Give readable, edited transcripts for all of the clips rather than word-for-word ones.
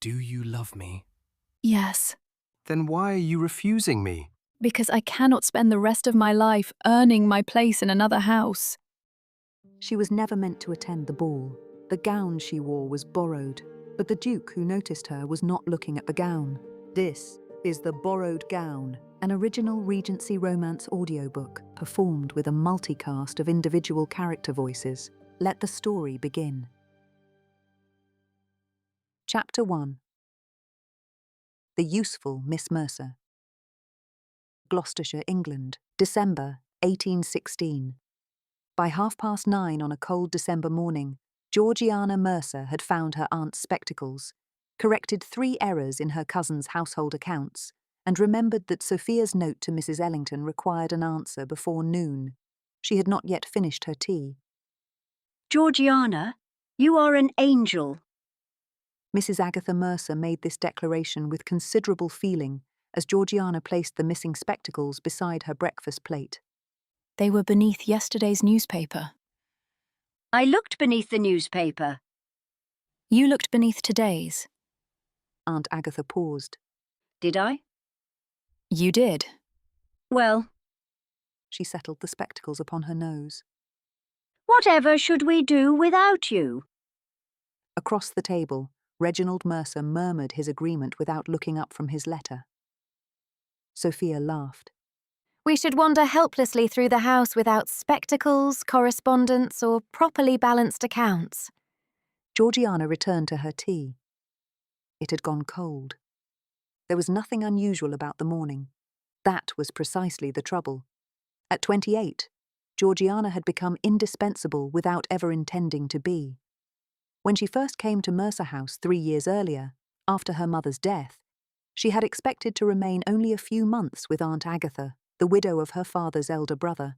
Do you love me? Yes, Then why are you refusing me? because I cannot spend the rest of my life earning my place in another house. She was never meant to attend the ball. The gown she wore was borrowed, but the Duke who noticed her was not looking at the gown. This is The Borrowed Gown, an original Regency romance audiobook performed with a multicast of individual character voices. Let the story begin. Chapter 1. The Useful Miss Mercer. Gloucestershire, England, December 1816. By 9:30 on a cold December morning, Georgiana Mercer had found her aunt's spectacles, corrected 3 errors in her cousin's household accounts, and remembered that Sophia's note to Mrs. Ellington required an answer before noon. She had not yet finished her tea. Georgiana, you are an angel. Mrs. Agatha Mercer made this declaration with considerable feeling as Georgiana placed the missing spectacles beside her breakfast plate. They were beneath yesterday's newspaper. I looked beneath the newspaper. You looked beneath today's. Aunt Agatha paused. Did I? You did. Well, She settled the spectacles upon her nose. whatever should we do without you? Across the table, Reginald Mercer murmured his agreement without looking up from his letter. Sophia laughed. We should wander helplessly through the house without spectacles, correspondence, or properly balanced accounts. Georgiana returned to her tea. It had gone cold. There was nothing unusual about the morning. That was precisely the trouble. At 28, Georgiana had become indispensable without ever intending to be. When she first came to Mercer House 3 years earlier, after her mother's death, she had expected to remain only a few months with Aunt Agatha, the widow of her father's elder brother.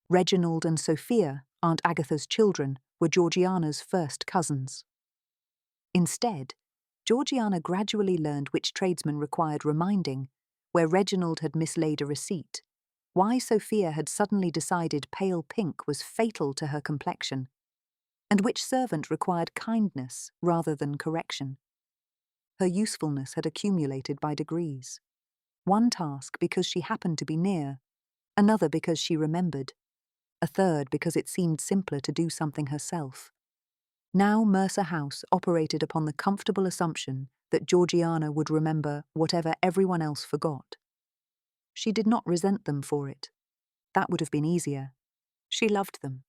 Reginald and Sophia, Aunt Agatha's children, were Georgiana's first cousins. Instead, Georgiana gradually learned which tradesmen required reminding, where Reginald had mislaid a receipt, why Sophia had suddenly decided pale pink was fatal to her complexion, and which servant required kindness rather than correction. Her usefulness had accumulated by degrees. One task because she happened to be near, another because she remembered, a third because it seemed simpler to do something herself. Now Mercer House operated upon the comfortable assumption that Georgiana would remember whatever everyone else forgot. She did not resent them for it. That would have been easier. She loved them.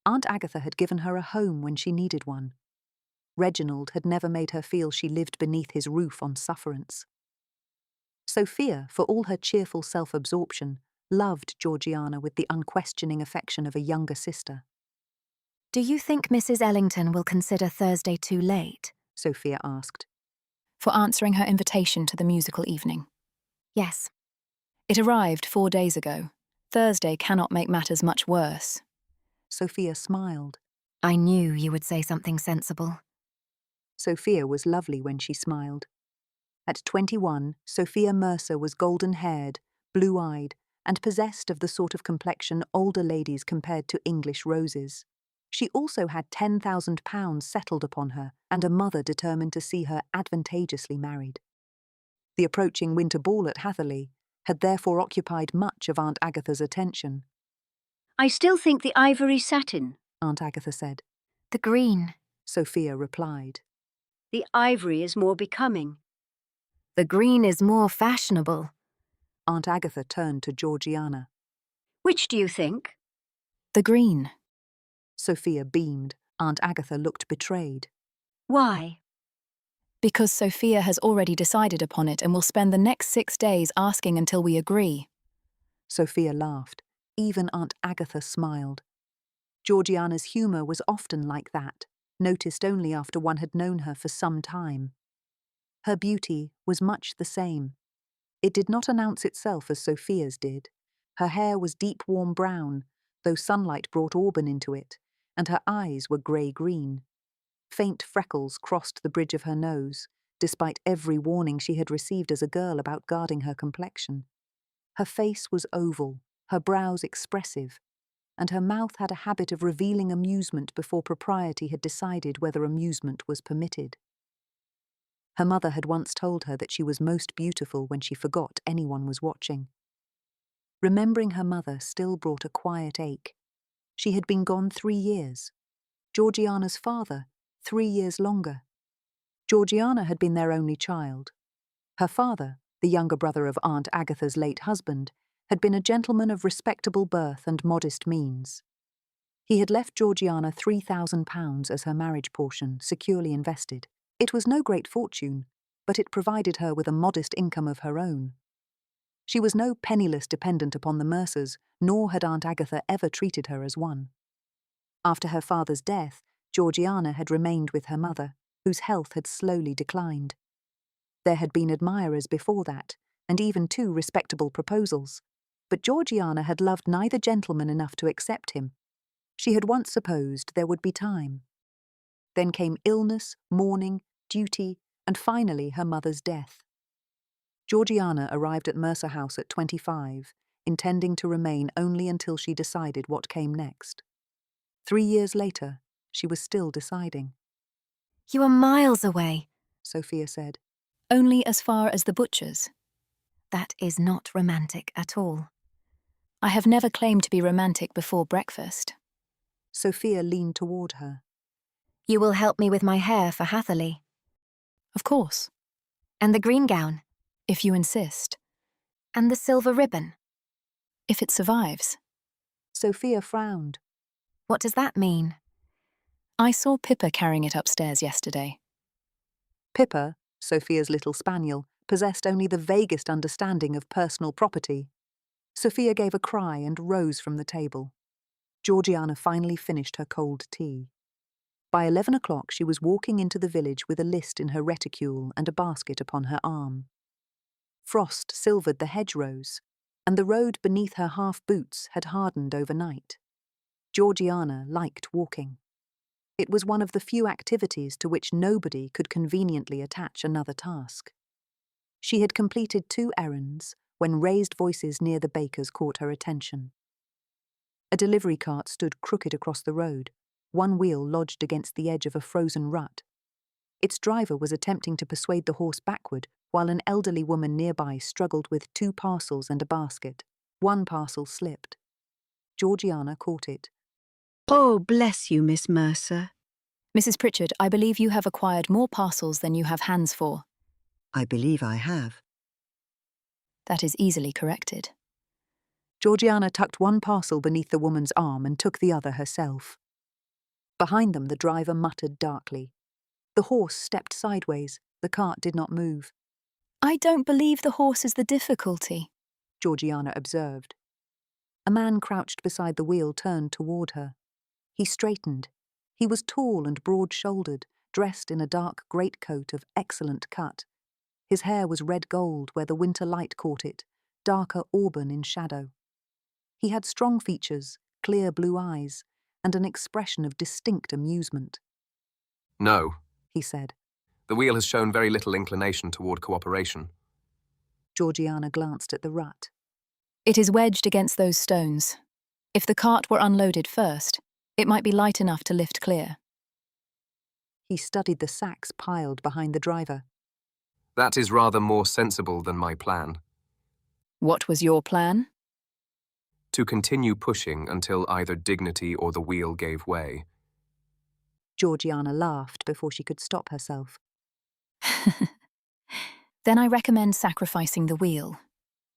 Aunt Agatha had given her a home when she needed one. Reginald had never made her feel she lived beneath his roof on sufferance. Sophia, for all her cheerful self-absorption, loved Georgiana with the unquestioning affection of a younger sister. Do you think Mrs. Ellington will consider Thursday too late? Sophia asked. For answering her invitation to the musical evening. Yes. It arrived 4 days ago. Thursday cannot make matters much worse. Sophia smiled. I knew you would say something sensible. Sophia was lovely when she smiled. At 21, Sophia Mercer was golden-haired, blue-eyed, and possessed of the sort of complexion older ladies compared to English roses. She also had £10,000 settled upon her and a mother determined to see her advantageously married. The approaching winter ball at Hatherleigh had therefore occupied much of Aunt Agatha's attention. I still think the ivory satin. Aunt Agatha said. The green. Sophia replied. The ivory is more becoming. The green is more fashionable. Aunt Agatha turned to Georgiana. Which do you think? The green. Sophia beamed. Aunt Agatha looked betrayed. Why? Because Sophia has already decided upon it and will spend the next 6 days asking until we agree. Sophia laughed. Even Aunt Agatha smiled. Georgiana's humour was often like that, noticed only after one had known her for some time. Her beauty was much the same. It did not announce itself as Sophia's did. Her hair was deep warm brown, though sunlight brought auburn into it, and her eyes were grey-green. Faint freckles crossed the bridge of her nose, despite every warning she had received as a girl about guarding her complexion. Her face was oval, her brows expressive, and her mouth had a habit of revealing amusement before propriety had decided whether amusement was permitted. Her mother had once told her that she was most beautiful when she forgot anyone was watching. Remembering her mother still brought a quiet ache. She had been gone 3 years. Georgiana's father, 3 years longer. Georgiana had been their only child. Her father, the younger brother of Aunt Agatha's late husband, had been a gentleman of respectable birth and modest means. He had left Georgiana £3,000 as her marriage portion, securely invested. It was no great fortune, but it provided her with a modest income of her own. She was no penniless dependent upon the Mercers, nor had Aunt Agatha ever treated her as one. After her father's death, Georgiana had remained with her mother, whose health had slowly declined. There had been admirers before that, and even 2 respectable proposals, but Georgiana had loved neither gentleman enough to accept him. She had once supposed there would be time. Then came illness, mourning, duty, and finally her mother's death. Georgiana arrived at Mercer House at 25, intending to remain only until she decided what came next. 3 years later, she was still deciding. You are miles away. Sophia said. Only as far as the butcher's. That is not romantic at all. I have never claimed to be romantic before breakfast. Sophia leaned toward her. You will help me with my hair for Hatherleigh. Of course, And the green gown. if you insist. And the silver ribbon. If it survives. Sophia frowned. What does that mean? I saw Pippa carrying it upstairs yesterday. Pippa, Sophia's little spaniel, possessed only the vaguest understanding of personal property. Sophia gave a cry and rose from the table. Georgiana finally finished her cold tea. By 11 o'clock she was walking into the village with a list in her reticule and a basket upon her arm. Frost silvered the hedgerows, and the road beneath her half-boots had hardened overnight. Georgiana liked walking. It was one of the few activities to which nobody could conveniently attach another task. She had completed 2 errands when raised voices near the baker's caught her attention. A delivery cart stood crooked across the road, one wheel lodged against the edge of a frozen rut. Its driver was attempting to persuade the horse backward, while an elderly woman nearby struggled with 2 parcels and a basket. One parcel slipped. Georgiana caught it. Oh, bless you, Miss Mercer. Mrs. Pritchard, I believe you have acquired more parcels than you have hands for. I believe I have. That is easily corrected. Georgiana tucked one parcel beneath the woman's arm and took the other herself. Behind them the driver muttered darkly. The horse stepped sideways. The cart did not move. I don't believe the horse is the difficulty, Georgiana observed. A man crouched beside the wheel turned toward her. He straightened. He was tall and broad-shouldered, dressed in a dark greatcoat of excellent cut. His hair was red gold where the winter light caught it, darker auburn in shadow. He had strong features, clear blue eyes, and an expression of distinct amusement. No. He said. The wheel has shown very little inclination toward cooperation. Georgiana glanced at the rut. It is wedged against those stones. If the cart were unloaded first, it might be light enough to lift clear. He studied the sacks piled behind the driver. That is rather more sensible than my plan. What was your plan? To continue pushing until either dignity or the wheel gave way. Georgiana laughed before she could stop herself. Then I recommend sacrificing the wheel.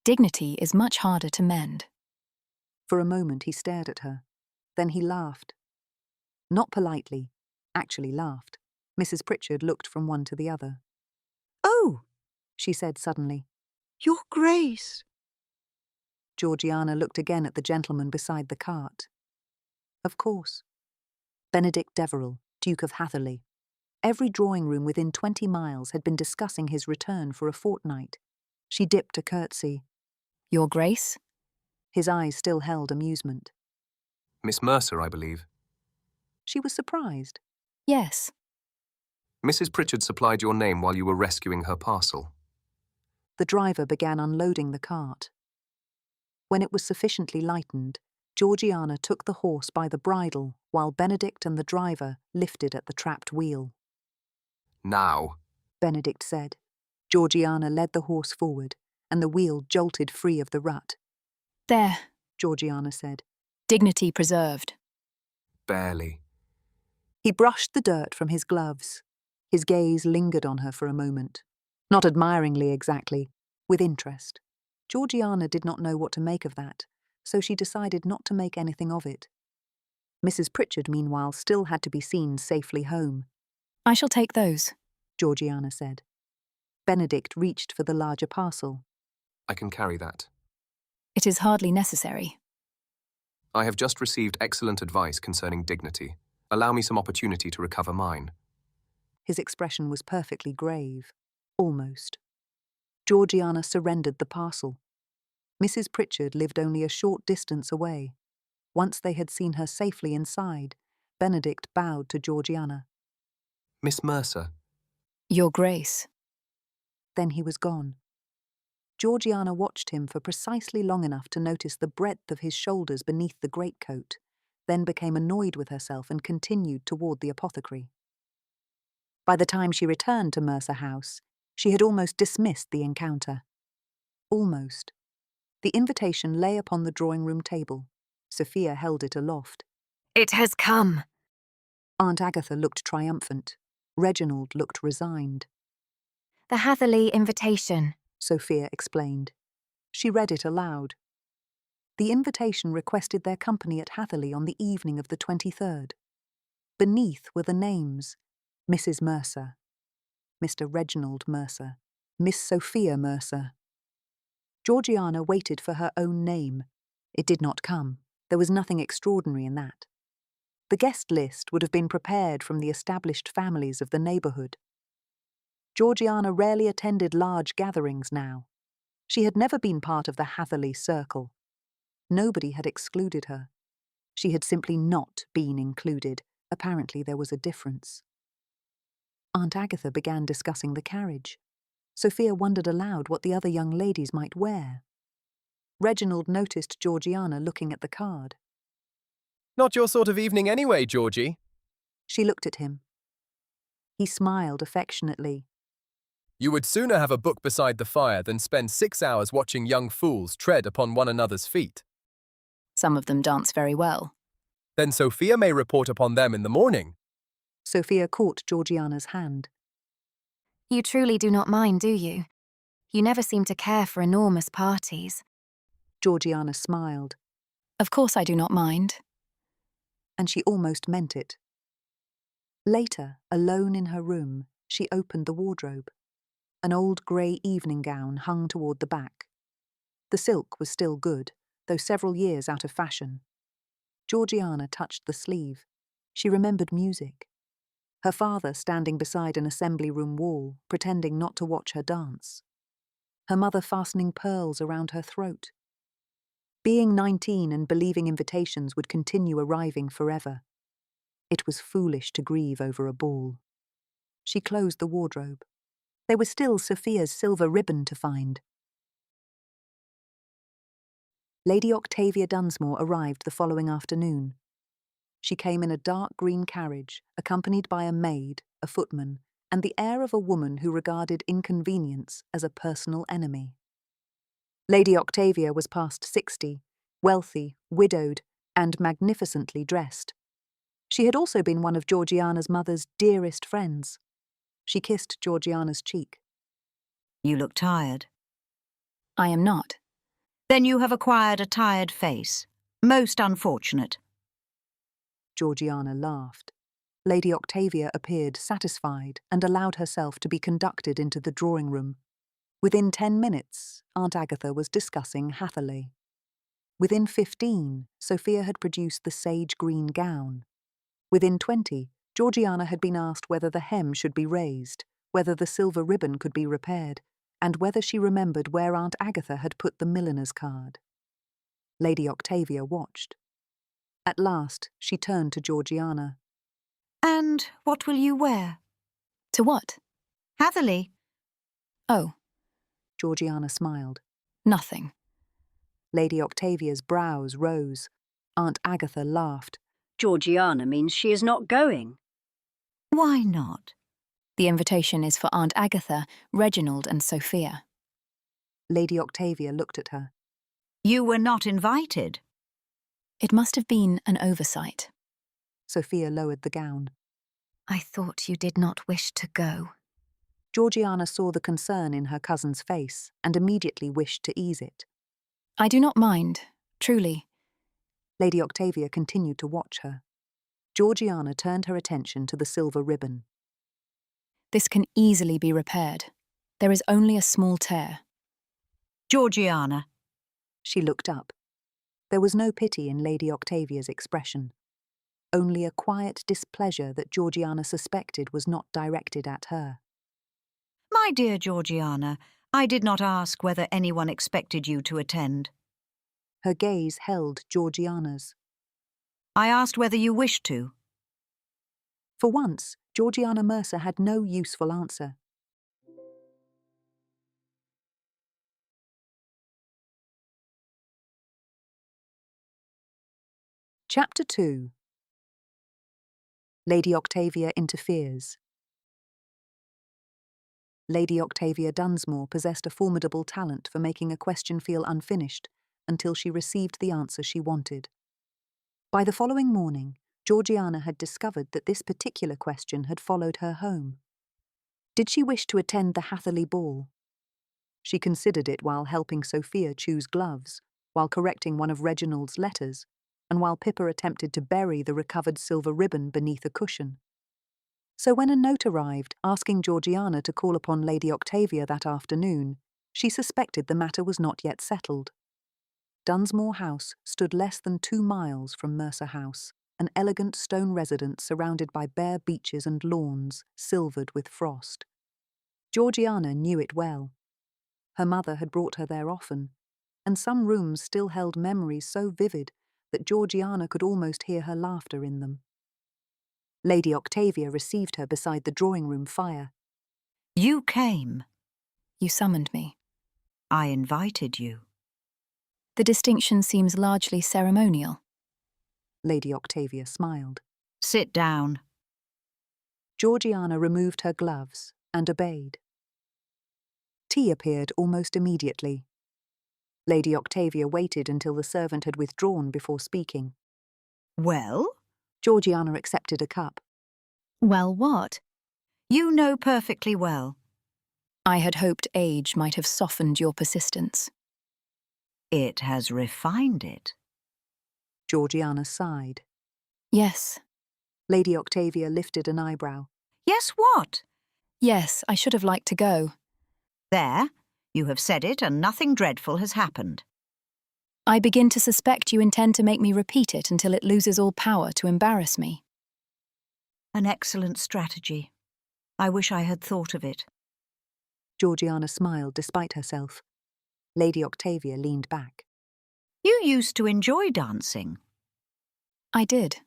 Dignity is much harder to mend. For a moment he stared at her. Then he laughed. Not politely, actually laughed. Mrs. Pritchard looked from one to the other. Oh, She said suddenly. Your Grace. Georgiana looked again at the gentleman beside the cart. Of course. Benedict Deverell, Duke of Hatherleigh. Every drawing-room within 20 miles had been discussing his return for a fortnight. She dipped a curtsy. Your Grace? His eyes still held amusement. Miss Mercer, I believe. She was surprised. Yes. Mrs. Pritchard supplied your name while you were rescuing her parcel. The driver began unloading the cart. When it was sufficiently lightened, Georgiana took the horse by the bridle while Benedict and the driver lifted at the trapped wheel. Now. Benedict said. Georgiana led the horse forward, and the wheel jolted free of the rut. There, Georgiana said. dignity preserved. Barely. He brushed the dirt from his gloves. His gaze lingered on her for a moment. Not admiringly exactly, with interest. Georgiana did not know what to make of that, so she decided not to make anything of it. Mrs. Pritchard, meanwhile, still had to be seen safely home. I shall take those. Georgiana said. Benedict reached for the larger parcel. I can carry that. It is hardly necessary. I have just received excellent advice concerning dignity. Allow me some opportunity to recover mine. His expression was perfectly grave. Almost. Georgiana surrendered the parcel. Mrs. Pritchard lived only a short distance away. Once they had seen her safely inside, Benedict bowed to Georgiana. Miss Mercer. Your Grace. Then he was gone. Georgiana watched him for precisely long enough to notice the breadth of his shoulders beneath the greatcoat, then became annoyed with herself and continued toward the apothecary. By the time she returned to Mercer House, she had almost dismissed the encounter. Almost. The invitation lay upon the drawing-room table. Sophia held it aloft. It has come. Aunt Agatha looked triumphant. Reginald looked resigned. The Hatherleigh invitation. Sophia explained. She read it aloud. The invitation requested their company at Hatherleigh on the evening of the 23rd. Beneath were the names: Mrs. Mercer, Mr. Reginald Mercer, Miss Sophia Mercer. Georgiana waited for her own name. It did not come. There was nothing extraordinary in that. The guest list would have been prepared from the established families of the neighbourhood. Georgiana rarely attended large gatherings now. She had never been part of the Hatherleigh circle. Nobody had excluded her. She had simply not been included. Apparently there was a difference. Aunt Agatha began discussing the carriage. Sophia wondered aloud what the other young ladies might wear. Reginald noticed Georgiana looking at the card. Not your sort of evening anyway, Georgie. She looked at him. He smiled affectionately. You would sooner have a book beside the fire than spend 6 hours watching young fools tread upon one another's feet. Some of them dance very well. Then Sophia may report upon them in the morning. Sophia caught Georgiana's hand. You truly do not mind, do you? You never seem to care for enormous parties. Georgiana smiled, Of course I do not mind. and she almost meant it. Later, alone in her room, she opened the wardrobe. An old grey evening gown hung toward the back. The silk was still good, though several years out of fashion. Georgiana touched the sleeve. She remembered music. Her father standing beside an assembly room wall, pretending not to watch her dance. Her mother fastening pearls around her throat. Being 19 and believing invitations would continue arriving forever. It was foolish to grieve over a ball. She closed the wardrobe. There was still Sophia's silver ribbon to find. Lady Octavia Dunsmore arrived the following afternoon. She came in a dark green carriage, accompanied by a maid, a footman, and the air of a woman who regarded inconvenience as a personal enemy. Lady Octavia was past 60, wealthy, widowed, and magnificently dressed. She had also been one of Georgiana's mother's dearest friends. She kissed Georgiana's cheek. You look tired. I am not. Then you have acquired a tired face. Most unfortunate. Georgiana laughed. Lady Octavia appeared satisfied and allowed herself to be conducted into the drawing-room. Within 10 minutes, Aunt Agatha was discussing Hatherleigh. Within 15, Sophia had produced the sage green gown. Within 20, Georgiana had been asked whether the hem should be raised, whether the silver ribbon could be repaired, and whether she remembered where Aunt Agatha had put the milliner's card. Lady Octavia watched. At last, she turned to Georgiana. And what will you wear? To what? Hatherleigh. Oh, Georgiana smiled. nothing. Lady Octavia's brows rose. Aunt Agatha laughed. Georgiana means she is not going. Why not? The invitation is for Aunt Agatha, Reginald and Sophia. Lady Octavia looked at her. You were not invited. It must have been an oversight. Sophia lowered the gown. I thought you did not wish to go. Georgiana saw the concern in her cousin's face and immediately wished to ease it. I do not mind, truly. Lady Octavia continued to watch her. Georgiana turned her attention to the silver ribbon. This can easily be repaired. There is only a small tear. Georgiana. She looked up. There was no pity in Lady Octavia's expression, only a quiet displeasure that Georgiana suspected was not directed at her. My dear Georgiana, I did not ask whether anyone expected you to attend. Her gaze held Georgiana's. I asked whether you wished to. For once, Georgiana Mercer had no useful answer. Chapter 2. Lady Octavia interferes. Lady Octavia Dunsmore possessed a formidable talent for making a question feel unfinished until she received the answer she wanted. By the following morning, Georgiana had discovered that this particular question had followed her home. Did she wish to attend the Hatherleigh ball? She considered it while helping Sophia choose gloves, while correcting one of Reginald's letters, and while Pippa attempted to bury the recovered silver ribbon beneath a cushion. So when a note arrived asking Georgiana to call upon Lady Octavia that afternoon, she suspected the matter was not yet settled. Dunsmore House stood less than 2 miles from Mercer House, an elegant stone residence surrounded by bare beeches and lawns silvered with frost. Georgiana knew it well. Her mother had brought her there often, and some rooms still held memories so vivid that Georgiana could almost hear her laughter in them. Lady Octavia received her beside the drawing-room fire. You came. You summoned me. I invited you. The distinction seems largely ceremonial. Lady Octavia smiled. Sit down. Georgiana removed her gloves and obeyed. Tea appeared almost immediately. Lady Octavia waited until the servant had withdrawn before speaking. Well? Georgiana accepted a cup. Well, what? You know perfectly well. I had hoped age might have softened your persistence. It has refined it. Georgiana sighed. Yes. Lady Octavia lifted an eyebrow. Yes, what? Yes, I should have liked to go. There, you have said it and nothing dreadful has happened. I begin to suspect you intend to make me repeat it until it loses all power to embarrass me. An excellent strategy. I wish I had thought of it. Georgiana smiled despite herself. Lady Octavia leaned back. You used to enjoy dancing. I did.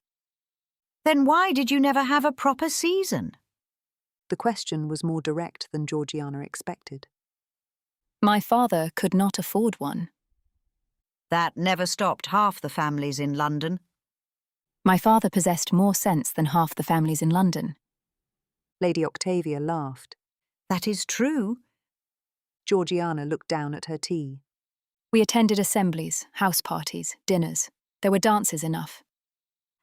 Then why did you never have a proper season? The question was more direct than Georgiana expected. My father could not afford one. That never stopped half the families in London. My father possessed more sense than half the families in London. Lady Octavia laughed. That is true. Georgiana looked down at her tea. We attended assemblies, house parties, dinners. There were dances enough.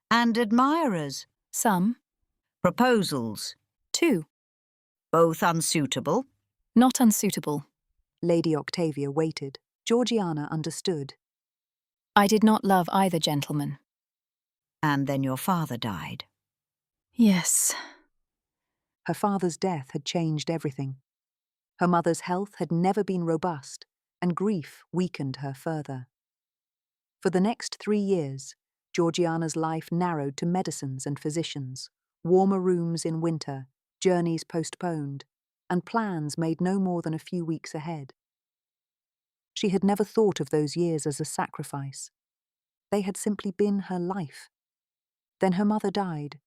And admirers. Some. Proposals. 2. Both unsuitable. Not unsuitable. Lady Octavia waited. Georgiana understood. I did not love either gentleman. And then your father died. Yes. Her father's death had changed everything. Her mother's health had never been robust, and grief weakened her further. For the next 3 years, Georgiana's life narrowed to medicines and physicians, warmer rooms in winter, journeys postponed, and plans made no more than a few weeks ahead. She had never thought of those years as a sacrifice. They had simply been her life. Then her mother died,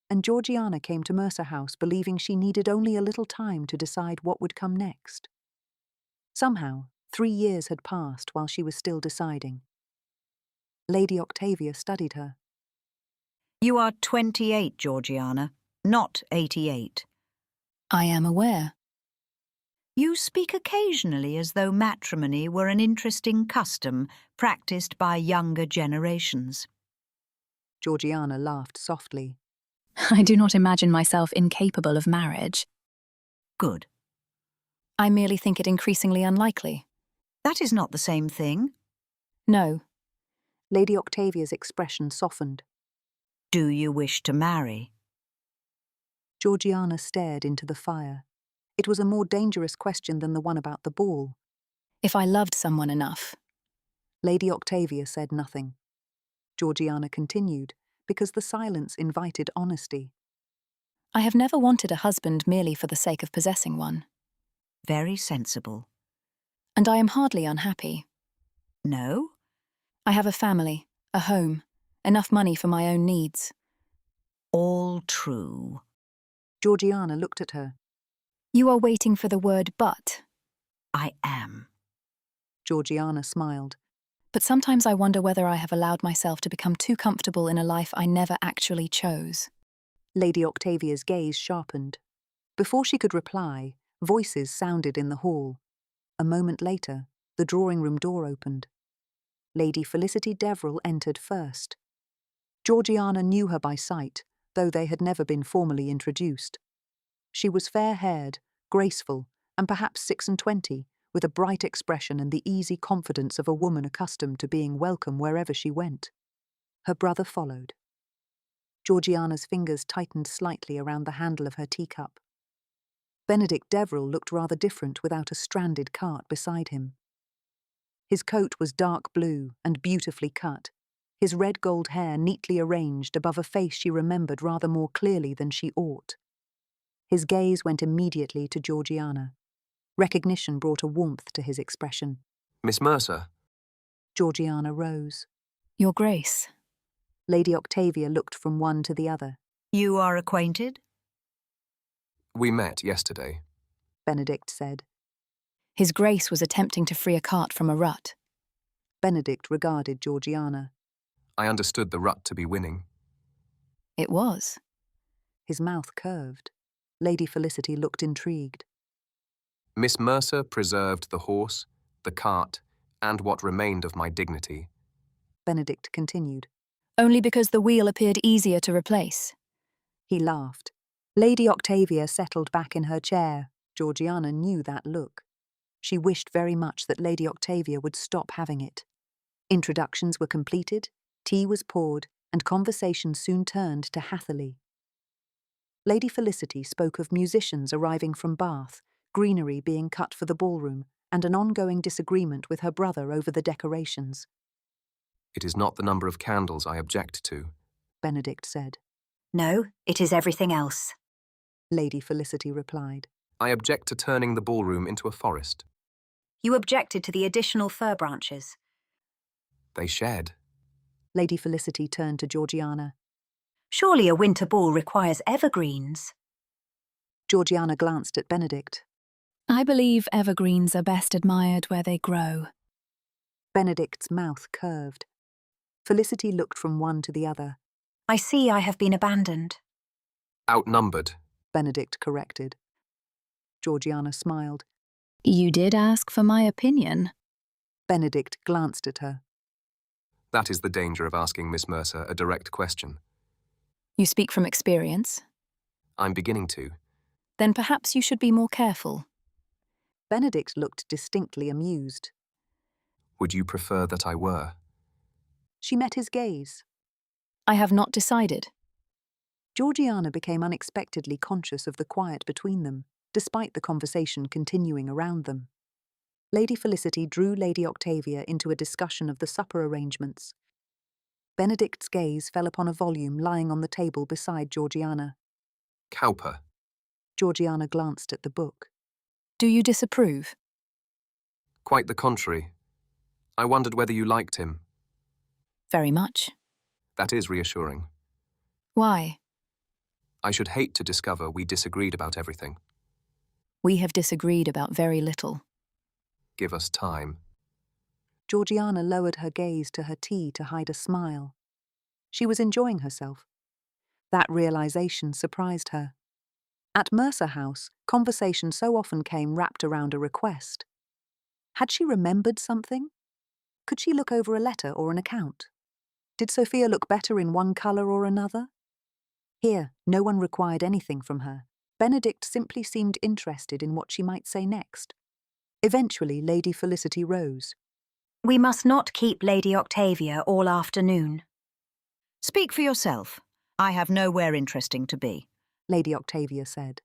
and Georgiana came to Mercer House believing she needed only a little time to decide what would come next. Somehow, 3 years had passed while she was still deciding. Lady Octavia studied her. You are 28, Georgiana, not 88. I am aware. You speak occasionally as though matrimony were an interesting custom practiced by younger generations. Georgiana laughed softly. I do not imagine myself incapable of marriage. Good. I merely think it increasingly unlikely. That is not the same thing. No. Lady Octavia's expression softened. Do you wish to marry? Georgiana stared into the fire. It was a more dangerous question than the one about the ball. If I loved someone enough. Lady Octavia said nothing. Georgiana continued, because the silence invited honesty. I have never wanted a husband merely for the sake of possessing one. Very sensible. And I am hardly unhappy. No? I have a family, a home, enough money for my own needs. All true. Georgiana looked at her. You are waiting for the word but. I am. Georgiana smiled. But sometimes I wonder whether I have allowed myself to become too comfortable in a life I never actually chose. Lady Octavia's gaze sharpened. Before she could reply, voices sounded in the hall. A moment later, the drawing-room door opened. Lady Felicity Deverell entered first. Georgiana knew her by sight, though they had never been formally introduced. She was fair-haired, graceful, and perhaps 26, with a bright expression and the easy confidence of a woman accustomed to being welcome wherever she went. Her brother followed. Georgiana's fingers tightened slightly around the handle of her teacup. Benedict Deverell looked rather different without a stranded cart beside him. His coat was dark blue and beautifully cut, his red-gold hair neatly arranged above a face she remembered rather more clearly than she ought. His gaze went immediately to Georgiana. Recognition brought a warmth to his expression. Miss Mercer. Georgiana rose. Your Grace. Lady Octavia looked from one to the other. You are acquainted? We met yesterday. Benedict said. His Grace was attempting to free a cart from a rut. Benedict regarded Georgiana. I understood the rut to be winning. It was. His mouth curved. Lady Felicity looked intrigued. Miss Mercer preserved the horse, the cart, and what remained of my dignity. Benedict continued. Only because the wheel appeared easier to replace. He laughed. Lady Octavia settled back in her chair. Georgiana knew that look. She wished very much that Lady Octavia would stop having it. Introductions were completed, tea was poured, and conversation soon turned to Hatherleigh. Lady Felicity spoke of musicians arriving from Bath, greenery being cut for the ballroom, and an ongoing disagreement with her brother over the decorations. It is not the number of candles I object to, Benedict said. No, it is everything else. Lady Felicity replied. I object to turning the ballroom into a forest. You objected to the additional fir branches. They shed. Lady Felicity turned to Georgiana. Surely a winter ball requires evergreens. Georgiana glanced at Benedict. I believe evergreens are best admired where they grow. Benedict's mouth curved. Felicity looked from one to the other. I see I have been abandoned. Outnumbered. Benedict corrected. Georgiana smiled. You did ask for my opinion. Benedict glanced at her. That is the danger of asking Miss Mercer a direct question. You speak from experience. I'm beginning to. Then perhaps you should be more careful. Benedict looked distinctly amused. Would you prefer that I were? She met his gaze. I have not decided. Georgiana became unexpectedly conscious of the quiet between them, despite the conversation continuing around them. Lady Felicity drew Lady Octavia into a discussion of the supper arrangements. Benedict's gaze fell upon a volume lying on the table beside Georgiana. Cowper. Georgiana glanced at the book. Do you disapprove? Quite the contrary. I wondered whether you liked him. Very much. That is reassuring. Why? I should hate to discover we disagreed about everything. We have disagreed about very little. Give us time. Georgiana lowered her gaze to her tea to hide a smile. She was enjoying herself. That realization surprised her. At Mercer House, conversation so often came wrapped around a request. Had she remembered something? Could she look over a letter or an account? Did Sophia look better in one colour or another? Here, no one required anything from her. Benedict simply seemed interested in what she might say next. Eventually, Lady Felicity rose. We must not keep Lady Octavia all afternoon. Speak for yourself. I have nowhere interesting to be. Lady Octavia said.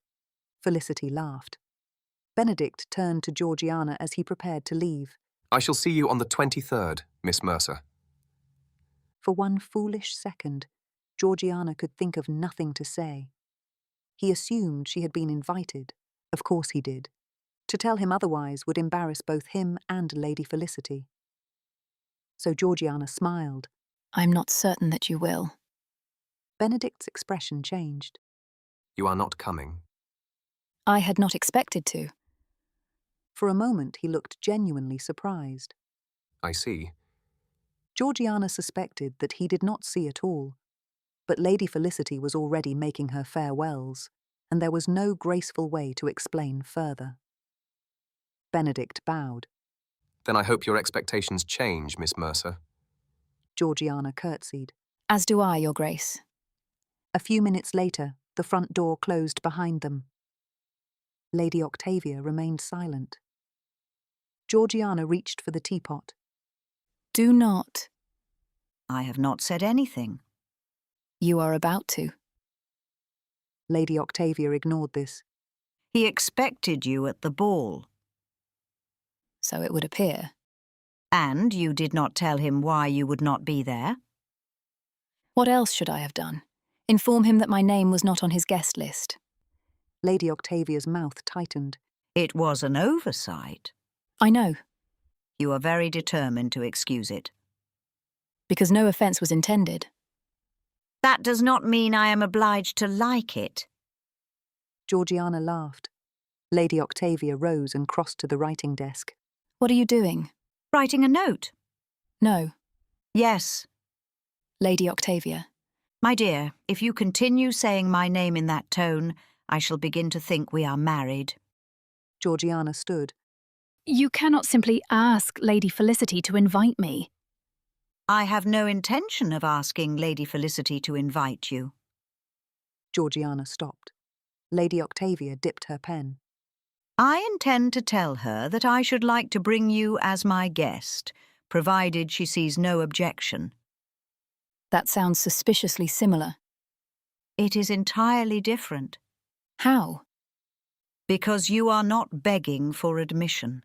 Felicity laughed. Benedict turned to Georgiana as he prepared to leave. I shall see you on the 23rd, Miss Mercer. For one foolish second, Georgiana could think of nothing to say. He assumed she had been invited. Of course he did. To tell him otherwise would embarrass both him and Lady Felicity. So Georgiana smiled. I'm not certain that you will. Benedict's expression changed. You are not coming. I had not expected to. For a moment he looked genuinely surprised. I see. Georgiana suspected that he did not see at all. But Lady Felicity was already making her farewells, and there was no graceful way to explain further. Benedict bowed. Then I hope your expectations change, Miss Mercer. Georgiana curtsied. As do I, Your Grace. A few minutes later, the front door closed behind them. Lady Octavia remained silent. Georgiana reached for the teapot. Do not. I have not said anything. You are about to. Lady Octavia ignored this. He expected you at the ball. So it would appear. And you did not tell him why you would not be there? What else should I have done? Inform him that my name was not on his guest list. Lady Octavia's mouth tightened. It was an oversight. I know, You are very determined to excuse it. because no offence was intended. That does not mean I am obliged to like it. Georgiana laughed. Lady Octavia rose and crossed to the writing desk. What are you doing? Writing a note? No, Yes. Lady Octavia. My dear, if you continue saying my name in that tone, I shall begin to think we are married. Georgiana stood. You cannot simply ask Lady Felicity to invite me. I have no intention of asking Lady Felicity to invite you. Georgiana stopped. Lady Octavia dipped her pen. I intend to tell her that I should like to bring you as my guest, provided she sees no objection. That sounds suspiciously similar. It is entirely different. How? Because you are not begging for admission.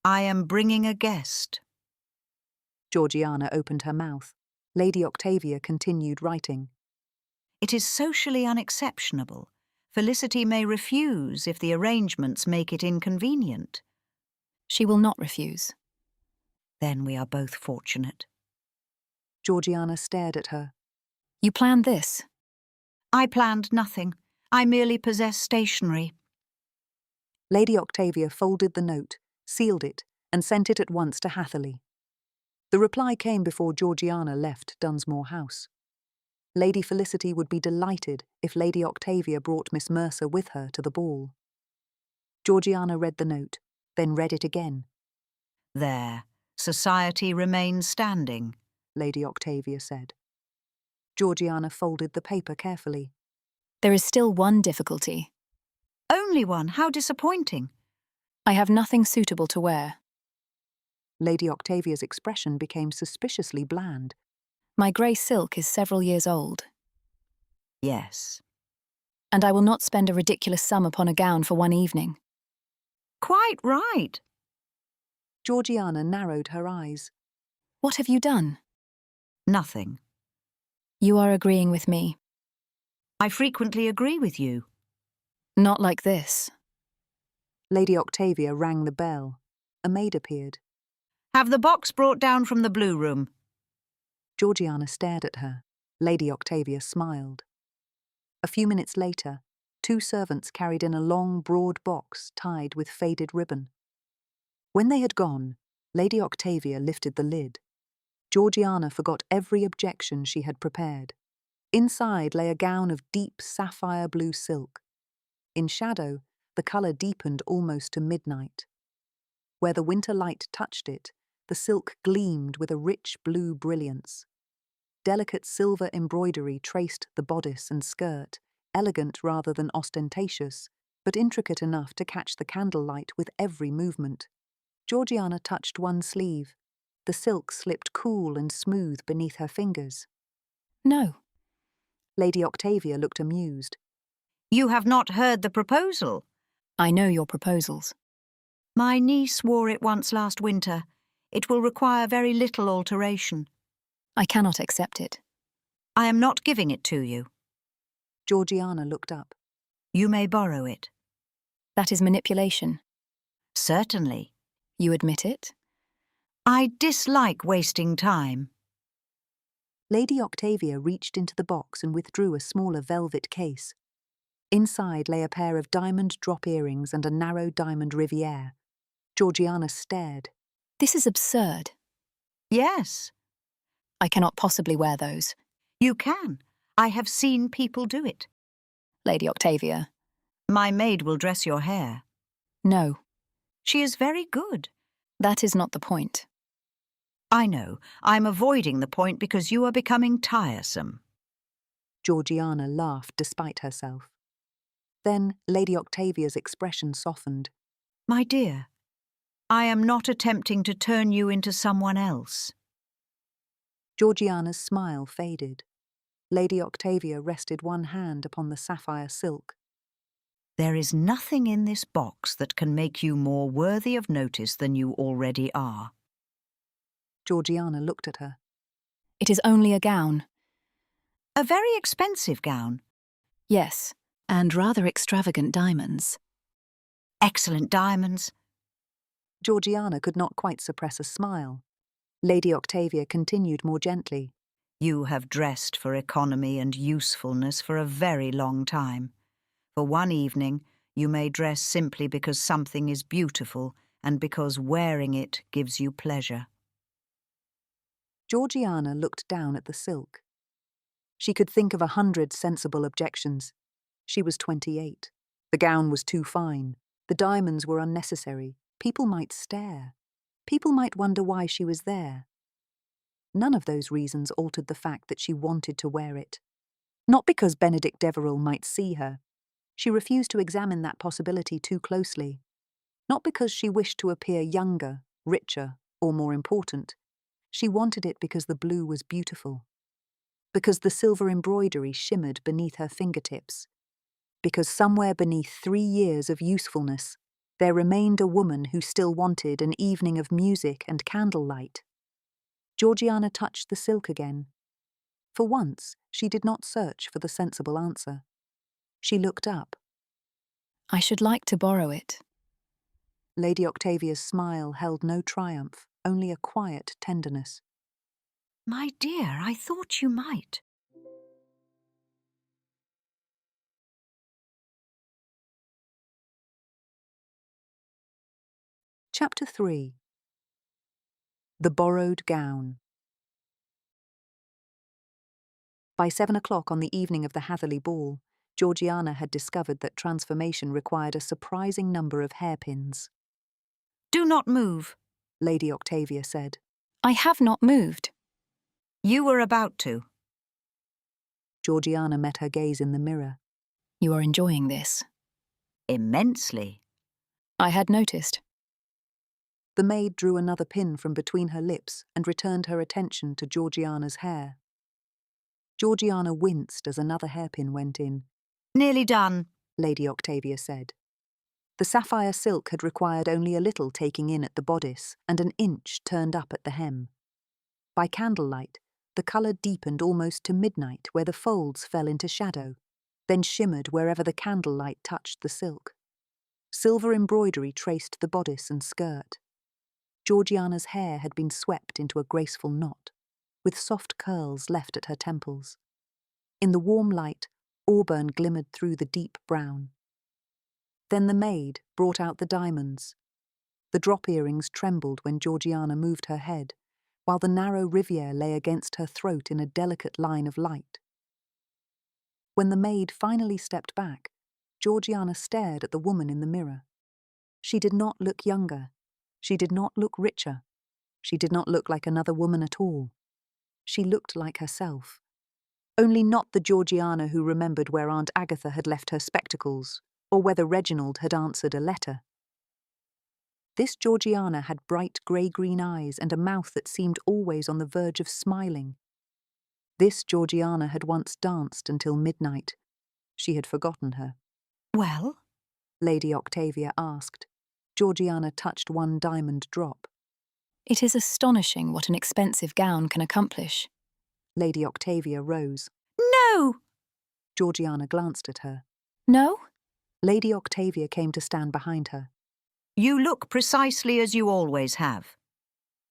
I am bringing a guest. Georgiana opened her mouth. Lady Octavia continued writing. It is socially unexceptionable. Felicity may refuse if the arrangements make it inconvenient. She will not refuse. Then we are both fortunate. Georgiana stared at her. You planned this? I planned nothing. I merely possess stationery. Lady Octavia folded the note, sealed it, and sent it at once to Hatherleigh. The reply came before Georgiana left Dunsmore House. Lady Felicity would be delighted if Lady Octavia brought Miss Mercer with her to the ball. Georgiana read the note, then read it again. There, society remains standing. Lady Octavia said. Georgiana folded the paper carefully. There is still one difficulty. Only one? How disappointing. I have nothing suitable to wear. Lady Octavia's expression became suspiciously bland. My grey silk is several years old, Yes. and I will not spend a ridiculous sum upon a gown for one evening. Quite right. Georgiana narrowed her eyes. What have you done? Nothing. You are agreeing with me. I frequently agree with you. Not like this. Lady Octavia rang the bell. A maid appeared. Have the box brought down from the blue room. Georgiana stared at her. Lady Octavia smiled. A few minutes later, 2 servants carried in a long, broad box tied with faded ribbon. When they had gone, Lady Octavia lifted the lid. Georgiana forgot every objection she had prepared. Inside lay a gown of deep sapphire blue silk. In shadow, the colour deepened almost to midnight. Where the winter light touched it, the silk gleamed with a rich blue brilliance. Delicate silver embroidery traced the bodice and skirt, elegant rather than ostentatious, but intricate enough to catch the candlelight with every movement. Georgiana touched one sleeve. The silk slipped cool and smooth beneath her fingers. No. Lady Octavia looked amused. You have not heard the proposal. I know your proposals. My niece wore it once last winter. It will require very little alteration. I cannot accept it. I am not giving it to you. Georgiana looked up. You may borrow it. That is manipulation. Certainly. You admit it? I dislike wasting time. Lady Octavia reached into the box and withdrew a smaller velvet case. Inside lay a pair of diamond drop earrings and a narrow diamond riviere. Georgiana stared. This is absurd. Yes. I cannot possibly wear those. You can. I have seen people do it. Lady Octavia. My maid will dress your hair. No. She is very good. That is not the point. I know. I'm avoiding the point because you are becoming tiresome. Georgiana laughed despite herself. Then Lady Octavia's expression softened. My dear, I am not attempting to turn you into someone else. Georgiana's smile faded. Lady Octavia rested one hand upon the sapphire silk. There is nothing in this box that can make you more worthy of notice than you already are. Georgiana looked at her. It is only a gown. A very expensive gown. Yes, and rather extravagant diamonds. Excellent diamonds. Georgiana could not quite suppress a smile. Lady Octavia continued more gently. You have dressed for economy and usefulness for a very long time. For one evening, you may dress simply because something is beautiful and because wearing it gives you pleasure. Georgiana looked down at the silk. She could think of 100 sensible objections. She was 28. The gown was too fine. The diamonds were unnecessary. People might stare. People might wonder why she was there. None of those reasons altered the fact that she wanted to wear it. Not because Benedict Deverell might see her. She refused to examine that possibility too closely. Not because she wished to appear younger, richer, or more important. She wanted it because the blue was beautiful. Because the silver embroidery shimmered beneath her fingertips. Because somewhere beneath 3 years of usefulness, there remained a woman who still wanted an evening of music and candlelight. Georgiana touched the silk again. For once, she did not search for the sensible answer. She looked up. I should like to borrow it. Lady Octavia's smile held no triumph, only a quiet tenderness. My dear, I thought you might. Chapter 3. The Borrowed Gown. By 7 o'clock on the evening of the Hatherleigh ball, Georgiana had discovered that transformation required a surprising number of hairpins. Do not move, Lady Octavia said. I have not moved. You were about to. Georgiana met her gaze in the mirror. You are enjoying this. Immensely. I had noticed. The maid drew another pin from between her lips and returned her attention to Georgiana's hair. Georgiana winced as another hairpin went in. Nearly done, Lady Octavia said. The sapphire silk had required only a little taking in at the bodice and an inch turned up at the hem. By candlelight, the colour deepened almost to midnight where the folds fell into shadow, then shimmered wherever the candlelight touched the silk. Silver embroidery traced the bodice and skirt. Georgiana's hair had been swept into a graceful knot, with soft curls left at her temples. In the warm light, auburn glimmered through the deep brown. Then the maid brought out the diamonds. The drop earrings trembled when Georgiana moved her head, while the narrow riviere lay against her throat in a delicate line of light. When the maid finally stepped back, Georgiana stared at the woman in the mirror. She did not look younger. She did not look richer. She did not look like another woman at all. She looked like herself. Only not the Georgiana who remembered where Aunt Agatha had left her spectacles, or whether Reginald had answered a letter. This Georgiana had bright grey-green eyes and a mouth that seemed always on the verge of smiling. This Georgiana had once danced until midnight. She had forgotten her. Well? Lady Octavia asked. Georgiana touched one diamond drop. It is astonishing what an expensive gown can accomplish. Lady Octavia rose. No! Georgiana glanced at her. No? Lady Octavia came to stand behind her. You look precisely as you always have.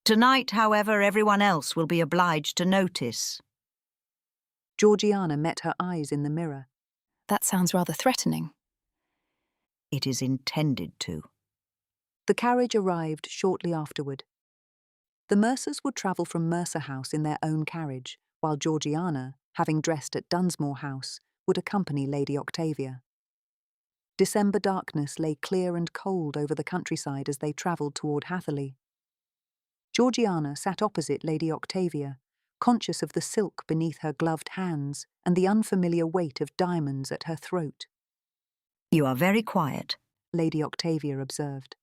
Tonight, however, everyone else will be obliged to notice. Georgiana met her eyes in the mirror. That sounds rather threatening. It is intended to. The carriage arrived shortly afterward. The Mercers would travel from Mercer House in their own carriage, while Georgiana, having dressed at Dunsmore House, would accompany Lady Octavia. December darkness lay clear and cold over the countryside as they travelled toward Hatherleigh. Georgiana sat opposite Lady Octavia, conscious of the silk beneath her gloved hands and the unfamiliar weight of diamonds at her throat. You are very quiet, Lady Octavia observed.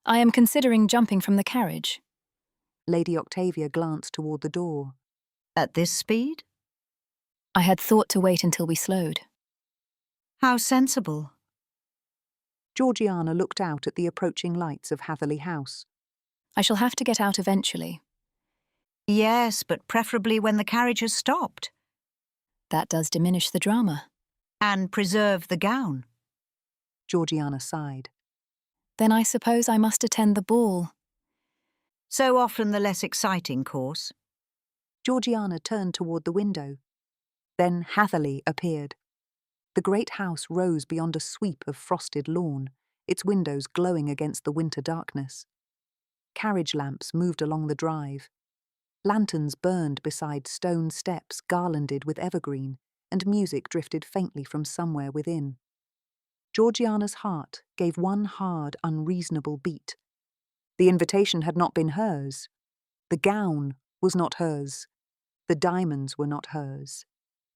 I am considering jumping from the carriage. Lady Octavia glanced toward the door. At this speed? I had thought to wait until we slowed. How sensible. Georgiana looked out at the approaching lights of Hatherleigh House. I shall have to get out eventually. Yes, but preferably when the carriage has stopped. That does diminish the drama. And preserve the gown. Georgiana sighed. Then I suppose I must attend the ball. So often the less exciting course. Georgiana turned toward the window. Then Hatherleigh appeared. The great house rose beyond a sweep of frosted lawn, its windows glowing against the winter darkness. Carriage lamps moved along the drive. Lanterns burned beside stone steps garlanded with evergreen, and music drifted faintly from somewhere within. Georgiana's heart gave one hard, unreasonable beat. The invitation had not been hers. The gown was not hers. The diamonds were not hers.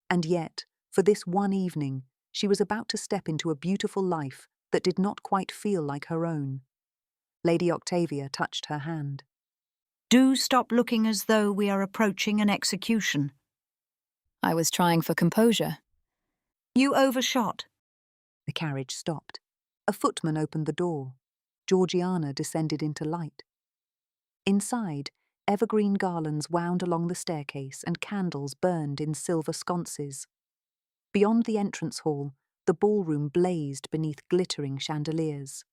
And yet, for this one evening, she was about to step into a beautiful life that did not quite feel like her own. Lady Octavia touched her hand. Do stop looking as though we are approaching an execution. I was trying for composure. You overshot. The carriage stopped. A footman opened the door. Georgiana descended into light. Inside, evergreen garlands wound along the staircase and candles burned in silver sconces. Beyond the entrance hall, the ballroom blazed beneath glittering chandeliers.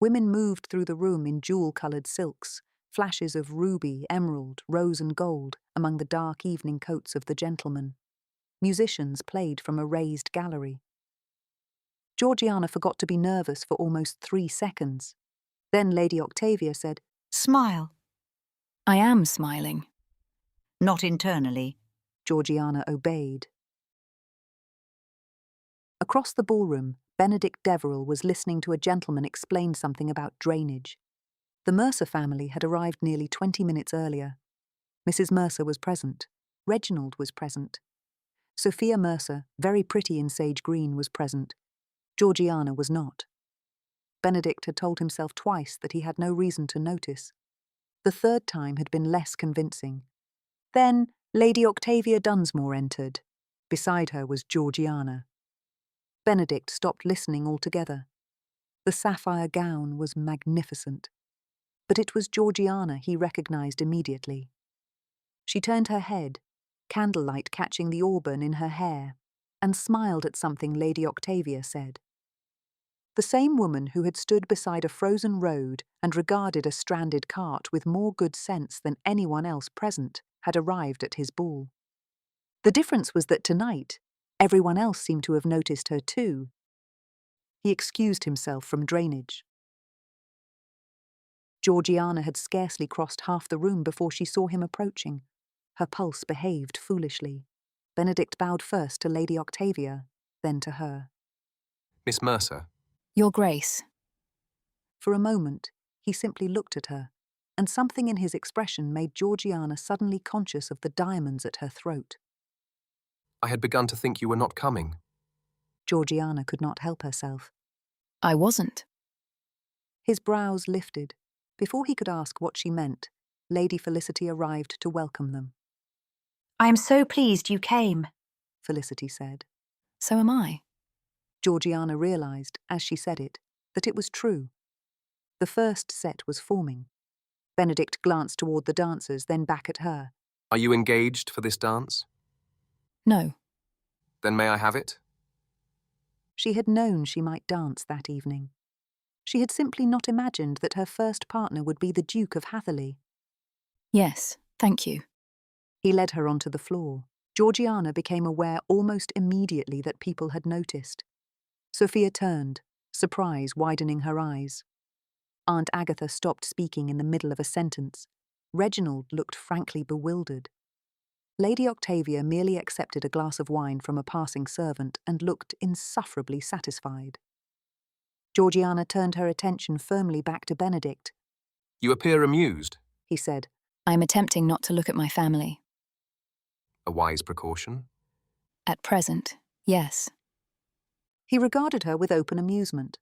Women moved through the room in jewel-coloured silks, flashes of ruby, emerald, rose and gold among the dark evening coats of the gentlemen. Musicians played from a raised gallery. Georgiana forgot to be nervous for almost 3 seconds. Then Lady Octavia said, Smile. I am smiling. Not internally. Georgiana obeyed. Across the ballroom, Benedict Deverill was listening to a gentleman explain something about drainage. The Mercer family had arrived nearly 20 minutes earlier. Mrs. Mercer was present. Reginald was present. Sophia Mercer, very pretty in sage green, was present. Georgiana was not. Benedict had told himself twice that he had no reason to notice. The third time had been less convincing. Then Lady Octavia Dunsmore entered. Beside her was Georgiana. Benedict stopped listening altogether. The sapphire gown was magnificent. But it was Georgiana he recognized immediately. She turned her head, candlelight catching the auburn in her hair, and smiled at something Lady Octavia said. The same woman who had stood beside a frozen road and regarded a stranded cart with more good sense than anyone else present had arrived at his ball. The difference was that tonight, everyone else seemed to have noticed her too. He excused himself from drainage. Georgiana had scarcely crossed half the room before she saw him approaching. Her pulse behaved foolishly. Benedict bowed first to Lady Octavia, then to her. Miss Mercer. Your Grace. For a moment, he simply looked at her, and something in his expression made Georgiana suddenly conscious of the diamonds at her throat. I had begun to think you were not coming. Georgiana could not help herself. I wasn't. His brows lifted. Before he could ask what she meant, Lady Felicity arrived to welcome them. I am so pleased you came. Felicity said. So am I. Georgiana realized, as she said it, that it was true. The first set was forming. Benedict glanced toward the dancers, then back at her. Are you engaged for this dance? No. Then may I have it? She had known she might dance that evening. She had simply not imagined that her first partner would be the Duke of Hatherleigh. Yes, thank you. He led her onto the floor. Georgiana became aware almost immediately that people had noticed. Sophia turned, surprise widening her eyes. Aunt Agatha stopped speaking in the middle of a sentence. Reginald looked frankly bewildered. Lady Octavia merely accepted a glass of wine from a passing servant and looked insufferably satisfied. Georgiana turned her attention firmly back to Benedict. You appear amused. He said, I am attempting not to look at my family. A wise precaution. At present, yes. He regarded her with open amusement.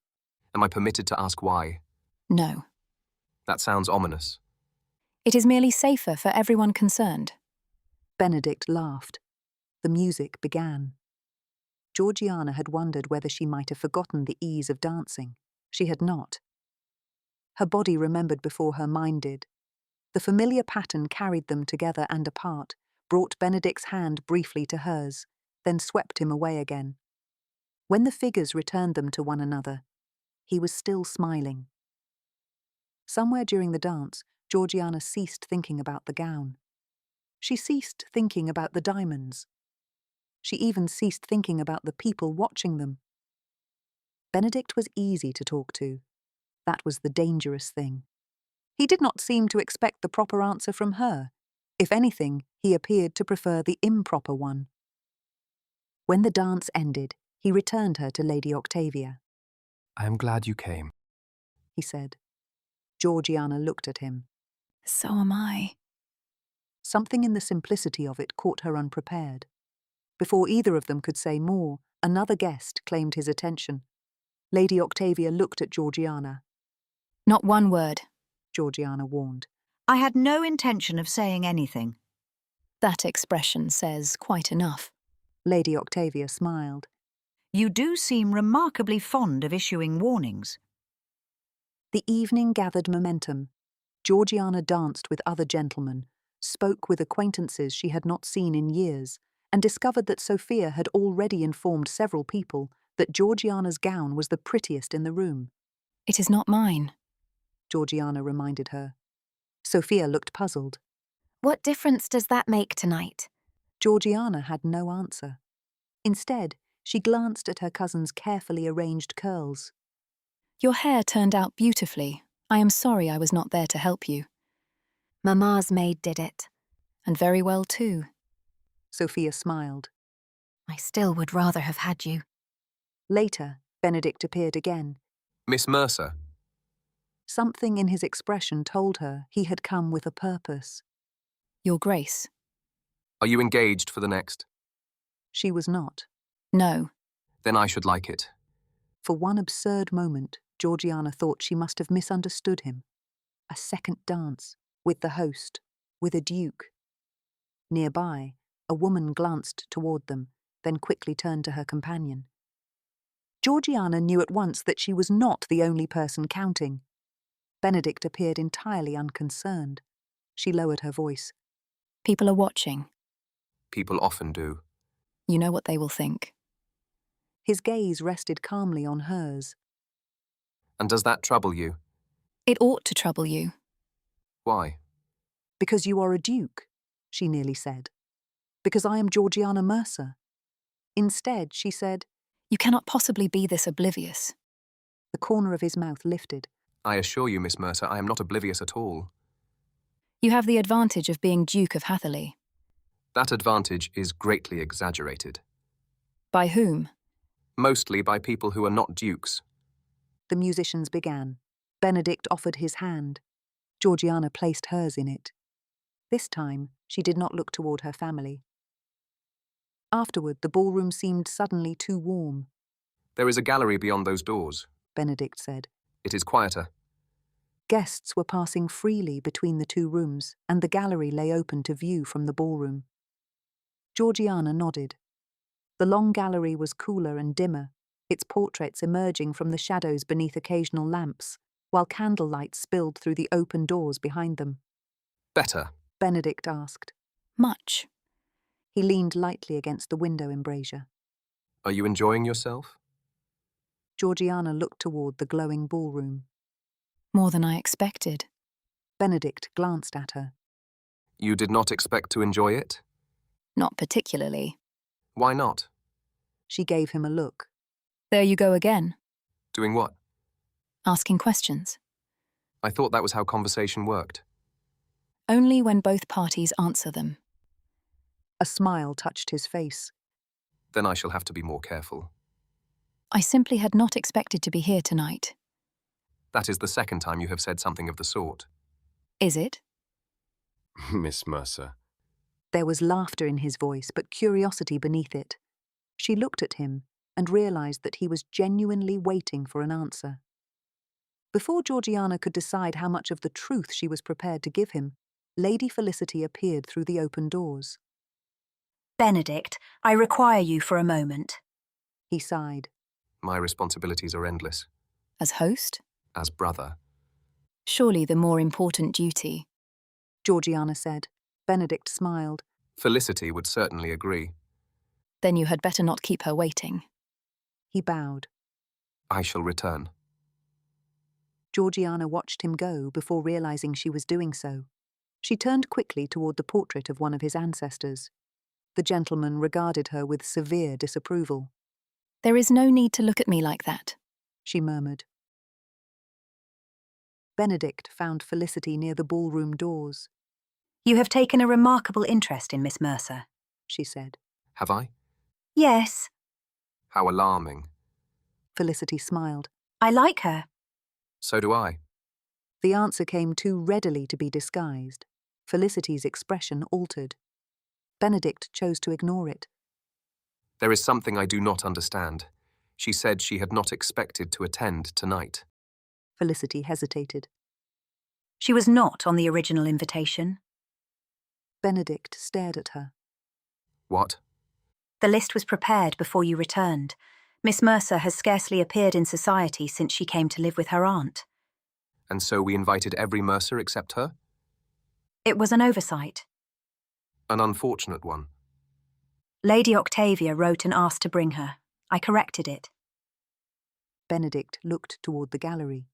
Am I permitted to ask why? No. That sounds ominous. It is merely safer for everyone concerned. Benedict laughed. The music began. Georgiana had wondered whether she might have forgotten the ease of dancing. She had not. Her body remembered before her mind did. The familiar pattern carried them together and apart, brought Benedict's hand briefly to hers, then swept him away again. When the figures returned them to one another, he was still smiling. Somewhere during the dance, Georgiana ceased thinking about the gown. She ceased thinking about the diamonds. She even ceased thinking about the people watching them. Benedict was easy to talk to. That was the dangerous thing. He did not seem to expect the proper answer from her. If anything, he appeared to prefer the improper one. When the dance ended, he returned her to Lady Octavia. I am glad you came. He said. Georgiana looked at him. So am I. Something in the simplicity of it caught her unprepared. Before either of them could say more, another guest claimed his attention. Lady Octavia looked at Georgiana. Not one word. Georgiana warned. I had no intention of saying anything. That expression says quite enough. Lady Octavia smiled. You do seem remarkably fond of issuing warnings. The evening gathered momentum. Georgiana danced with other gentlemen, spoke with acquaintances she had not seen in years, and discovered that Sophia had already informed several people that Georgiana's gown was the prettiest in the room. It is not mine. Georgiana reminded her. Sophia looked puzzled. What difference does that make tonight? Georgiana had no answer. Instead, she glanced at her cousin's carefully arranged curls. Your hair turned out beautifully. I am sorry I was not there to help you. Mamma's maid did it. And very well too. Sophia smiled. I still would rather have had you. Later, Benedict appeared again. Miss Mercer. Something in his expression told her he had come with a purpose. Your Grace. Are you engaged for the next? She was not. No. Then I should like it. For one absurd moment, Georgiana thought she must have misunderstood him. A second dance, with the host, with a duke. Nearby, a woman glanced toward them, then quickly turned to her companion. Georgiana knew at once that she was not the only person counting. Benedict appeared entirely unconcerned. She lowered her voice. People are watching. People often do. You know what they will think. His gaze rested calmly on hers. And does that trouble you? It ought to trouble you. Why? Because you are a duke, she nearly said. Because I am Georgiana Mercer. Instead, she said, You cannot possibly be this oblivious. The corner of his mouth lifted. I assure you, Miss Mercer, I am not oblivious at all. You have the advantage of being Duke of Hatherleigh. That advantage is greatly exaggerated. By whom? Mostly by people who are not dukes. The musicians began. Benedict offered his hand. Georgiana placed hers in it. This time, she did not look toward her family. Afterward, the ballroom seemed suddenly too warm, There is a gallery beyond those doors. Benedict said. It is quieter. Guests were passing freely between the two rooms, and the gallery lay open to view from the ballroom. Georgiana nodded. The long gallery was cooler and dimmer, its portraits emerging from the shadows beneath occasional lamps, while candlelight spilled through the open doors behind them. Better. Benedict asked. Much. He leaned lightly against the window embrasure. Are you enjoying yourself? Georgiana looked toward the glowing ballroom. More than I expected. Benedict glanced at her. You did not expect to enjoy it? Not particularly. Why not? She gave him a look. There you go again, Doing what? asking questions. I thought that was how conversation worked. Only when both parties answer them. A smile touched his face. Then I shall have to be more careful. I simply had not expected to be here tonight. That is the second time you have said something of the sort. Is it? Miss Mercer. There was laughter in his voice, but curiosity beneath it. She looked at him and realized that he was genuinely waiting for an answer. Before Georgiana could decide how much of the truth she was prepared to give him, Lady Felicity appeared through the open doors. Benedict, I require you for a moment. He sighed. My responsibilities are endless. As host? As brother. Surely the more important duty. Georgiana said. Benedict smiled. Felicity would certainly agree. Then you had better not keep her waiting. He bowed. I shall return. Georgiana watched him go before realizing she was doing so. She turned quickly toward the portrait of one of his ancestors. The gentleman regarded her with severe disapproval. There is no need to look at me like that, she murmured. Benedict found Felicity near the ballroom doors. You have taken a remarkable interest in Miss Mercer, she said. Have I? Yes. How alarming. Felicity smiled. I like her. So do I. The answer came too readily to be disguised. Felicity's expression altered. Benedict chose to ignore it. There is something I do not understand. She said she had not expected to attend tonight. Felicity hesitated. She was not on the original invitation. Benedict stared at her. What? The list was prepared before you returned. Miss Mercer has scarcely appeared in society since she came to live with her aunt. And so we invited every Mercer except her? It was an oversight. An unfortunate one. Lady Octavia wrote and asked to bring her. I corrected it. Benedict looked toward the gallery.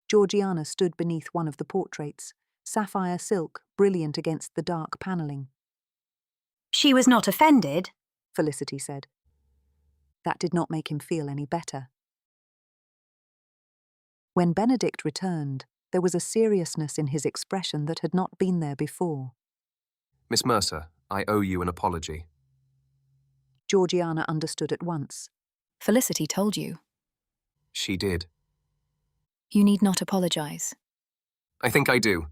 Georgiana stood beneath one of the portraits, sapphire silk brilliant against the dark panelling. She was not offended, Felicity said. That did not make him feel any better. When Benedict returned, there was a seriousness in his expression that had not been there before. Miss Mercer, I owe you an apology. Georgiana understood at once. Felicity told you. She did. You need not apologize. I think I do.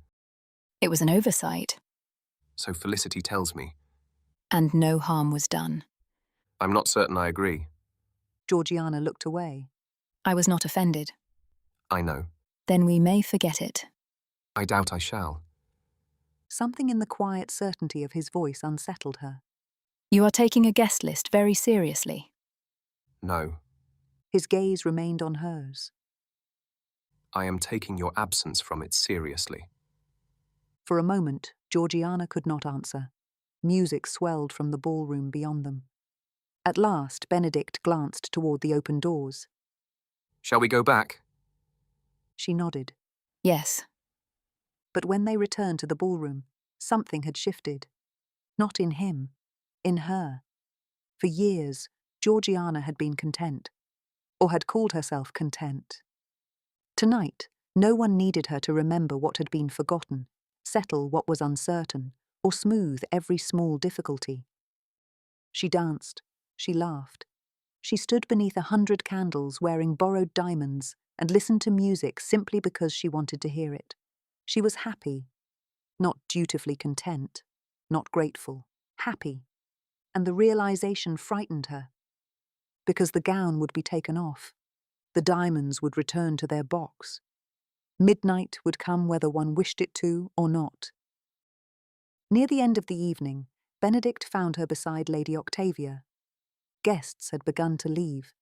It was an oversight. So Felicity tells me. And no harm was done. I'm not certain I agree. Georgiana looked away. I was not offended. I know. Then we may forget it. I doubt I shall. Something in the quiet certainty of his voice unsettled her. You are taking a guest list very seriously. No. His gaze remained on hers. I am taking your absence from it seriously. For a moment, Georgiana could not answer. Music swelled from the ballroom beyond them. At last, Benedict glanced toward the open doors. Shall we go back? She nodded. Yes. But when they returned to the ballroom, something had shifted. Not in him, in her. For years, Georgiana had been content, or had called herself content. Tonight, no one needed her to remember what had been forgotten, settle what was uncertain, or smooth every small difficulty. She danced, she laughed. She stood beneath 100 candles wearing borrowed diamonds and listened to music simply because she wanted to hear it. She was happy, not dutifully content, not grateful, happy, and the realization frightened her. Because the gown would be taken off, the diamonds would return to their box. Midnight would come whether one wished it to or not. Near the end of the evening, Benedict found her beside Lady Octavia. Guests had begun to leave.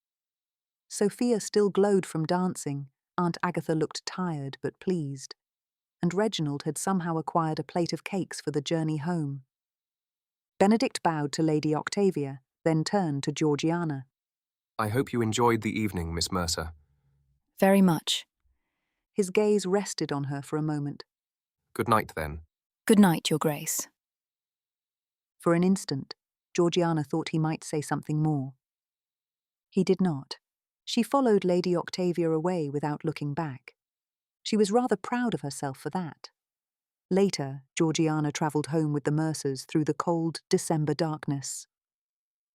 Sophia still glowed from dancing, Aunt Agatha looked tired but pleased, and Reginald had somehow acquired a plate of cakes for the journey home. Benedict bowed to Lady Octavia, then turned to Georgiana. I hope you enjoyed the evening, Miss Mercer. Very much. His gaze rested on her for a moment. Good night, then. Good night, Your Grace. For an instant, Georgiana thought he might say something more. He did not. She followed Lady Octavia away without looking back. She was rather proud of herself for that. Later, Georgiana travelled home with the Mercers through the cold December darkness.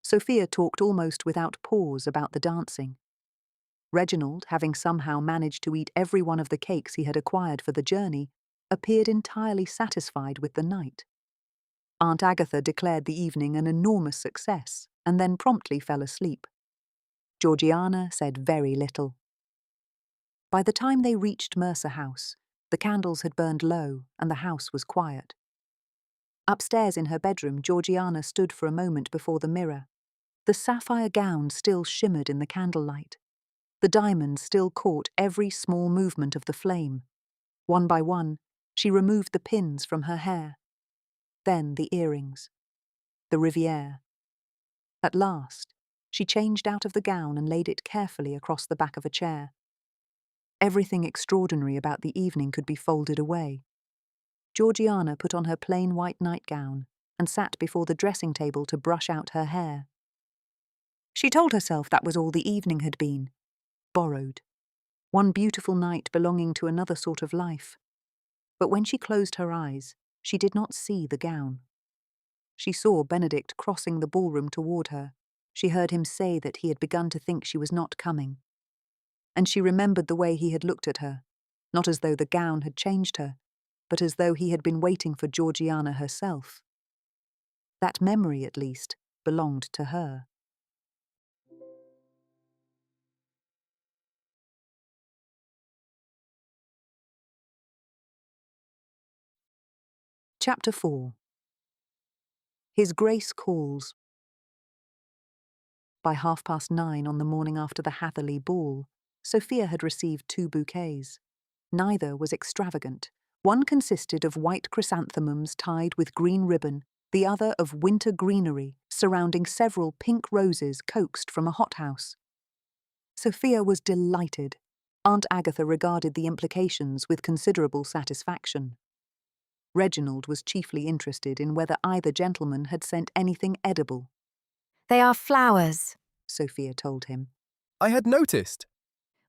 Sophia talked almost without pause about the dancing. Reginald, having somehow managed to eat every one of the cakes he had acquired for the journey, appeared entirely satisfied with the night. Aunt Agatha declared the evening an enormous success and then promptly fell asleep. Georgiana said very little. By the time they reached Mercer House, the candles had burned low and the house was quiet. Upstairs in her bedroom, Georgiana stood for a moment before the mirror. The sapphire gown still shimmered in the candlelight. The diamonds still caught every small movement of the flame. One by one, she removed the pins from her hair. Then the earrings. The riviere. At last, she changed out of the gown and laid it carefully across the back of a chair. Everything extraordinary about the evening could be folded away. Georgiana put on her plain white nightgown and sat before the dressing table to brush out her hair. She told herself that was all the evening had been. Borrowed. One beautiful night belonging to another sort of life. But when she closed her eyes, she did not see the gown. She saw Benedict crossing the ballroom toward her. She heard him say that he had begun to think she was not coming. And she remembered the way he had looked at her, not as though the gown had changed her, but as though he had been waiting for Georgiana herself. That memory, at least, belonged to her. Chapter 4. His Grace Calls. By 9:30 on the morning after the Hatherleigh ball, Sophia had received 2 bouquets. Neither was extravagant. One consisted of white chrysanthemums tied with green ribbon, the other of winter greenery surrounding several pink roses coaxed from a hothouse. Sophia was delighted. Aunt Agatha regarded the implications with considerable satisfaction. Reginald was chiefly interested in whether either gentleman had sent anything edible. They are flowers, Sophia told him. I had noticed.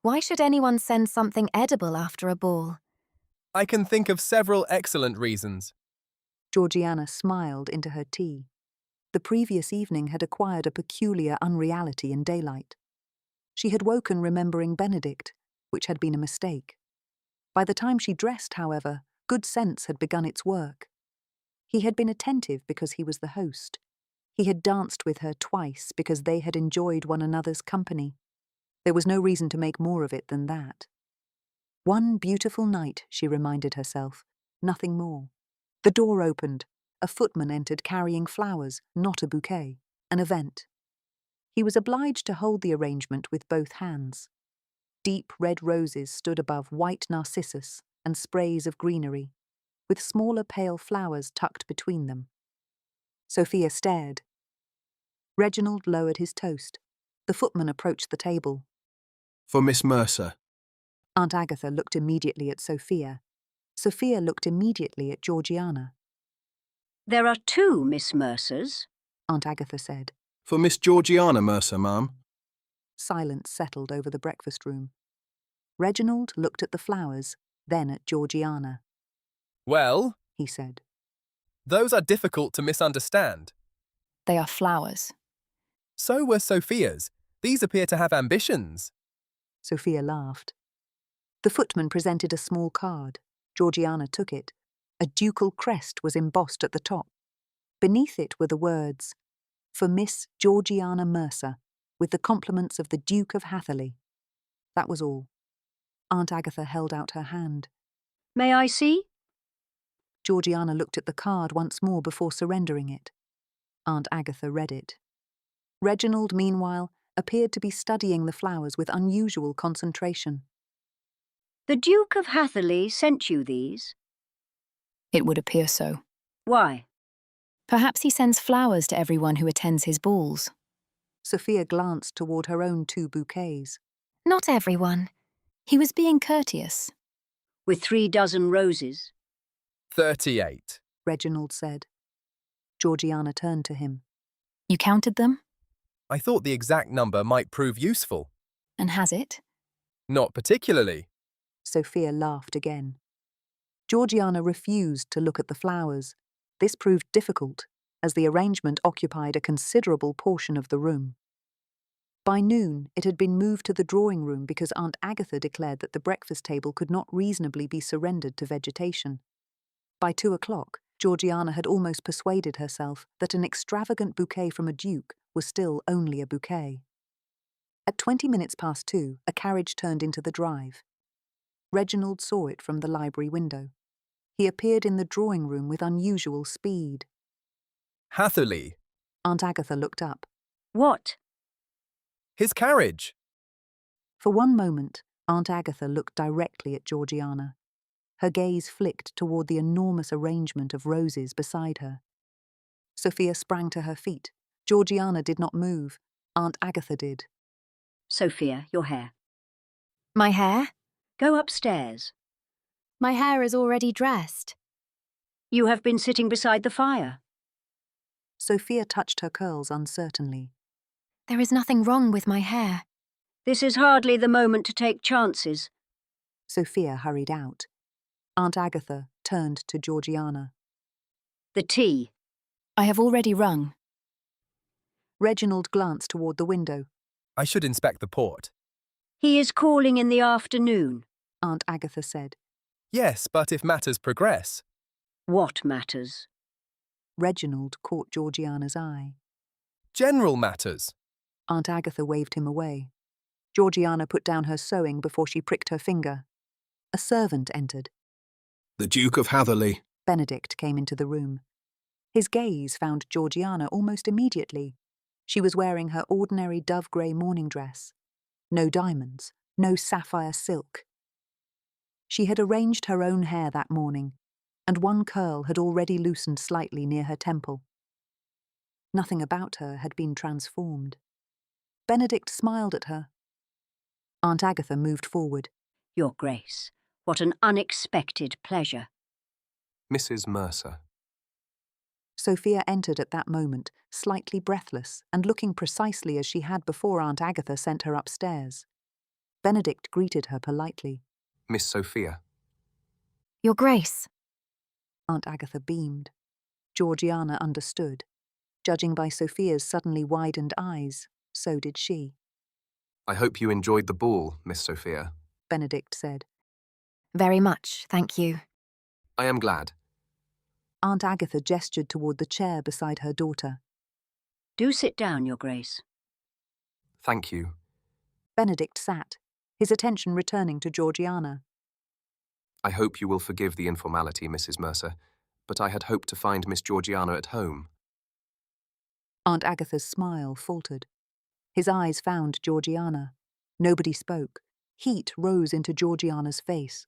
Why should anyone send something edible after a ball? I can think of several excellent reasons. Georgiana smiled into her tea. The previous evening had acquired a peculiar unreality in daylight. She had woken remembering Benedict, which had been a mistake. By the time she dressed, however, good sense had begun its work. He had been attentive because he was the host. He had danced with her twice because they had enjoyed one another's company. There was no reason to make more of it than that. One beautiful night, she reminded herself, nothing more. The door opened. A footman entered carrying flowers, not a bouquet, an event. He was obliged to hold the arrangement with both hands. Deep red roses stood above white narcissus and sprays of greenery, with smaller pale flowers tucked between them. Sophia stared. Reginald lowered his toast. The footman approached the table. For Miss Mercer. Aunt Agatha looked immediately at Sophia. Sophia looked immediately at Georgiana. There are 2 Miss Mercers, Aunt Agatha said. For Miss Georgiana Mercer, ma'am. Silence settled over the breakfast room. Reginald looked at the flowers, then at Georgiana. Well, He said. those are difficult to misunderstand. They are flowers. So were Sophia's. These appear to have ambitions. Sophia laughed. The footman presented a small card. Georgiana took it. A ducal crest was embossed at the top. Beneath it were the words, "For Miss Georgiana Mercer, with the compliments of the Duke of Hatherleigh." That was all. Aunt Agatha held out her hand. May I see? Georgiana looked at the card once more before surrendering it. Aunt Agatha read it. Reginald, meanwhile, appeared to be studying the flowers with unusual concentration. The Duke of Hatherleigh sent you these? It would appear so. Why? Perhaps he sends flowers to everyone who attends his balls. Sophia glanced toward her own 2 bouquets. Not everyone. He was being courteous. With 3 dozen roses? 38. Reginald said. Georgiana turned to him. You counted them? I thought the exact number might prove useful. And has it? Not particularly. Sophia laughed again. Georgiana refused to look at the flowers. This proved difficult, as the arrangement occupied a considerable portion of the room. By noon, it had been moved to the drawing room because Aunt Agatha declared that the breakfast table could not reasonably be surrendered to vegetation. By 2 o'clock, Georgiana had almost persuaded herself that an extravagant bouquet from a duke was still only a bouquet. At 20 minutes past 2, a carriage turned into the drive. Reginald saw it from the library window. He appeared in the drawing room with unusual speed. Hatherleigh. Aunt Agatha looked up. What? His carriage. For one moment, Aunt Agatha looked directly at Georgiana. Her gaze flicked toward the enormous arrangement of roses beside her. Sophia sprang to her feet. Georgiana did not move. Aunt Agatha did. Sophia, your hair. My hair? Go upstairs. My hair is already dressed. You have been sitting beside the fire. Sophia touched her curls uncertainly. There is nothing wrong with my hair. This is hardly the moment to take chances. Sophia hurried out. Aunt Agatha turned to Georgiana. The tea. I have already rung. Reginald glanced toward the window. I should inspect the port. He is calling in the afternoon, Aunt Agatha said. Yes, but if matters progress. What matters? Reginald caught Georgiana's eye. General matters. Aunt Agatha waved him away. Georgiana put down her sewing before she pricked her finger. A servant entered. The Duke of Hatherleigh. Benedict came into the room. His gaze found Georgiana almost immediately. She was wearing her ordinary dove-grey morning dress. No diamonds, no sapphire silk. She had arranged her own hair that morning, and one curl had already loosened slightly near her temple. Nothing about her had been transformed. Benedict smiled at her. Aunt Agatha moved forward. Your Grace, what an unexpected pleasure. Mrs. Mercer. Sophia entered at that moment, slightly breathless and looking precisely as she had before Aunt Agatha sent her upstairs. Benedict greeted her politely. Miss Sophia. Your Grace. Aunt Agatha beamed. Georgiana understood. Judging by Sophia's suddenly widened eyes, so did she. I hope you enjoyed the ball, Miss Sophia. Benedict said. Very much, thank you. I am glad. Aunt Agatha gestured toward the chair beside her daughter. Do sit down, Your Grace. Thank you. Benedict sat, his attention returning to Georgiana. I hope you will forgive the informality, Mrs. Mercer, but I had hoped to find Miss Georgiana at home. Aunt Agatha's smile faltered. His eyes found Georgiana. Nobody spoke. Heat rose into Georgiana's face.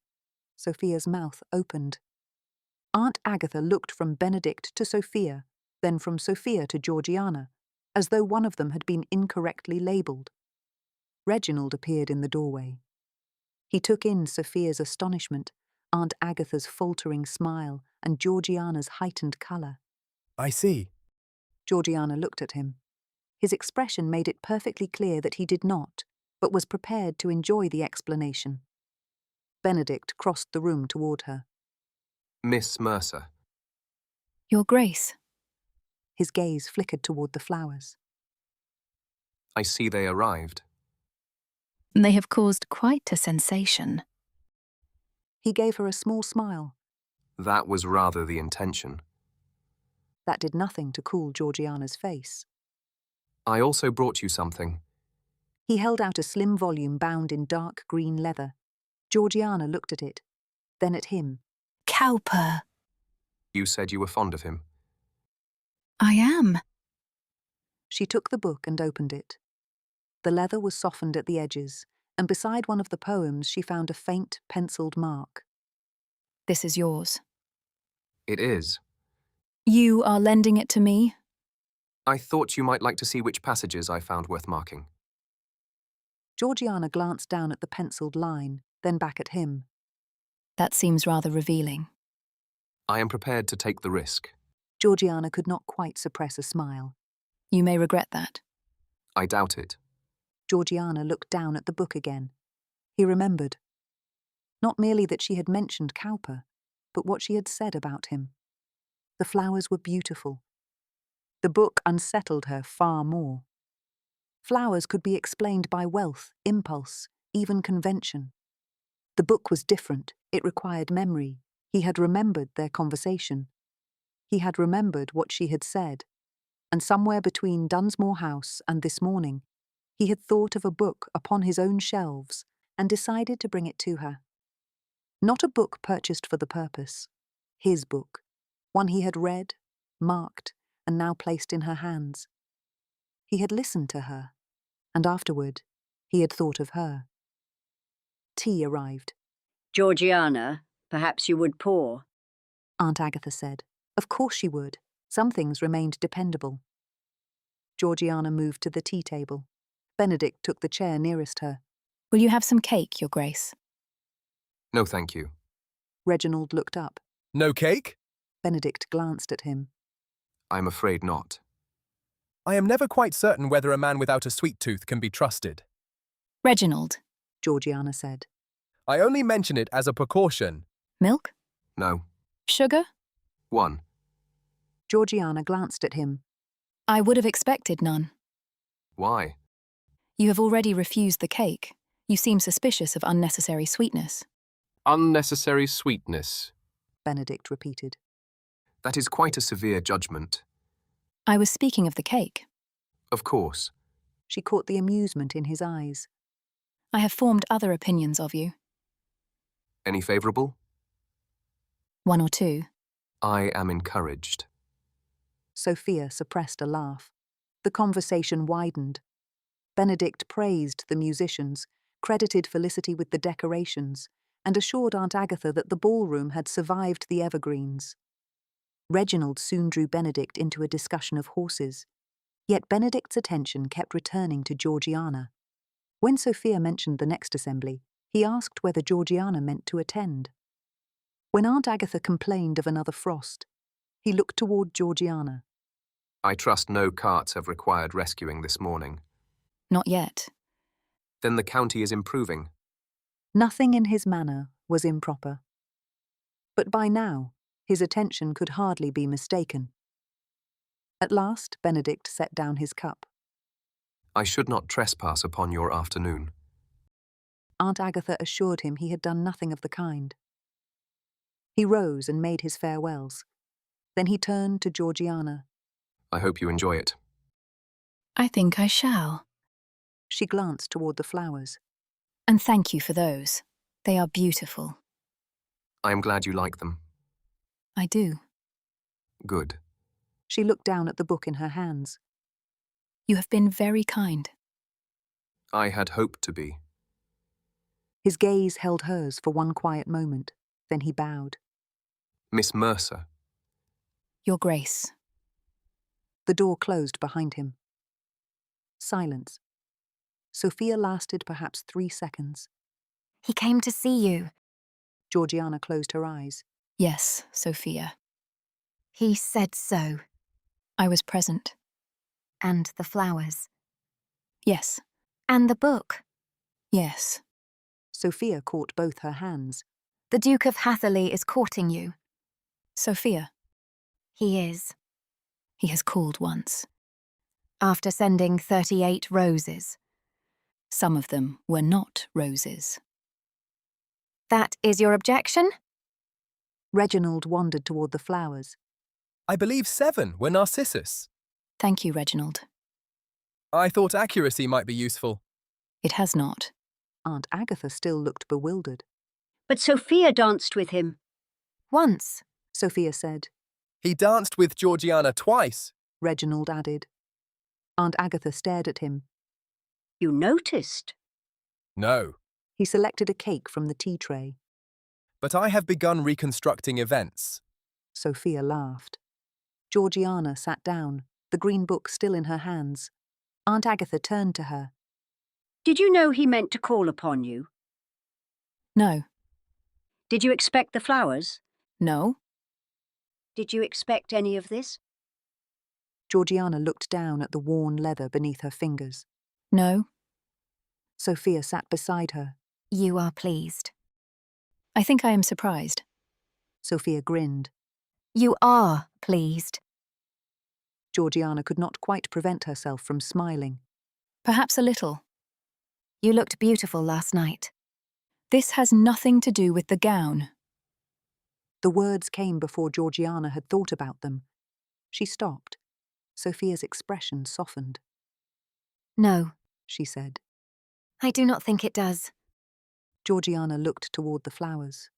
Sophia's mouth opened. Aunt Agatha looked from Benedict to Sophia, then from Sophia to Georgiana, as though one of them had been incorrectly labelled. Reginald appeared in the doorway. He took in Sophia's astonishment, Aunt Agatha's faltering smile, and Georgiana's heightened colour. I see. Georgiana looked at him. His expression made it perfectly clear that he did not, but was prepared to enjoy the explanation. Benedict crossed the room toward her. Miss Mercer. Your Grace. His gaze flickered toward the flowers. I see they arrived. They have caused quite a sensation. He gave her a small smile. That was rather the intention. That did nothing to cool Georgiana's face. I also brought you something. He held out a slim volume bound in dark green leather. Georgiana looked at it, then at him. Cowper. You said you were fond of him. I am. She took the book and opened it. The leather was softened at the edges, and beside one of the poems she found a faint, penciled mark. This is yours. It is. You are lending it to me? I thought you might like to see which passages I found worth marking. Georgiana glanced down at the penciled line, then back at him. That seems rather revealing. I am prepared to take the risk. Georgiana could not quite suppress a smile. You may regret that. I doubt it. Georgiana looked down at the book again. He remembered. Not merely that she had mentioned Cowper, but what she had said about him. The flowers were beautiful. The book unsettled her far more. Flowers could be explained by wealth, impulse, even convention. The book was different. It required memory. He had remembered their conversation. He had remembered what she had said. And somewhere between Dunsmore House and this morning, he had thought of a book upon his own shelves and decided to bring it to her. Not a book purchased for the purpose. His book, one he had read, marked, and now placed in her hands. He had listened to her, and afterward, he had thought of her. Tea arrived. Georgiana, perhaps you would pour. Aunt Agatha said. Of course she would. Some things remained dependable. Georgiana moved to the tea table. Benedict took the chair nearest her. Will you have some cake, Your Grace? No, thank you. Reginald looked up. No cake? Benedict glanced at him. I'm afraid not. I am never quite certain whether a man without a sweet tooth can be trusted. Reginald. Georgiana said. I only mention it as a precaution. Milk? No. Sugar? 1. Georgiana glanced at him. I would have expected none. Why? You have already refused the cake. You seem suspicious of unnecessary sweetness. Unnecessary sweetness. Benedict repeated. That is quite a severe judgment. I was speaking of the cake. Of course. She caught the amusement in his eyes. I have formed other opinions of you. Any favourable? 1 or 2. I am encouraged. Sophia suppressed a laugh. The conversation widened. Benedict praised the musicians, credited Felicity with the decorations, and assured Aunt Agatha that the ballroom had survived the evergreens. Reginald soon drew Benedict into a discussion of horses, yet Benedict's attention kept returning to Georgiana. When Sophia mentioned the next assembly, he asked whether Georgiana meant to attend. When Aunt Agatha complained of another frost, he looked toward Georgiana. I trust no carts have required rescuing this morning. Not yet. Then the county is improving. Nothing in his manner was improper. But by now, his attention could hardly be mistaken. At last, Benedict set down his cup. I should not trespass upon your afternoon. Aunt Agatha assured him he had done nothing of the kind. He rose and made his farewells. Then he turned to Georgiana. I hope you enjoy it. I think I shall. She glanced toward the flowers. And thank you for those. They are beautiful. I am glad you like them. I do. Good. She looked down at the book in her hands. You have been very kind. I had hoped to be. His gaze held hers for one quiet moment. Then he bowed. Miss Mercer. Your Grace. The door closed behind him. Silence. Sophia lasted perhaps 3 seconds. He came to see you. Georgiana closed her eyes. Yes, Sophia. He said so. I was present. And the flowers. Yes. And the book. Yes. Sophia caught both her hands. The Duke of Hatherleigh is courting you. Sophia. He is. He has called once. after sending 38 roses. Some of them were not roses. That is your objection? Reginald wandered toward the flowers. I believe 7 were narcissus. Thank you, Reginald. I thought accuracy might be useful. It has not. Aunt Agatha still looked bewildered. But Sophia danced with him. Once. Sophia said. He danced with Georgiana twice. Reginald added. Aunt Agatha stared at him. You noticed? No. He selected a cake from the tea tray. But I have begun reconstructing events. Sophia laughed. Georgiana sat down, the green book still in her hands. Aunt Agatha turned to her. Did you know he meant to call upon you? No. Did you expect the flowers? No. Did you expect any of this? Georgiana looked down at the worn leather beneath her fingers. No. Sophia sat beside her. You are pleased. I think I am surprised. Sophia grinned. You are pleased. Georgiana could not quite prevent herself from smiling. Perhaps a little. You looked beautiful last night. This has nothing to do with the gown. The words came before Georgiana had thought about them. She stopped. Sophia's expression softened. No, she said. I do not think it does. Georgiana looked toward the flowers.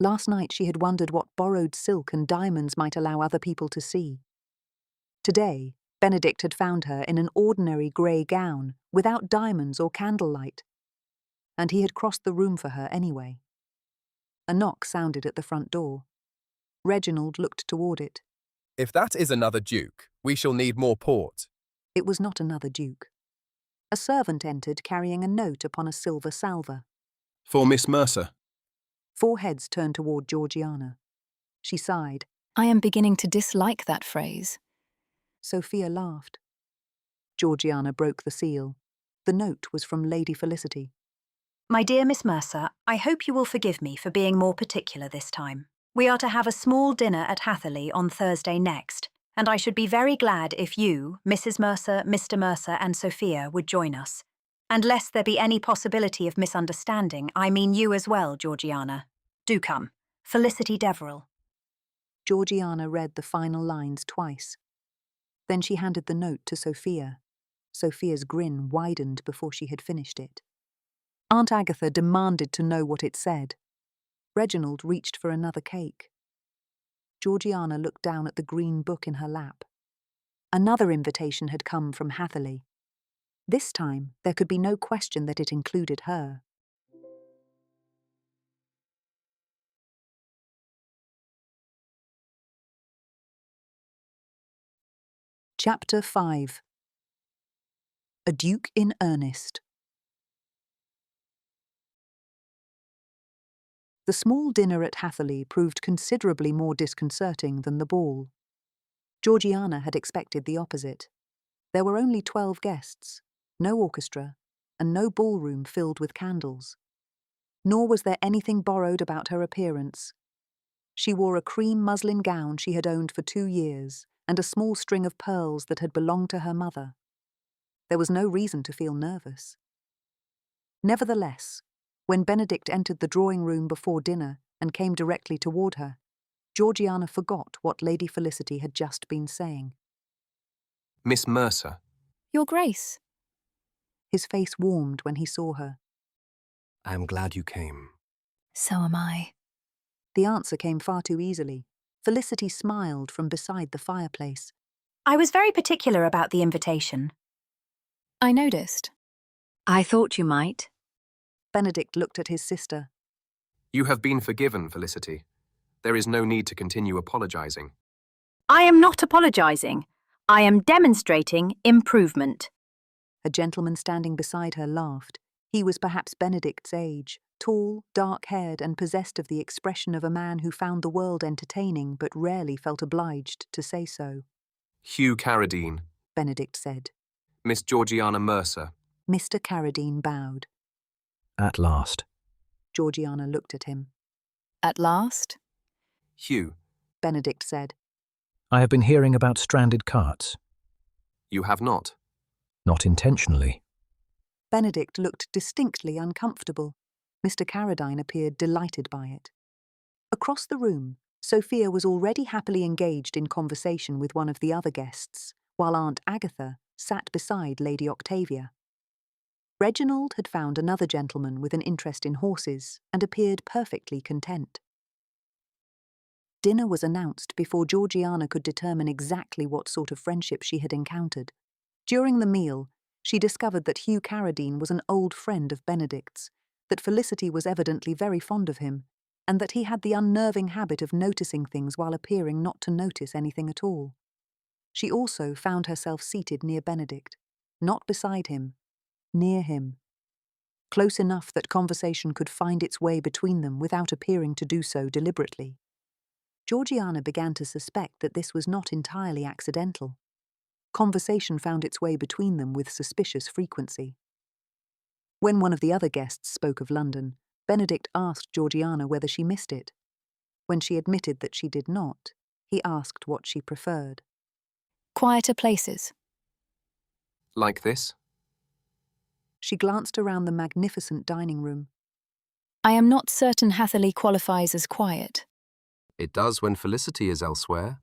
Last night she had wondered what borrowed silk and diamonds might allow other people to see. Today, Benedict had found her in an ordinary grey gown, without diamonds or candlelight. And he had crossed the room for her anyway. A knock sounded at the front door. Reginald looked toward it. If that is another duke, we shall need more port. It was not another duke. A servant entered carrying a note upon a silver salver. For Miss Mercer. 4 heads turned toward Georgiana. She sighed. I am beginning to dislike that phrase. Sophia laughed. Georgiana broke the seal. The note was from Lady Felicity. My dear Miss Mercer, I hope you will forgive me for being more particular this time. We are to have a small dinner at Hatherleigh on Thursday next, and I should be very glad if you, Mrs. Mercer, Mr. Mercer, and Sophia would join us. And lest there be any possibility of misunderstanding, I mean you as well, Georgiana. Do come. Felicity Deverell. Georgiana read the final lines twice. Then she handed the note to Sophia. Sophia's grin widened before she had finished it. Aunt Agatha demanded to know what it said. Reginald reached for another cake. Georgiana looked down at the green book in her lap. Another invitation had come from Hatherleigh. This time, there could be no question that it included her. Chapter 5. A Duke in Earnest. The small dinner at Hatherleigh proved considerably more disconcerting than the ball. Georgiana had expected the opposite. There were only 12 guests, no orchestra, and no ballroom filled with candles. Nor was there anything borrowed about her appearance. She wore a cream muslin gown she had owned for 2 years, and a small string of pearls that had belonged to her mother. There was no reason to feel nervous. Nevertheless, when Benedict entered the drawing-room before dinner and came directly toward her, Georgiana forgot what Lady Felicity had just been saying. Miss Mercer. Your Grace. His face warmed when he saw her. I am glad you came. So am I. The answer came far too easily. Felicity smiled from beside the fireplace. I was very particular about the invitation. I noticed. I thought you might. Benedict looked at his sister. You have been forgiven, Felicity. There is no need to continue apologizing. I am not apologizing. I am demonstrating improvement. A gentleman standing beside her laughed. He was perhaps Benedict's age, tall, dark-haired, and possessed of the expression of a man who found the world entertaining but rarely felt obliged to say so. Hugh Carradine, Benedict said. Miss Georgiana Mercer. Mr. Carradine bowed. At last. Georgiana looked at him. At last? Hugh. Benedict said. I have been hearing about stranded carts. You have not. Not intentionally. Benedict looked distinctly uncomfortable. Mr. Carradine appeared delighted by it. Across the room, Sophia was already happily engaged in conversation with one of the other guests, while Aunt Agatha sat beside Lady Octavia. Reginald had found another gentleman with an interest in horses and appeared perfectly content. Dinner was announced before Georgiana could determine exactly what sort of friendship she had encountered. During the meal, she discovered that Hugh Carradine was an old friend of Benedict's, that Felicity was evidently very fond of him, and that he had the unnerving habit of noticing things while appearing not to notice anything at all. She also found herself seated near Benedict, not beside him, near him, close enough that conversation could find its way between them without appearing to do so deliberately. Georgiana began to suspect that this was not entirely accidental. Conversation found its way between them with suspicious frequency. When one of the other guests spoke of London, Benedict asked Georgiana whether she missed it. When she admitted that she did not, he asked what she preferred. Quieter places. Like this? She glanced around the magnificent dining room. I am not certain Hatherleigh qualifies as quiet. It does when Felicity is elsewhere.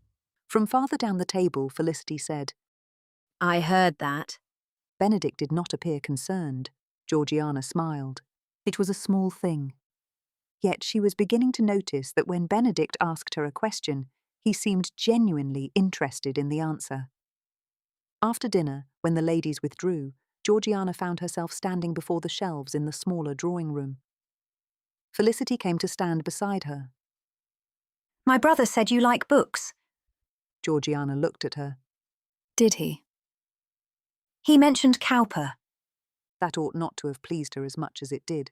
From farther down the table, Felicity said, I heard that. Benedict did not appear concerned. Georgiana smiled. It was a small thing. Yet she was beginning to notice that when Benedict asked her a question, he seemed genuinely interested in the answer. After dinner, when the ladies withdrew, Georgiana found herself standing before the shelves in the smaller drawing room. Felicity came to stand beside her. My brother said you like books. Georgiana looked at her. Did he? He mentioned Cowper. That ought not to have pleased her as much as it did.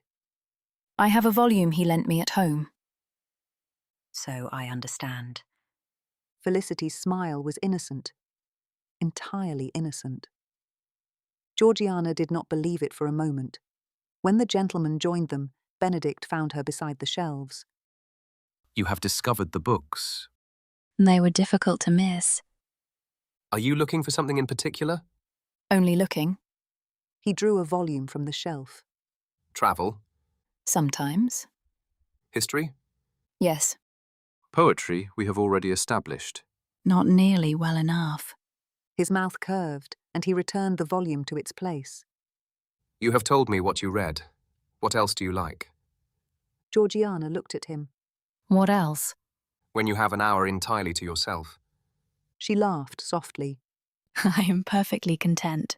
I have a volume he lent me at home. So I understand. Felicity's smile was innocent. Entirely innocent. Georgiana did not believe it for a moment. When the gentleman joined them, Benedict found her beside the shelves. You have discovered the books. They were difficult to miss. Are you looking for something in particular? Only looking. He drew a volume from the shelf. Travel? Sometimes. History? Yes. Poetry we have already established. Not nearly well enough. His mouth curved, and he returned the volume to its place. You have told me what you read. What else do you like? Georgiana looked at him. What else? When you have an hour entirely to yourself. She laughed softly. I am perfectly content.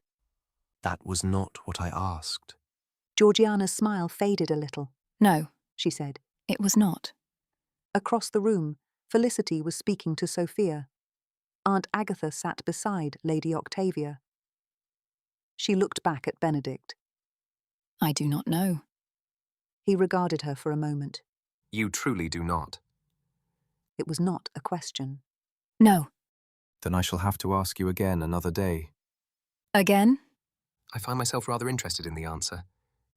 That was not what I asked. Georgiana's smile faded a little. No, She said. it was not. Across the room, Felicity was speaking to Sophia. Aunt Agatha sat beside Lady Octavia. She looked back at Benedict. I do not know. He regarded her for a moment. You truly do not. It was not a question. No. Then I shall have to ask you again another day. Again? I find myself rather interested in the answer.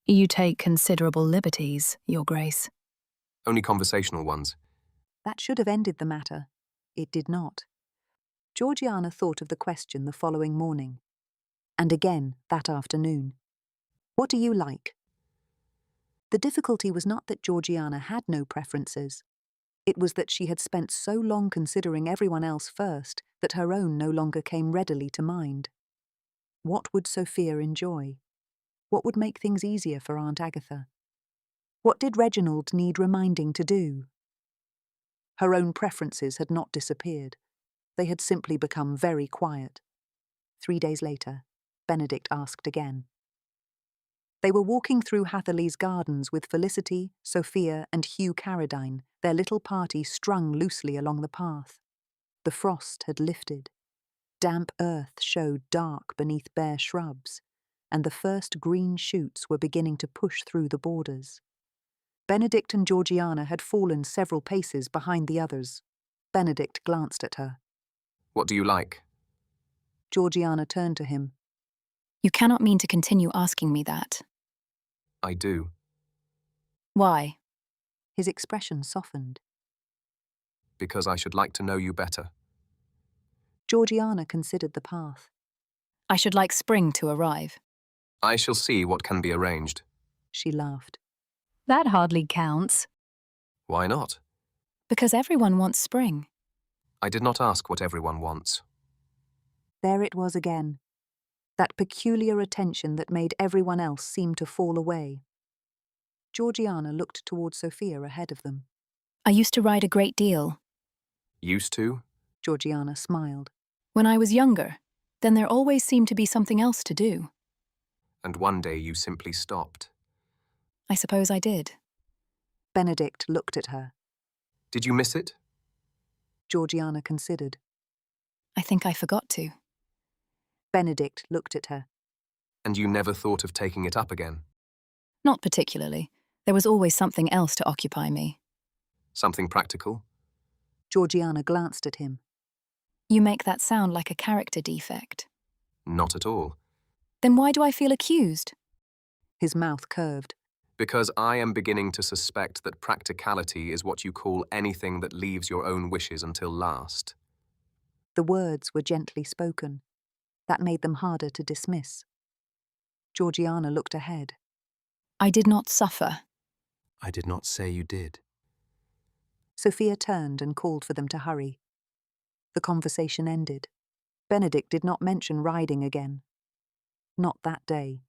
You take considerable liberties, Your Grace. Only conversational ones. That should have ended the matter. It did not. Georgiana thought of the question the following morning, and again that afternoon. What do you like? The difficulty was not that Georgiana had no preferences. It was that she had spent so long considering everyone else first that her own no longer came readily to mind. What would Sophia enjoy? What would make things easier for Aunt Agatha? What did Reginald need reminding to do? Her own preferences had not disappeared. They had simply become very quiet. 3 days later, Benedict asked again. They were walking through Hatherleigh's gardens with Felicity, Sophia, and Hugh Carradine, their little party strung loosely along the path. The frost had lifted. Damp earth showed dark beneath bare shrubs, and the first green shoots were beginning to push through the borders. Benedict and Georgiana had fallen several paces behind the others. Benedict glanced at her. What do you like? Georgiana turned to him. You cannot mean to continue asking me that. I do. Why? His expression softened. Because I should like to know you better. Georgiana considered the path. I should like spring to arrive. I shall see what can be arranged. She laughed. That hardly counts. Why not? Because everyone wants spring. I did not ask what everyone wants. There it was again. That peculiar attention that made everyone else seem to fall away. Georgiana looked toward Sophia ahead of them. I used to ride a great deal. Used to? Georgiana smiled. When I was younger, then there always seemed to be something else to do. And one day you simply stopped. I suppose I did. Benedict looked at her. Did you miss it? Georgiana considered. I think I forgot to. Benedict looked at her. And you never thought of taking it up again? Not particularly. There was always something else to occupy me. Something practical? Georgiana glanced at him. You make that sound like a character defect. Not at all. Then why do I feel accused? His mouth curved. Because I am beginning to suspect that practicality is what you call anything that leaves your own wishes until last. The words were gently spoken. That made them harder to dismiss. Georgiana looked ahead. I did not suffer. I did not say you did. Sophia turned and called for them to hurry. The conversation ended. Benedict did not mention riding again. Not that day.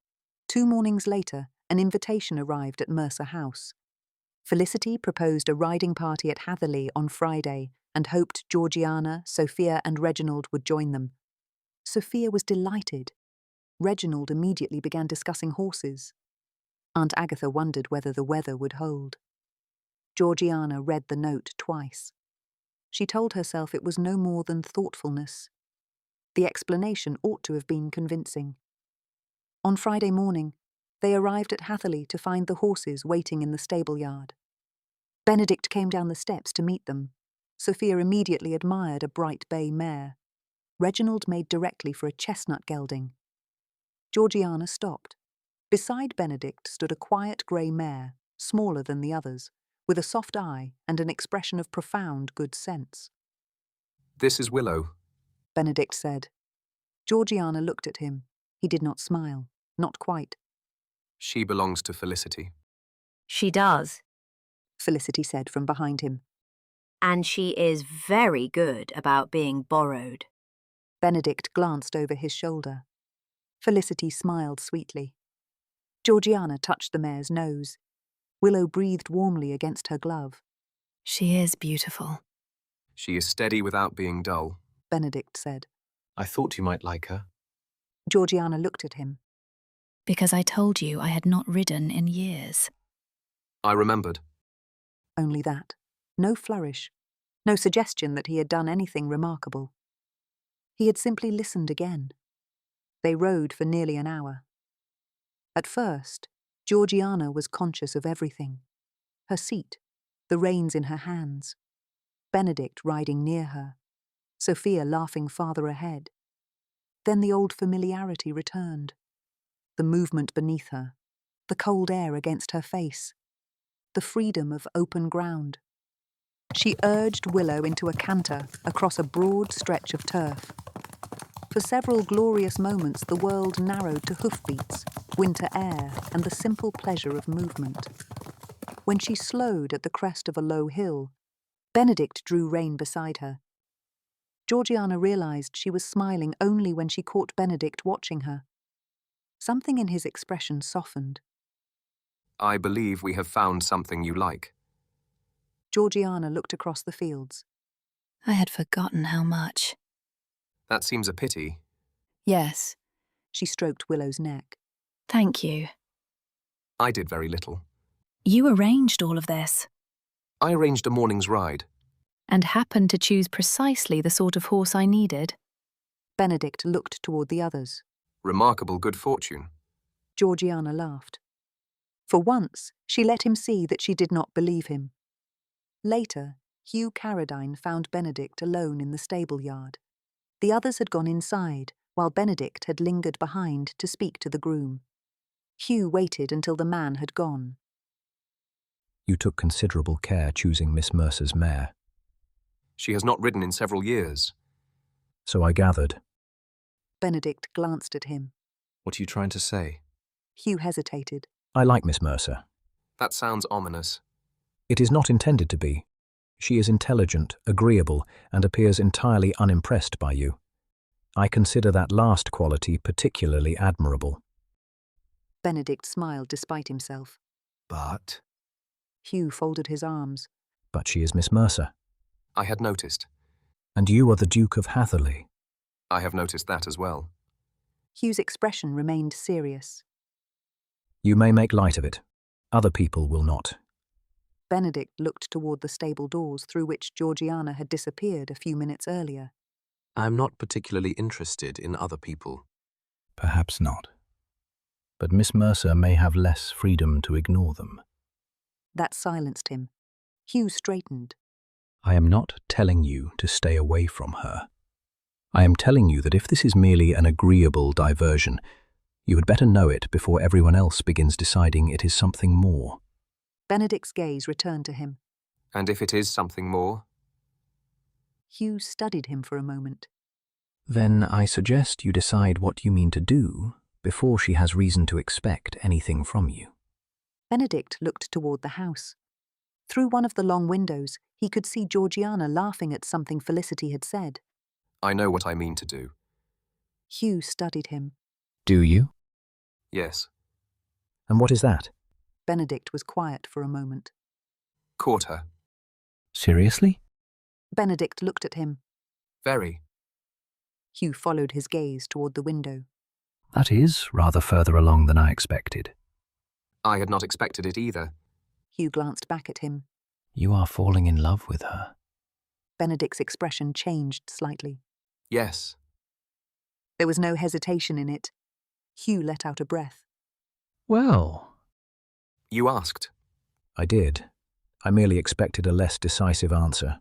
2 mornings later, an invitation arrived at Mercer House. Felicity proposed a riding party at Hatherleigh on Friday and hoped Georgiana, Sophia and Reginald would join them. Sophia was delighted. Reginald immediately began discussing horses. Aunt Agatha wondered whether the weather would hold. Georgiana read the note twice. She told herself it was no more than thoughtfulness. The explanation ought to have been convincing. On Friday morning, they arrived at Hatherleigh to find the horses waiting in the stable yard. Benedict came down the steps to meet them. Sophia immediately admired a bright bay mare. Reginald made directly for a chestnut gelding. Georgiana stopped. Beside Benedict stood a quiet grey mare, smaller than the others, with a soft eye and an expression of profound good sense. This is Willow, Benedict said. Georgiana looked at him. He did not smile. Not quite. She belongs to Felicity. She does. Felicity said from behind him. And she is very good about being borrowed. Benedict glanced over his shoulder. Felicity smiled sweetly. Georgiana touched the mare's nose. Willow breathed warmly against her glove. She is beautiful. She is steady without being dull, Benedict said. I thought you might like her. Georgiana looked at him. Because I told you I had not ridden in years. I remembered. Only that. No flourish. No suggestion that he had done anything remarkable. He had simply listened again. They rode for nearly an hour. At first, Georgiana was conscious of everything. Her seat, the reins in her hands, Benedict riding near her, Sophia laughing farther ahead. Then the old familiarity returned. The movement beneath her, the cold air against her face, the freedom of open ground. She urged Willow into a canter across a broad stretch of turf. For several glorious moments the world narrowed to hoofbeats, winter air, and the simple pleasure of movement. When she slowed at the crest of a low hill, Benedict drew rein beside her. Georgiana realized she was smiling only when she caught Benedict watching her. Something in his expression softened. I believe we have found something you like. Georgiana looked across the fields. I had forgotten how much. That seems a pity. Yes. She stroked Willow's neck. Thank you. I did very little. You arranged all of this. I arranged a morning's ride. And happened to choose precisely the sort of horse I needed. Benedict looked toward the others. Remarkable good fortune. Georgiana laughed. For once, she let him see that she did not believe him. Later, Hugh Carradine found Benedict alone in the stable yard. The others had gone inside, while Benedict had lingered behind to speak to the groom. Hugh waited until the man had gone. You took considerable care choosing Miss Mercer's mare. She has not ridden in several years. So I gathered. Benedict glanced at him. What are you trying to say? Hugh hesitated. I like Miss Mercer. That sounds ominous. It is not intended to be. She is intelligent, agreeable, and appears entirely unimpressed by you. I consider that last quality particularly admirable. Benedict smiled despite himself. But... Hugh folded his arms. But she is Miss Mercer. I had noticed. And you are the Duke of Hatherleigh. I have noticed that as well. Hugh's expression remained serious. You may make light of it. Other people will not. Benedict looked toward the stable doors through which Georgiana had disappeared a few minutes earlier. I am not particularly interested in other people. Perhaps not. But Miss Mercer may have less freedom to ignore them. That silenced him. Hugh straightened. I am not telling you to stay away from her. I am telling you that if this is merely an agreeable diversion, you had better know it before everyone else begins deciding it is something more. Benedict's gaze returned to him. And if it is something more? Hugh studied him for a moment. Then I suggest you decide what you mean to do before she has reason to expect anything from you. Benedict looked toward the house. Through one of the long windows, he could see Georgiana laughing at something Felicity had said. I know what I mean to do. Hugh studied him. Do you? Yes. And what is that? Benedict was quiet for a moment. Court her. Seriously? Benedict looked at him. Very. Hugh followed his gaze toward the window. That is rather further along than I expected. I had not expected it either. Hugh glanced back at him. You are falling in love with her. Benedict's expression changed slightly. Yes. There was no hesitation in it. Hugh let out a breath. Well... You asked. I did. I merely expected a less decisive answer.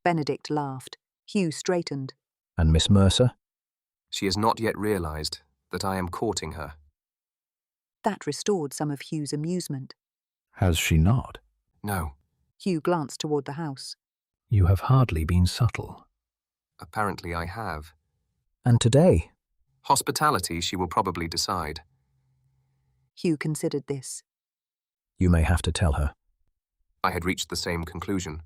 Benedict laughed. Hugh straightened. And Miss Mercer? She has not yet realized that I am courting her. That restored some of Hugh's amusement. Has she not? No. Hugh glanced toward the house. You have hardly been subtle. Apparently I have. And today? Hospitality, she will probably decide. Hugh considered this. You may have to tell her. I had reached the same conclusion.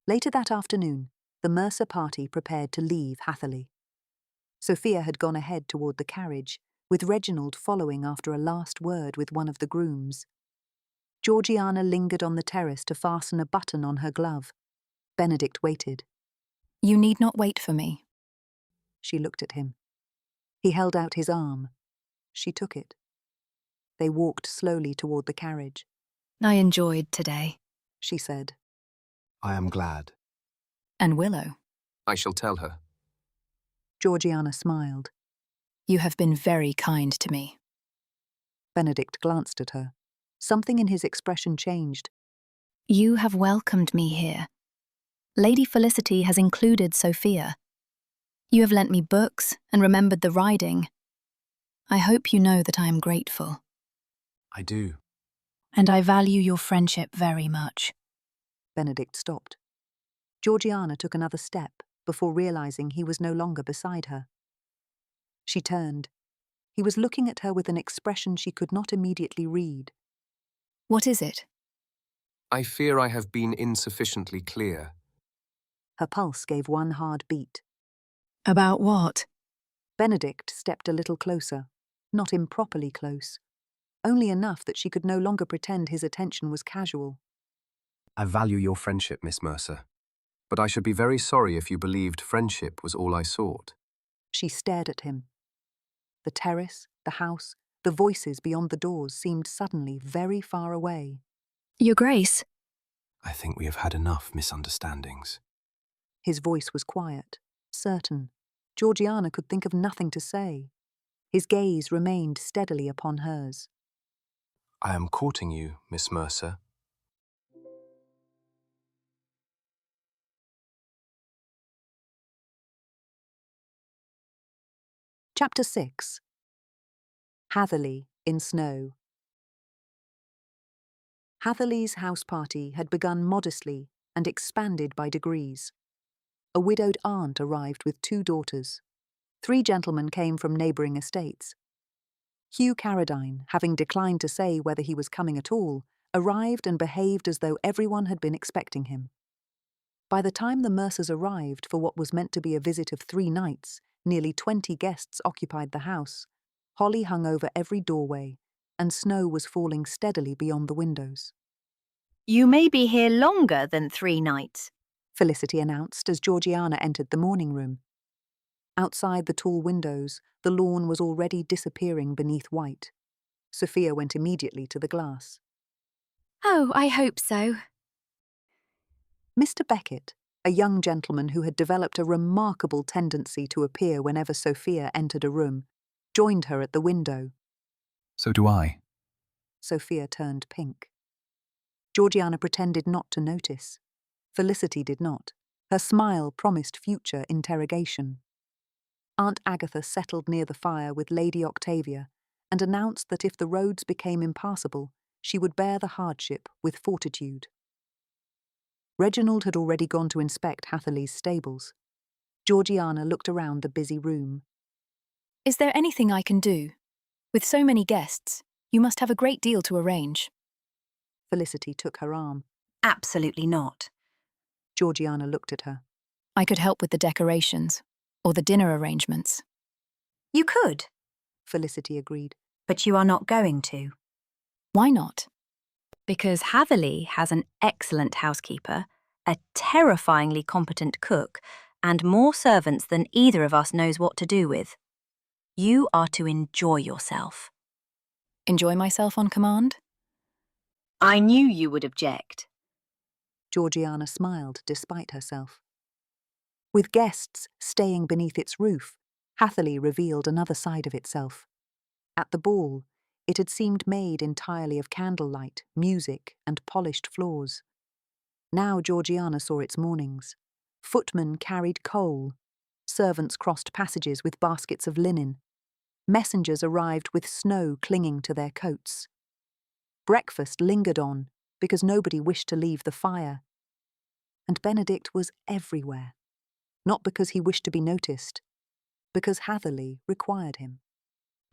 Later that afternoon, the Mercer party prepared to leave Hatherleigh. Sophia had gone ahead toward the carriage, with Reginald following after a last word with one of the grooms. Georgiana lingered on the terrace to fasten a button on her glove. Benedict waited. You need not wait for me. She looked at him. He held out his arm. She took it. They walked slowly toward the carriage. I enjoyed today, she said. I am glad. And Willow. I shall tell her. Georgiana smiled. You have been very kind to me. Benedict glanced at her. Something in his expression changed. You have welcomed me here. Lady Felicity has included Sophia. You have lent me books and remembered the riding. I hope you know that I am grateful. I do. And I value your friendship very much. Benedict stopped. Georgiana took another step before realizing he was no longer beside her. She turned. He was looking at her with an expression she could not immediately read. What is it? I fear I have been insufficiently clear. Her pulse gave one hard beat. About what? Benedict stepped a little closer, not improperly close, only enough that she could no longer pretend his attention was casual. I value your friendship, Miss Mercer. But I should be very sorry if you believed friendship was all I sought. She stared at him. The terrace, the house, the voices beyond the doors seemed suddenly very far away. Your Grace. I think we have had enough misunderstandings. His voice was quiet, certain. Georgiana could think of nothing to say. His gaze remained steadily upon hers. I am courting you, Miss Mercer. Chapter 6. Hatherleigh in Snow. Hatherleigh's house party had begun modestly and expanded by degrees. A widowed aunt arrived with 2 daughters. 3 gentlemen came from neighbouring estates. Hugh Carradine, having declined to say whether he was coming at all, arrived and behaved as though everyone had been expecting him. By the time the Mercers arrived for what was meant to be a visit of 3 nights, nearly 20 guests occupied the house. Holly hung over every doorway, and snow was falling steadily beyond the windows. You may be here longer than 3 nights, Felicity announced as Georgiana entered the morning room. Outside the tall windows, the lawn was already disappearing beneath white. Sophia went immediately to the glass. Oh, I hope so. Mr. Beckett, a young gentleman who had developed a remarkable tendency to appear whenever Sophia entered a room, joined her at the window. So do I. Sophia turned pink. Georgiana pretended not to notice. Felicity did not. Her smile promised future interrogation. Aunt Agatha settled near the fire with Lady Octavia and announced that if the roads became impassable, she would bear the hardship with fortitude. Reginald had already gone to inspect Hatherleigh's stables. Georgiana looked around the busy room. Is there anything I can do? With so many guests, you must have a great deal to arrange. Felicity took her arm. Absolutely not. Georgiana looked at her. I could help with the decorations, or the dinner arrangements. You could, Felicity agreed. but you are not going to. Why not? because Hatherleigh has an excellent housekeeper, a terrifyingly competent cook, and more servants than either of us knows what to do with. You are to enjoy yourself. Enjoy myself on command? I knew you would object. Georgiana smiled despite herself. With guests staying beneath its roof, Hatherleigh revealed another side of itself. At the ball, it had seemed made entirely of candlelight, music, and polished floors. Now Georgiana saw its mornings. Footmen carried coal. Servants crossed passages with baskets of linen. Messengers arrived with snow clinging to their coats. Breakfast lingered on because nobody wished to leave the fire. And Benedict was everywhere, not because he wished to be noticed, because Hatherleigh required him.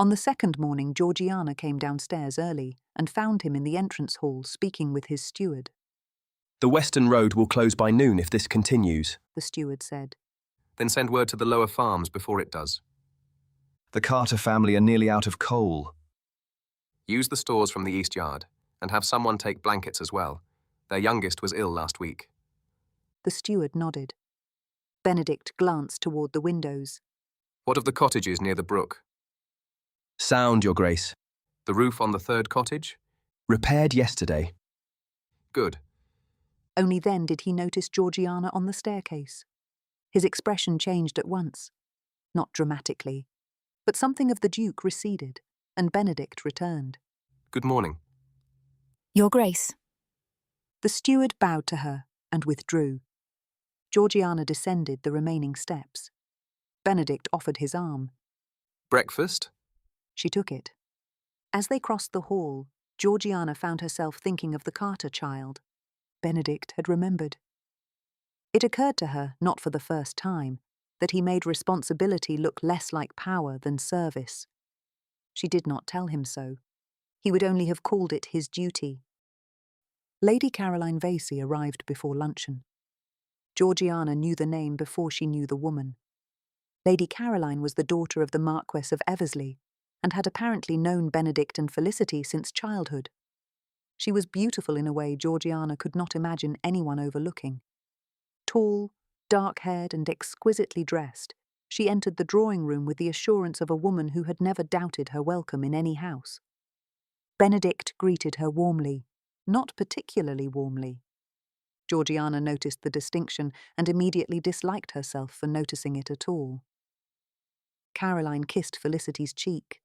On the second morning, Georgiana came downstairs early and found him in the entrance hall speaking with his steward. The Western Road will close by noon if this continues, The steward said. Then send word to the lower farms before it does. The Carter family are nearly out of coal. Use the stores from the east yard, and have someone take blankets as well. Their youngest was ill last week. The steward nodded. Benedict glanced toward the windows. What of the cottages near the brook? Sound, Your Grace. The roof on the third cottage? Repaired yesterday. Good. Only then did he notice Georgiana on the staircase. His expression changed at once. Not dramatically, but something of the Duke receded, and Benedict returned. Good morning. Your Grace. The steward bowed to her and withdrew. Georgiana descended the remaining steps. Benedict offered his arm. Breakfast? She took it. As they crossed the hall, Georgiana found herself thinking of the Carter child. Benedict had remembered. It occurred to her, not for the first time, that he made responsibility look less like power than service. She did not tell him so. He would only have called it his duty. Lady Caroline Vasey arrived before luncheon. Georgiana knew the name before she knew the woman. Lady Caroline was the daughter of the Marquess of Eversley, and had apparently known Benedict and Felicity since childhood. She was beautiful in a way Georgiana could not imagine anyone overlooking. Tall, dark-haired and exquisitely dressed, she entered the drawing-room with the assurance of a woman who had never doubted her welcome in any house. Benedict greeted her warmly, not particularly warmly. Georgiana noticed the distinction and immediately disliked herself for noticing it at all. Caroline kissed Felicity's cheek.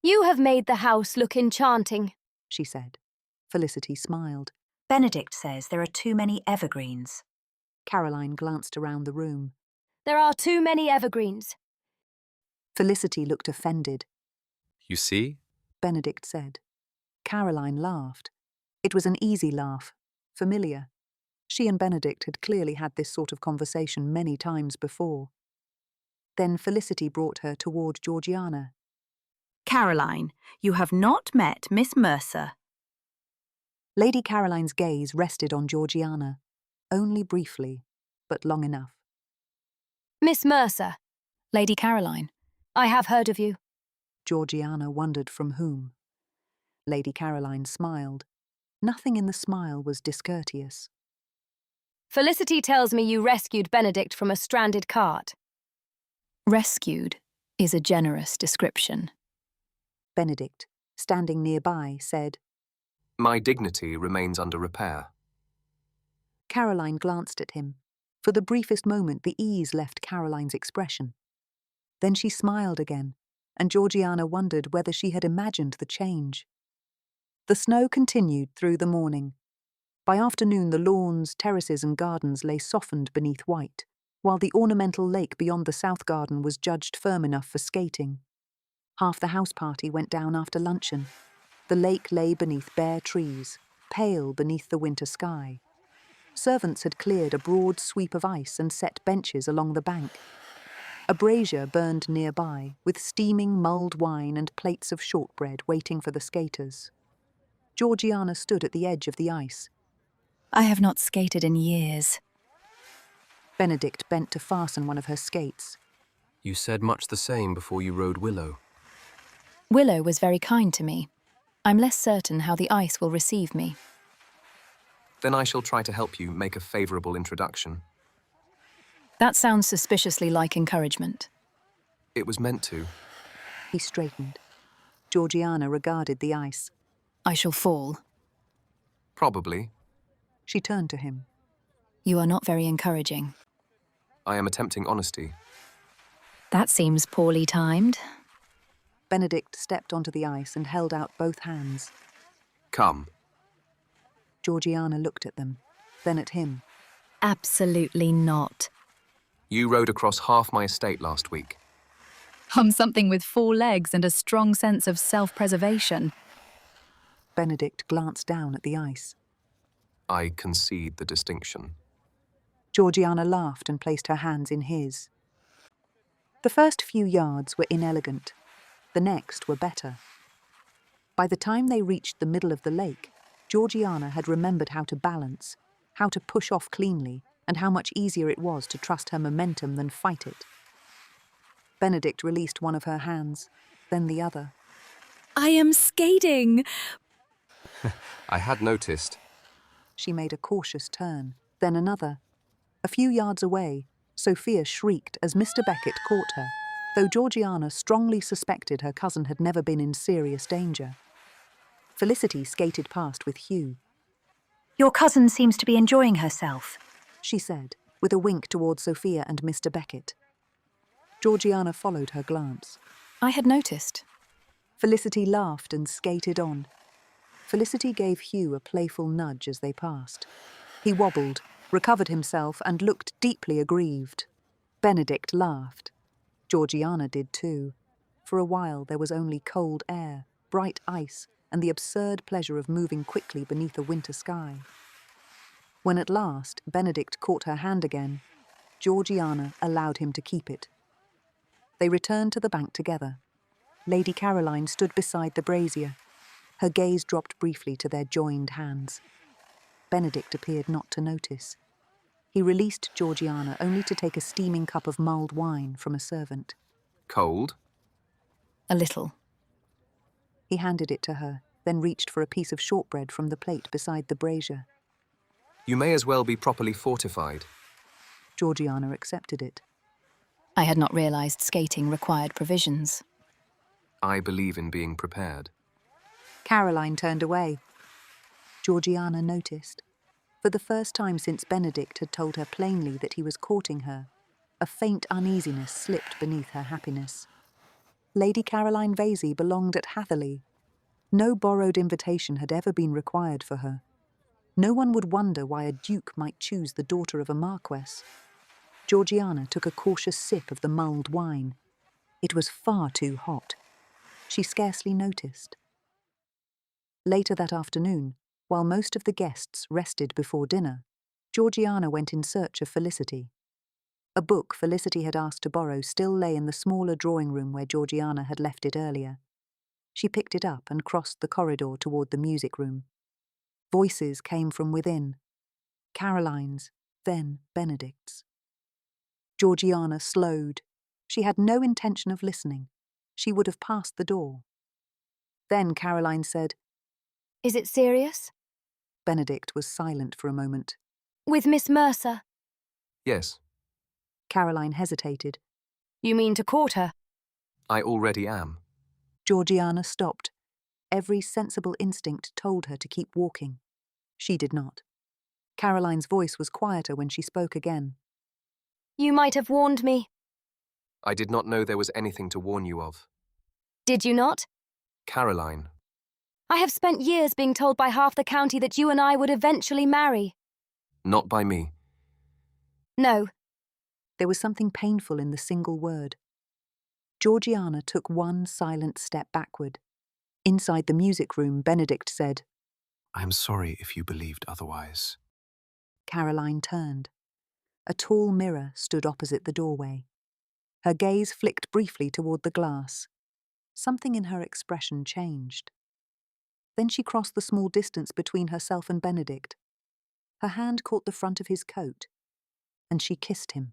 You have made the house look enchanting, she said. Felicity smiled. Benedict says there are too many evergreens. Caroline glanced around the room. There are too many evergreens. Felicity looked offended. You see? Benedict said. Caroline laughed. It was an easy laugh, familiar. She and Benedict had clearly had this sort of conversation many times before. Then Felicity brought her toward Georgiana. Caroline, you have not met Miss Mercer. Lady Caroline's gaze rested on Georgiana, only briefly, but long enough. Miss Mercer, Lady Caroline. I have heard of you. Georgiana wondered from whom. Lady Caroline smiled. Nothing in the smile was discourteous. Felicity tells me you rescued Benedict from a stranded cart. Rescued is a generous description. Benedict, standing nearby, said, My dignity remains under repair. Caroline glanced at him. For the briefest moment, the ease left Caroline's expression. Then she smiled again, and Georgiana wondered whether she had imagined the change. The snow continued through the morning. By afternoon, the lawns, terraces and gardens lay softened beneath white, while the ornamental lake beyond the south garden was judged firm enough for skating. Half the house party went down after luncheon. The lake lay beneath bare trees, pale beneath the winter sky. Servants had cleared a broad sweep of ice and set benches along the bank. A brazier burned nearby, with steaming mulled wine and plates of shortbread waiting for the skaters. Georgiana stood at the edge of the ice. I have not skated in years. Benedict bent to fasten one of her skates. You said much the same before you rode Willow. Willow was very kind to me. I'm less certain how the ice will receive me. Then I shall try to help you make a favourable introduction. That sounds suspiciously like encouragement. It was meant to. He straightened. Georgiana regarded the ice. I shall fall. Probably. She turned to him. You are not very encouraging. I am attempting honesty. That seems poorly timed. Benedict stepped onto the ice and held out both hands. Come. Georgiana looked at them, then at him. Absolutely not. You rode across half my estate last week. I'm something with 4 legs and a strong sense of self-preservation. Benedict glanced down at the ice. I concede the distinction. Georgiana laughed and placed her hands in his. The first few yards were inelegant. The next were better. By the time they reached the middle of the lake, Georgiana had remembered how to balance, how to push off cleanly, and how much easier it was to trust her momentum than fight it. Benedict released one of her hands, then the other. I am skating! I had noticed. She made a cautious turn, then another. A few yards away, Sophia shrieked as Mr. Beckett caught her, though Georgiana strongly suspected her cousin had never been in serious danger. Felicity skated past with Hugh. Your cousin seems to be enjoying herself, she said, with a wink toward Sophia and Mr. Beckett. Georgiana followed her glance. I had noticed. Felicity laughed and skated on. Felicity gave Hugh a playful nudge as they passed. He wobbled, recovered himself, and looked deeply aggrieved. Benedict laughed. Georgiana did too. For a while there was only cold air, bright ice, and the absurd pleasure of moving quickly beneath a winter sky. When at last Benedict caught her hand again, Georgiana allowed him to keep it. They returned to the bank together. Lady Caroline stood beside the brazier. Her gaze dropped briefly to their joined hands. Benedict appeared not to notice. He released Georgiana only to take a steaming cup of mulled wine from a servant. Cold? A little. He handed it to her, then reached for a piece of shortbread from the plate beside the brazier. You may as well be properly fortified. Georgiana accepted it. I had not realized skating required provisions. I believe in being prepared. Caroline turned away. Georgiana noticed. For the first time since Benedict had told her plainly that he was courting her, a faint uneasiness slipped beneath her happiness. Lady Caroline Vasey belonged at Hatherleigh. No borrowed invitation had ever been required for her. No one would wonder why a duke might choose the daughter of a marquess. Georgiana took a cautious sip of the mulled wine. It was far too hot. She scarcely noticed. Later that afternoon, while most of the guests rested before dinner, Georgiana went in search of Felicity. A book Felicity had asked to borrow still lay in the smaller drawing room where Georgiana had left it earlier. She picked it up and crossed the corridor toward the music room. Voices came from within. Caroline's, then Benedict's. Georgiana slowed. She had no intention of listening. She would have passed the door. Then Caroline said, Is it serious? Benedict was silent for a moment. With Miss Mercer? Yes, Caroline hesitated. You mean to court her? I already am. Georgiana stopped. Every sensible instinct told her to keep walking. She did not. Caroline's voice was quieter when she spoke again. You might have warned me. I did not know there was anything to warn you of. Did you not? Caroline. I have spent years being told by half the county that you and I would eventually marry. Not by me. No. There was something painful in the single word. Georgiana took one silent step backward. Inside the music room, Benedict said, I am sorry if you believed otherwise. Caroline turned. A tall mirror stood opposite the doorway. Her gaze flicked briefly toward the glass. Something in her expression changed. Then she crossed the small distance between herself and Benedict. Her hand caught the front of his coat, and she kissed him.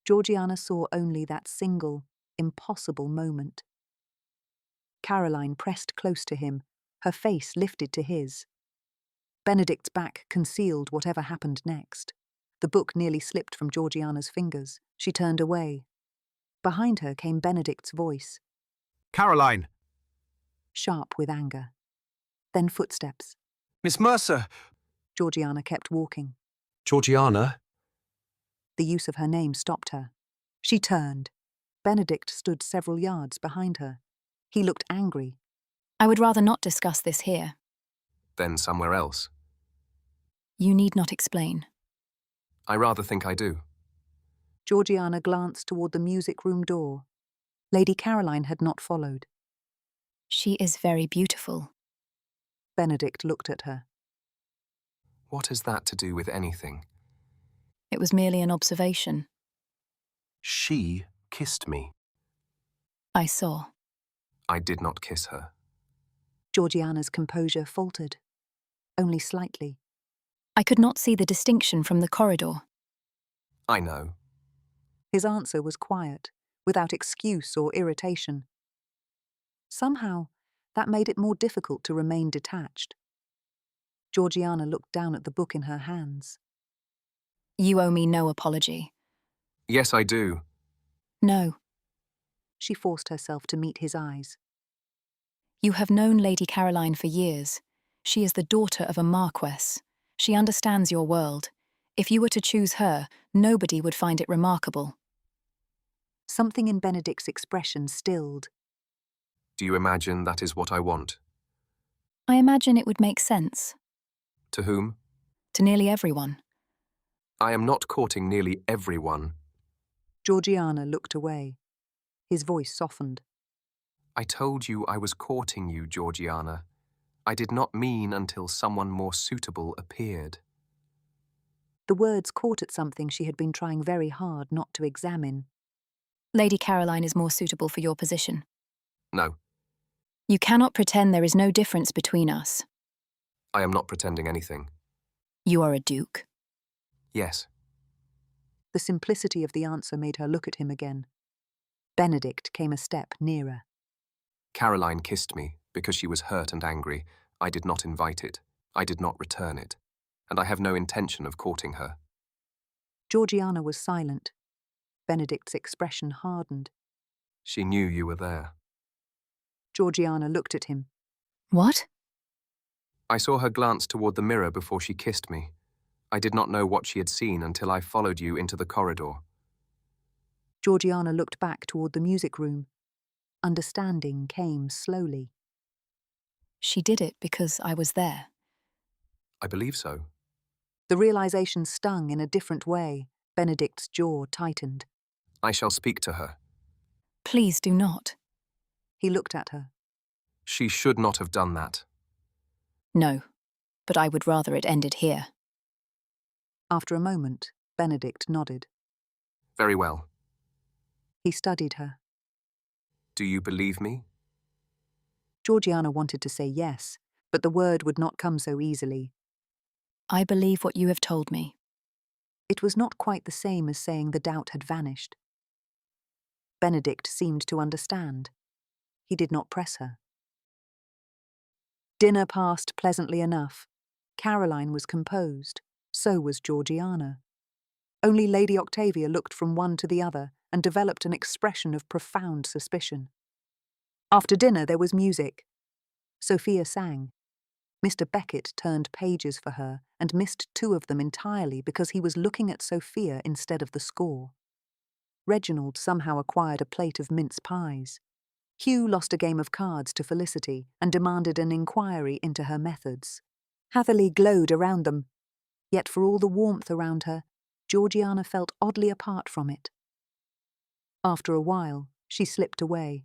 Georgiana saw only that single, impossible moment. Caroline pressed close to him, her face lifted to his. Benedict's back concealed whatever happened next. The book nearly slipped from Georgiana's fingers. She turned away. Behind her came Benedict's voice. Caroline! Sharp with anger. Then footsteps. Miss Mercer! Georgiana kept walking. Georgiana? The use of her name stopped her. She turned. Benedict stood several yards behind her. He looked angry. I would rather not discuss this here. Then somewhere else. You need not explain. I rather think I do. Georgiana glanced toward the music room door. Lady Caroline had not followed. She is very beautiful. Benedict looked at her. What has that to do with anything? It was merely an observation. She kissed me. I saw. I did not kiss her. Georgiana's composure faltered. Only slightly. I could not see the distinction from the corridor. I know. His answer was quiet, without excuse or irritation. Somehow, that made it more difficult to remain detached. Georgiana looked down at the book in her hands. You owe me no apology. Yes, I do. No. She forced herself to meet his eyes. You have known Lady Caroline for years. She is the daughter of a marquess. She understands your world. If you were to choose her, nobody would find it remarkable. Something in Benedict's expression stilled. Do you imagine that is what I want? I imagine it would make sense. To whom? To nearly everyone. I am not courting nearly everyone. Georgiana looked away. His voice softened. I told you I was courting you, Georgiana. I did not mean until someone more suitable appeared. The words caught at something she had been trying very hard not to examine. Lady Caroline is more suitable for your position. No. You cannot pretend there is no difference between us. I am not pretending anything. You are a duke. Yes. The simplicity of the answer made her look at him again. Benedict came a step nearer. Caroline kissed me because she was hurt and angry. I did not invite it. I did not return it. And I have no intention of courting her. Georgiana was silent. Benedict's expression hardened. She knew you were there. Georgiana looked at him. What? I saw her glance toward the mirror before she kissed me. I did not know what she had seen until I followed you into the corridor. Georgiana looked back toward the music room. Understanding came slowly. She did it because I was there. I believe so. The realization stung in a different way. Benedict's jaw tightened. I shall speak to her. Please do not. He looked at her. She should not have done that. No, but I would rather it ended here. After a moment, Benedict nodded. Very well. He studied her. Do you believe me? Georgiana wanted to say yes, but the word would not come so easily. I believe what you have told me. It was not quite the same as saying the doubt had vanished. Benedict seemed to understand. He did not press her. Dinner passed pleasantly enough. Caroline was composed. So was Georgiana. Only Lady Octavia looked from one to the other and developed an expression of profound suspicion. After dinner there was music. Sophia sang. Mr. Beckett turned pages for her and missed 2 of them entirely because he was looking at Sophia instead of the score. Reginald somehow acquired a plate of mince pies. Hugh lost a game of cards to Felicity and demanded an inquiry into her methods. Hatherleigh glowed around them. Yet for all the warmth around her, Georgiana felt oddly apart from it. After a while, she slipped away.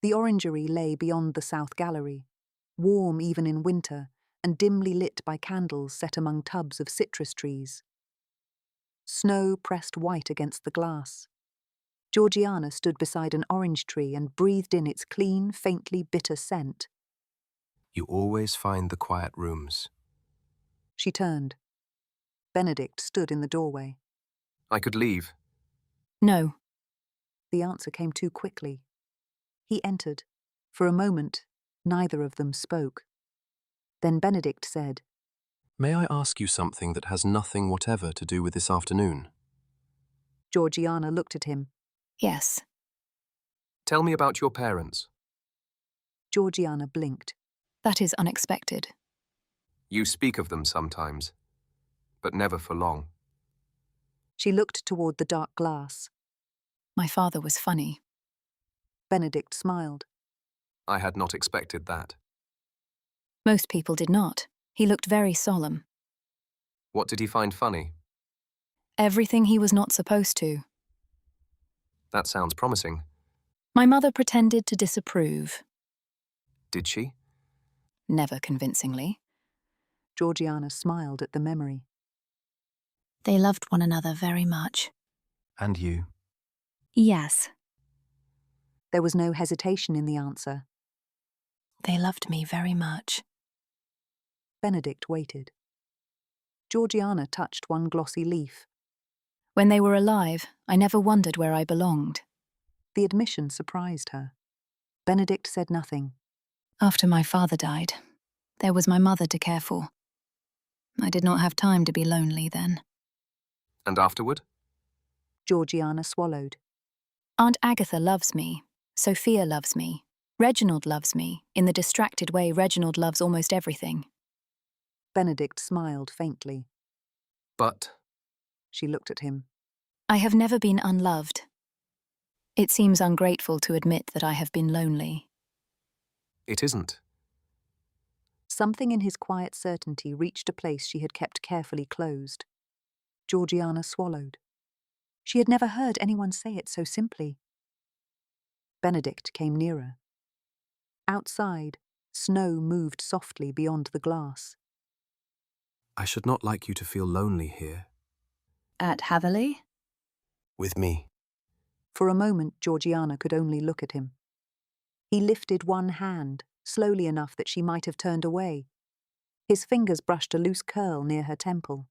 The orangery lay beyond the south gallery, warm even in winter and dimly lit by candles set among tubs of citrus trees. Snow pressed white against the glass. Georgiana stood beside an orange tree and breathed in its clean, faintly bitter scent. You always find the quiet rooms. She turned. Benedict stood in the doorway. I could leave. No. The answer came too quickly. He entered. For a moment, neither of them spoke. Then Benedict said, May I ask you something that has nothing whatever to do with this afternoon? Georgiana looked at him. Yes. Tell me about your parents. Georgiana blinked. That is unexpected. You speak of them sometimes, but never for long. She looked toward the dark glass. My father was funny. Benedict smiled. I had not expected that. Most people did not. He looked very solemn. What did he find funny? Everything he was not supposed to. That sounds promising. My mother pretended to disapprove. Did she? Never convincingly. Georgiana smiled at the memory. They loved one another very much. And you? Yes. There was no hesitation in the answer. They loved me very much. Benedict waited. Georgiana touched one glossy leaf. When they were alive, I never wondered where I belonged. The admission surprised her. Benedict said nothing. After my father died, there was my mother to care for. I did not have time to be lonely then. And afterward? Georgiana swallowed. Aunt Agatha loves me. Sophia loves me. Reginald loves me, in the distracted way Reginald loves almost everything. Benedict smiled faintly. But... She looked at him. I have never been unloved. It seems ungrateful to admit that I have been lonely. It isn't. Something in his quiet certainty reached a place she had kept carefully closed. Georgiana swallowed. She had never heard anyone say it so simply. Benedict came nearer. Outside, snow moved softly beyond the glass. I should not like you to feel lonely here. At Hatherleigh? With me. For a moment, Georgiana could only look at him. He lifted one hand, slowly enough that she might have turned away. His fingers brushed a loose curl near her temple.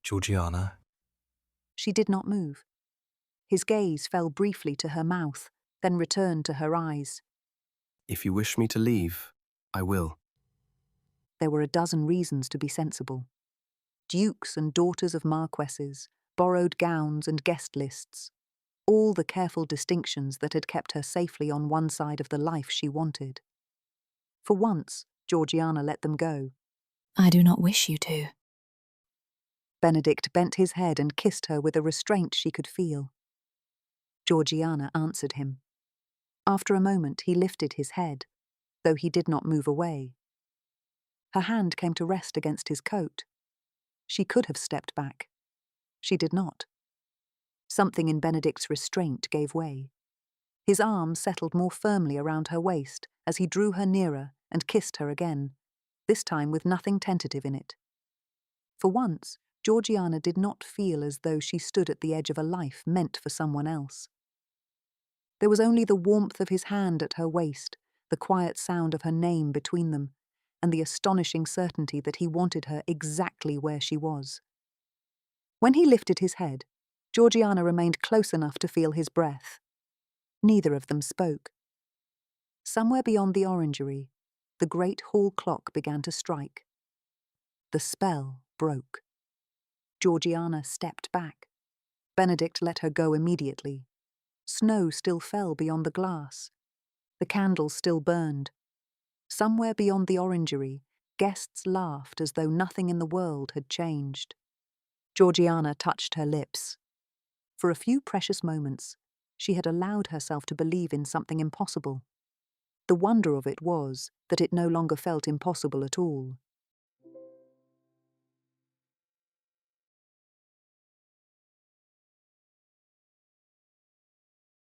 Georgiana. She did not move. His gaze fell briefly to her mouth, then returned to her eyes. If you wish me to leave, I will. There were a dozen reasons to be sensible. Dukes and daughters of marquesses, borrowed gowns and guest lists. All the careful distinctions that had kept her safely on one side of the life she wanted. For once, Georgiana let them go. I do not wish you to. Benedict bent his head and kissed her with a restraint she could feel. Georgiana answered him. After a moment, he lifted his head, though he did not move away. Her hand came to rest against his coat. She could have stepped back. She did not. Something in Benedict's restraint gave way. His arm settled more firmly around her waist as he drew her nearer and kissed her again, this time with nothing tentative in it. For once, Georgiana did not feel as though she stood at the edge of a life meant for someone else. There was only the warmth of his hand at her waist, the quiet sound of her name between them, and the astonishing certainty that he wanted her exactly where she was. When he lifted his head, Georgiana remained close enough to feel his breath. Neither of them spoke. Somewhere beyond the orangery, the great hall clock began to strike. The spell broke. Georgiana stepped back. Benedict let her go immediately. Snow still fell beyond the glass. The candles still burned. Somewhere beyond the orangery, guests laughed as though nothing in the world had changed. Georgiana touched her lips. For a few precious moments, she had allowed herself to believe in something impossible. The wonder of it was that it no longer felt impossible at all.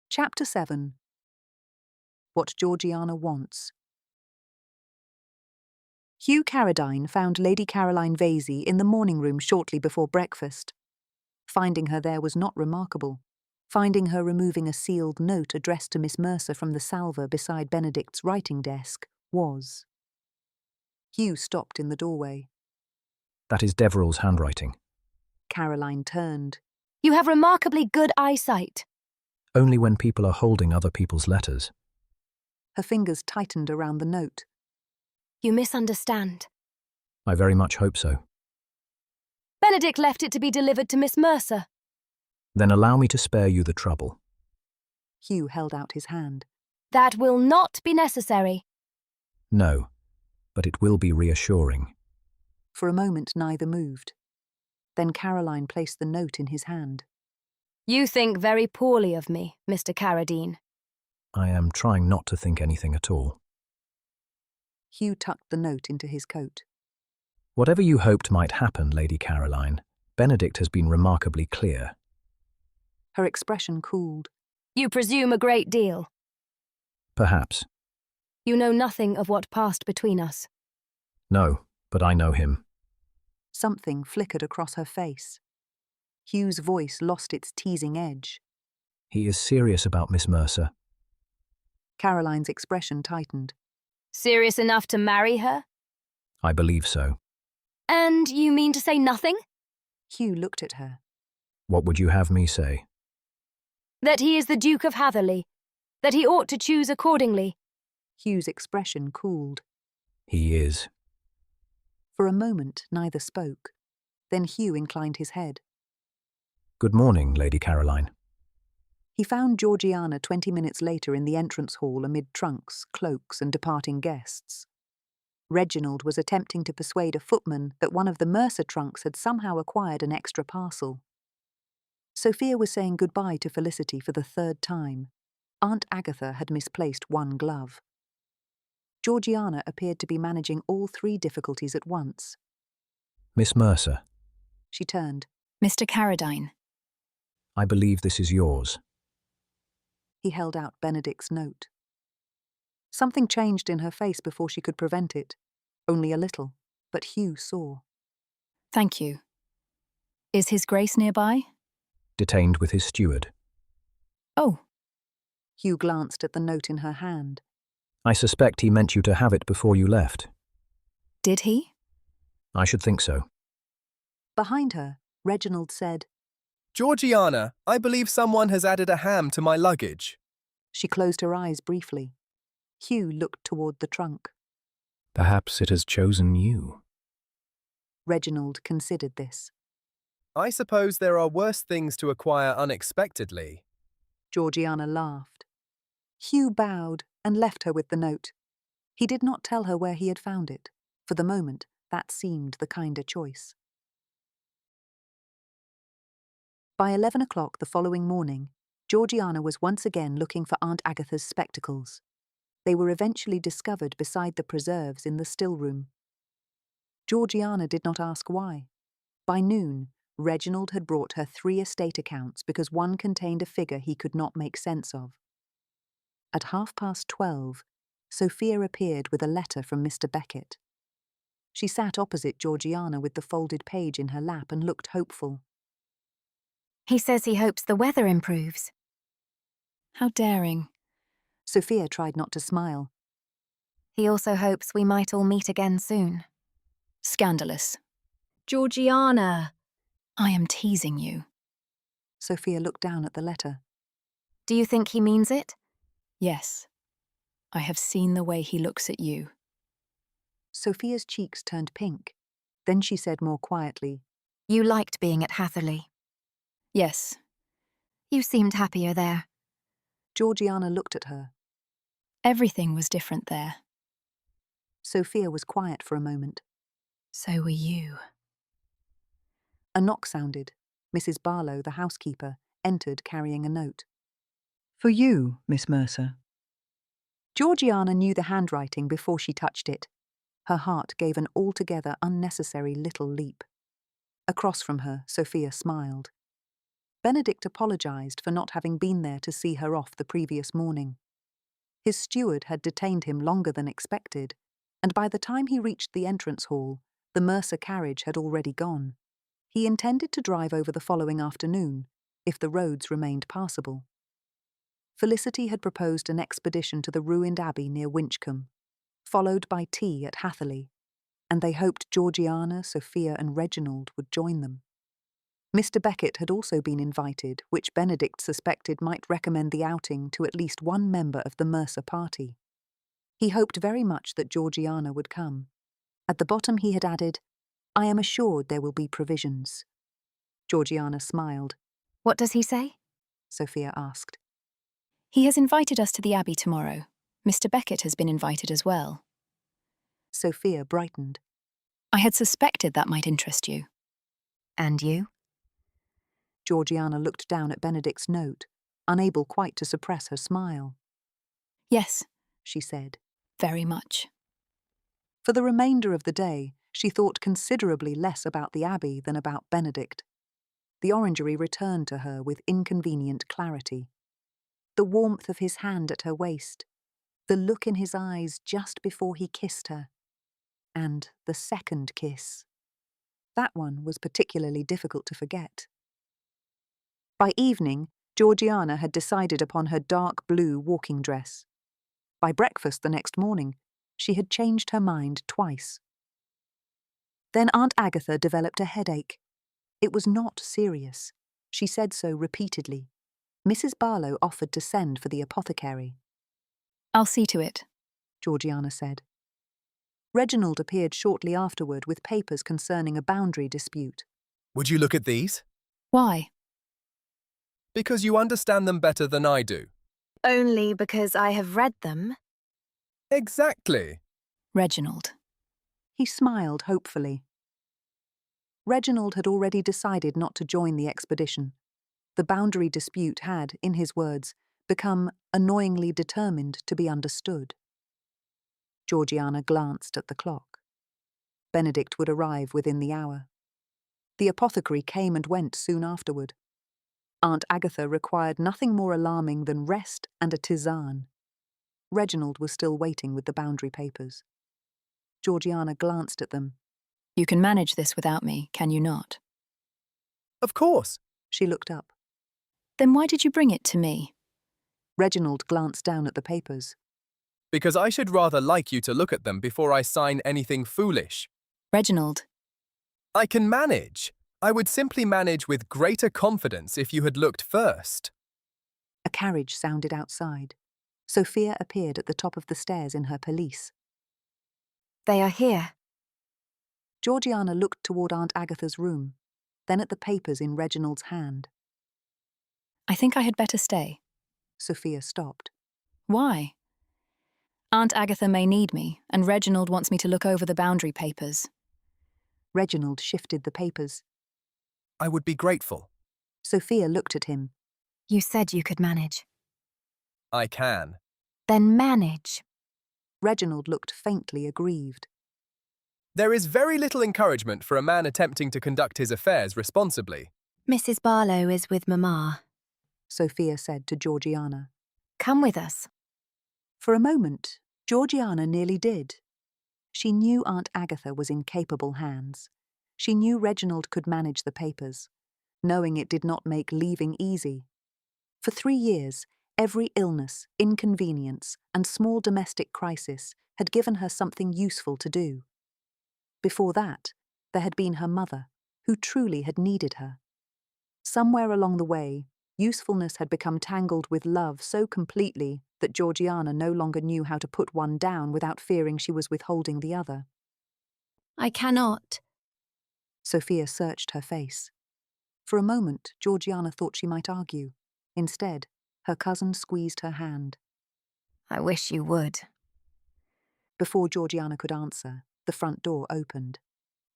Chapter 7. What Georgiana Wants. Hugh Carradine found Lady Caroline Vasey in the morning room shortly before breakfast. Finding her there was not remarkable. Finding her removing a sealed note addressed to Miss Mercer from the salver beside Benedict's writing desk was. Hugh stopped in the doorway. That is Deverell's handwriting. Caroline turned. You have remarkably good eyesight. Only when people are holding other people's letters. Her fingers tightened around the note. You misunderstand. I very much hope so. Benedict left it to be delivered to Miss Mercer. Then allow me to spare you the trouble. Hugh held out his hand. That will not be necessary. No, but it will be reassuring. For a moment neither moved. Then Caroline placed the note in his hand. You think very poorly of me, Mr. Carradine. I am trying not to think anything at all. Hugh tucked the note into his coat. Whatever you hoped might happen, Lady Caroline, Benedict has been remarkably clear. Her expression cooled. You presume a great deal. Perhaps. You know nothing of what passed between us. No, but I know him. Something flickered across her face. Hugh's voice lost its teasing edge. He is serious about Miss Mercer. Caroline's expression tightened. Serious enough to marry her? I believe so. And you mean to say nothing? Hugh looked at her. What would you have me say? That he is the Duke of Hatherleigh. That he ought to choose accordingly. Hugh's expression cooled. He is. For a moment, neither spoke. Then Hugh inclined his head. Good morning, Lady Caroline. He found Georgiana 20 minutes later in the entrance hall amid trunks, cloaks, and departing guests. Reginald was attempting to persuade a footman that one of the Mercer trunks had somehow acquired an extra parcel. Sophia was saying goodbye to Felicity for the third time. Aunt Agatha had misplaced one glove. Georgiana appeared to be managing all three difficulties at once. Miss Mercer. She turned. Mr. Carradine. I believe this is yours. He held out Benedict's note. Something changed in her face before she could prevent it. Only a little, but Hugh saw. Thank you. Is His Grace nearby? Detained with his steward. Oh. Hugh glanced at the note in her hand. I suspect he meant you to have it before you left. Did he? I should think so. Behind her, Reginald said, Georgiana, I believe someone has added a ham to my luggage. She closed her eyes briefly. Hugh looked toward the trunk. Perhaps it has chosen you. Reginald considered this. I suppose there are worse things to acquire unexpectedly. Georgiana laughed. Hugh bowed and left her with the note. He did not tell her where he had found it. For the moment, that seemed the kinder choice. By 11 o'clock the following morning, Georgiana was once again looking for Aunt Agatha's spectacles. They were eventually discovered beside the preserves in the still room. Georgiana did not ask why. By noon, Reginald had brought her 3 estate accounts because one contained a figure he could not make sense of. At 12:30, Sophia appeared with a letter from Mr. Beckett. She sat opposite Georgiana with the folded page in her lap and looked hopeful. He says he hopes the weather improves. How daring. Sophia tried not to smile. He also hopes we might all meet again soon. Scandalous. Georgiana! I am teasing you. Sophia looked down at the letter. Do you think he means it? Yes. I have seen the way he looks at you. Sophia's cheeks turned pink. Then she said more quietly, You liked being at Hatherleigh. Yes. You seemed happier there. Georgiana looked at her. Everything was different there. Sophia was quiet for a moment. So were you. A knock sounded. Mrs. Barlow, the housekeeper, entered carrying a note. For you, Miss Mercer. Georgiana knew the handwriting before she touched it. Her heart gave an altogether unnecessary little leap. Across from her, Sophia smiled. Benedict apologised for not having been there to see her off the previous morning. His steward had detained him longer than expected, and by the time he reached the entrance hall, the Mercer carriage had already gone. He intended to drive over the following afternoon, if the roads remained passable. Felicity had proposed an expedition to the ruined abbey near Winchcombe, followed by tea at Hatherleigh, and they hoped Georgiana, Sophia and Reginald would join them. Mr. Beckett had also been invited, which Benedict suspected might recommend the outing to at least one member of the Mercer party. He hoped very much that Georgiana would come. At the bottom he had added, I am assured there will be provisions. Georgiana smiled. What does he say? Sophia asked. He has invited us to the Abbey tomorrow. Mr. Beckett has been invited as well. Sophia brightened. I had suspected that might interest you. And you? Georgiana looked down at Benedict's note, unable quite to suppress her smile. Yes, she said. Very much. For the remainder of the day, she thought considerably less about the Abbey than about Benedict. The orangery returned to her with inconvenient clarity. The warmth of his hand at her waist, the look in his eyes just before he kissed her, and the second kiss. That one was particularly difficult to forget. By evening, Georgiana had decided upon her dark blue walking dress. By breakfast the next morning, she had changed her mind twice. Then Aunt Agatha developed a headache. It was not serious. She said so repeatedly. Mrs. Barlow offered to send for the apothecary. I'll see to it, Georgiana said. Reginald appeared shortly afterward with papers concerning a boundary dispute. Would you look at these? Why? Because you understand them better than I do. Only because I have read them. Exactly. Reginald. He smiled hopefully. Reginald had already decided not to join the expedition. The boundary dispute had, in his words, become annoyingly determined to be understood. Georgiana glanced at the clock. Benedict would arrive within the hour. The apothecary came and went soon afterward. Aunt Agatha required nothing more alarming than rest and a tisane. Reginald was still waiting with the boundary papers. Georgiana glanced at them. You can manage this without me, can you not? Of course. She looked up. Then why did you bring it to me? Reginald glanced down at the papers. Because I should rather like you to look at them before I sign anything foolish. Reginald. I can manage. I would simply manage with greater confidence if you had looked first. A carriage sounded outside. Sophia appeared at the top of the stairs in her pelisse. They are here. Georgiana looked toward Aunt Agatha's room, then at the papers in Reginald's hand. I think I had better stay. Sophia stopped. Why? Aunt Agatha may need me, and Reginald wants me to look over the boundary papers. Reginald shifted the papers. I would be grateful. Sophia looked at him. You said you could manage. I can. Then manage. Reginald looked faintly aggrieved. There is very little encouragement for a man attempting to conduct his affairs responsibly. Mrs. Barlow is with Mamma, Sophia said to Georgiana. Come with us. For a moment, Georgiana nearly did. She knew Aunt Agatha was in capable hands. She knew Reginald could manage the papers, knowing it did not make leaving easy. For 3 years, every illness, inconvenience, and small domestic crisis had given her something useful to do. Before that, there had been her mother, who truly had needed her. Somewhere along the way, usefulness had become tangled with love so completely that Georgiana no longer knew how to put one down without fearing she was withholding the other. I cannot. Sophia searched her face. For a moment, Georgiana thought she might argue. Instead, her cousin squeezed her hand. I wish you would. Before Georgiana could answer, the front door opened.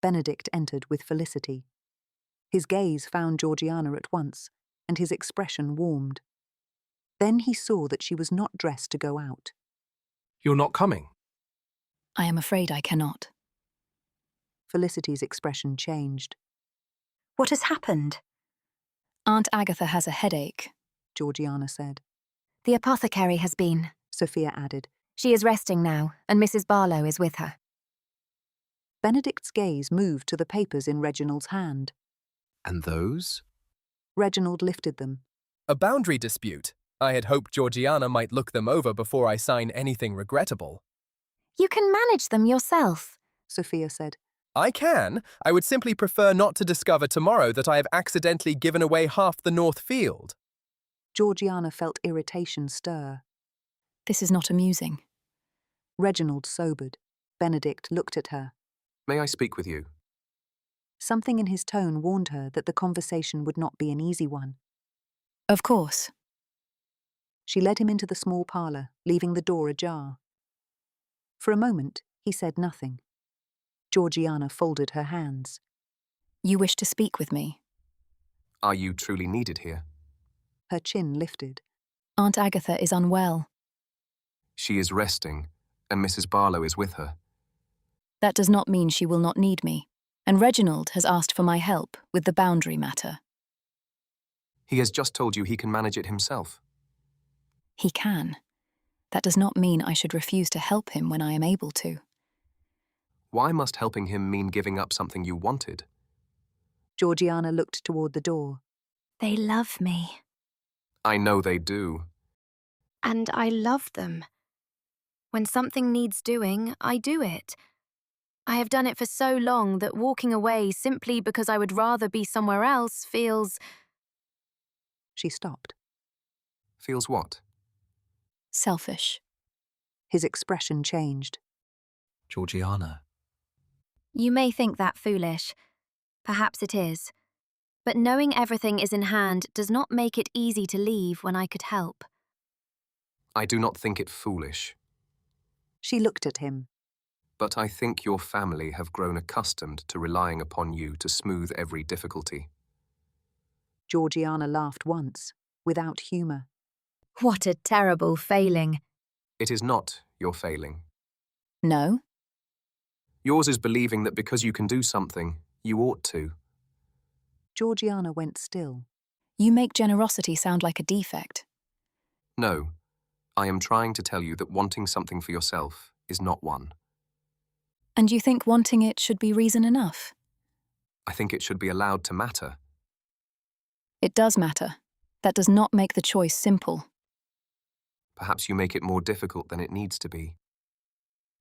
Benedict entered with Felicity. His gaze found Georgiana at once, and his expression warmed. Then he saw that she was not dressed to go out. You're not coming? I am afraid I cannot. Felicity's expression changed. What has happened? Aunt Agatha has a headache, Georgiana said. The apothecary has been. Sophia added. She is resting now, and Mrs. Barlow is with her. Benedict's gaze moved to the papers in Reginald's hand. And those? Reginald lifted them. A boundary dispute. I had hoped Georgiana might look them over before I sign anything regrettable. You can manage them yourself, Sophia said. I can. I would simply prefer not to discover tomorrow that I have accidentally given away half the North Field. Georgiana felt irritation stir. This is not amusing. Reginald sobered. Benedict looked at her. May I speak with you? Something in his tone warned her that the conversation would not be an easy one. Of course. She led him into the small parlour, leaving the door ajar. For a moment, he said nothing. Georgiana folded her hands. You wish to speak with me? Are you truly needed here? Her chin lifted. Aunt Agatha is unwell. She is resting, and Mrs. Barlow is with her. That does not mean she will not need me, and Reginald has asked for my help with the boundary matter. He has just told you he can manage it himself. He can. That does not mean I should refuse to help him when I am able to. Why must helping him mean giving up something you wanted? Georgiana looked toward the door. They love me. I know they do. And I love them. When something needs doing, I do it. I have done it for so long that walking away simply because I would rather be somewhere else feels... She stopped. Feels what? Selfish. His expression changed. Georgiana. You may think that foolish. Perhaps it is. But knowing everything is in hand does not make it easy to leave when I could help. I do not think it foolish. She looked at him. But I think your family have grown accustomed to relying upon you to smooth every difficulty. Georgiana laughed once, without humour. What a terrible failing. It is not your failing. No? Yours is believing that because you can do something, you ought to. Georgiana went still. You make generosity sound like a defect. No, I am trying to tell you that wanting something for yourself is not one. And you think wanting it should be reason enough? I think it should be allowed to matter. It does matter. That does not make the choice simple. Perhaps you make it more difficult than it needs to be.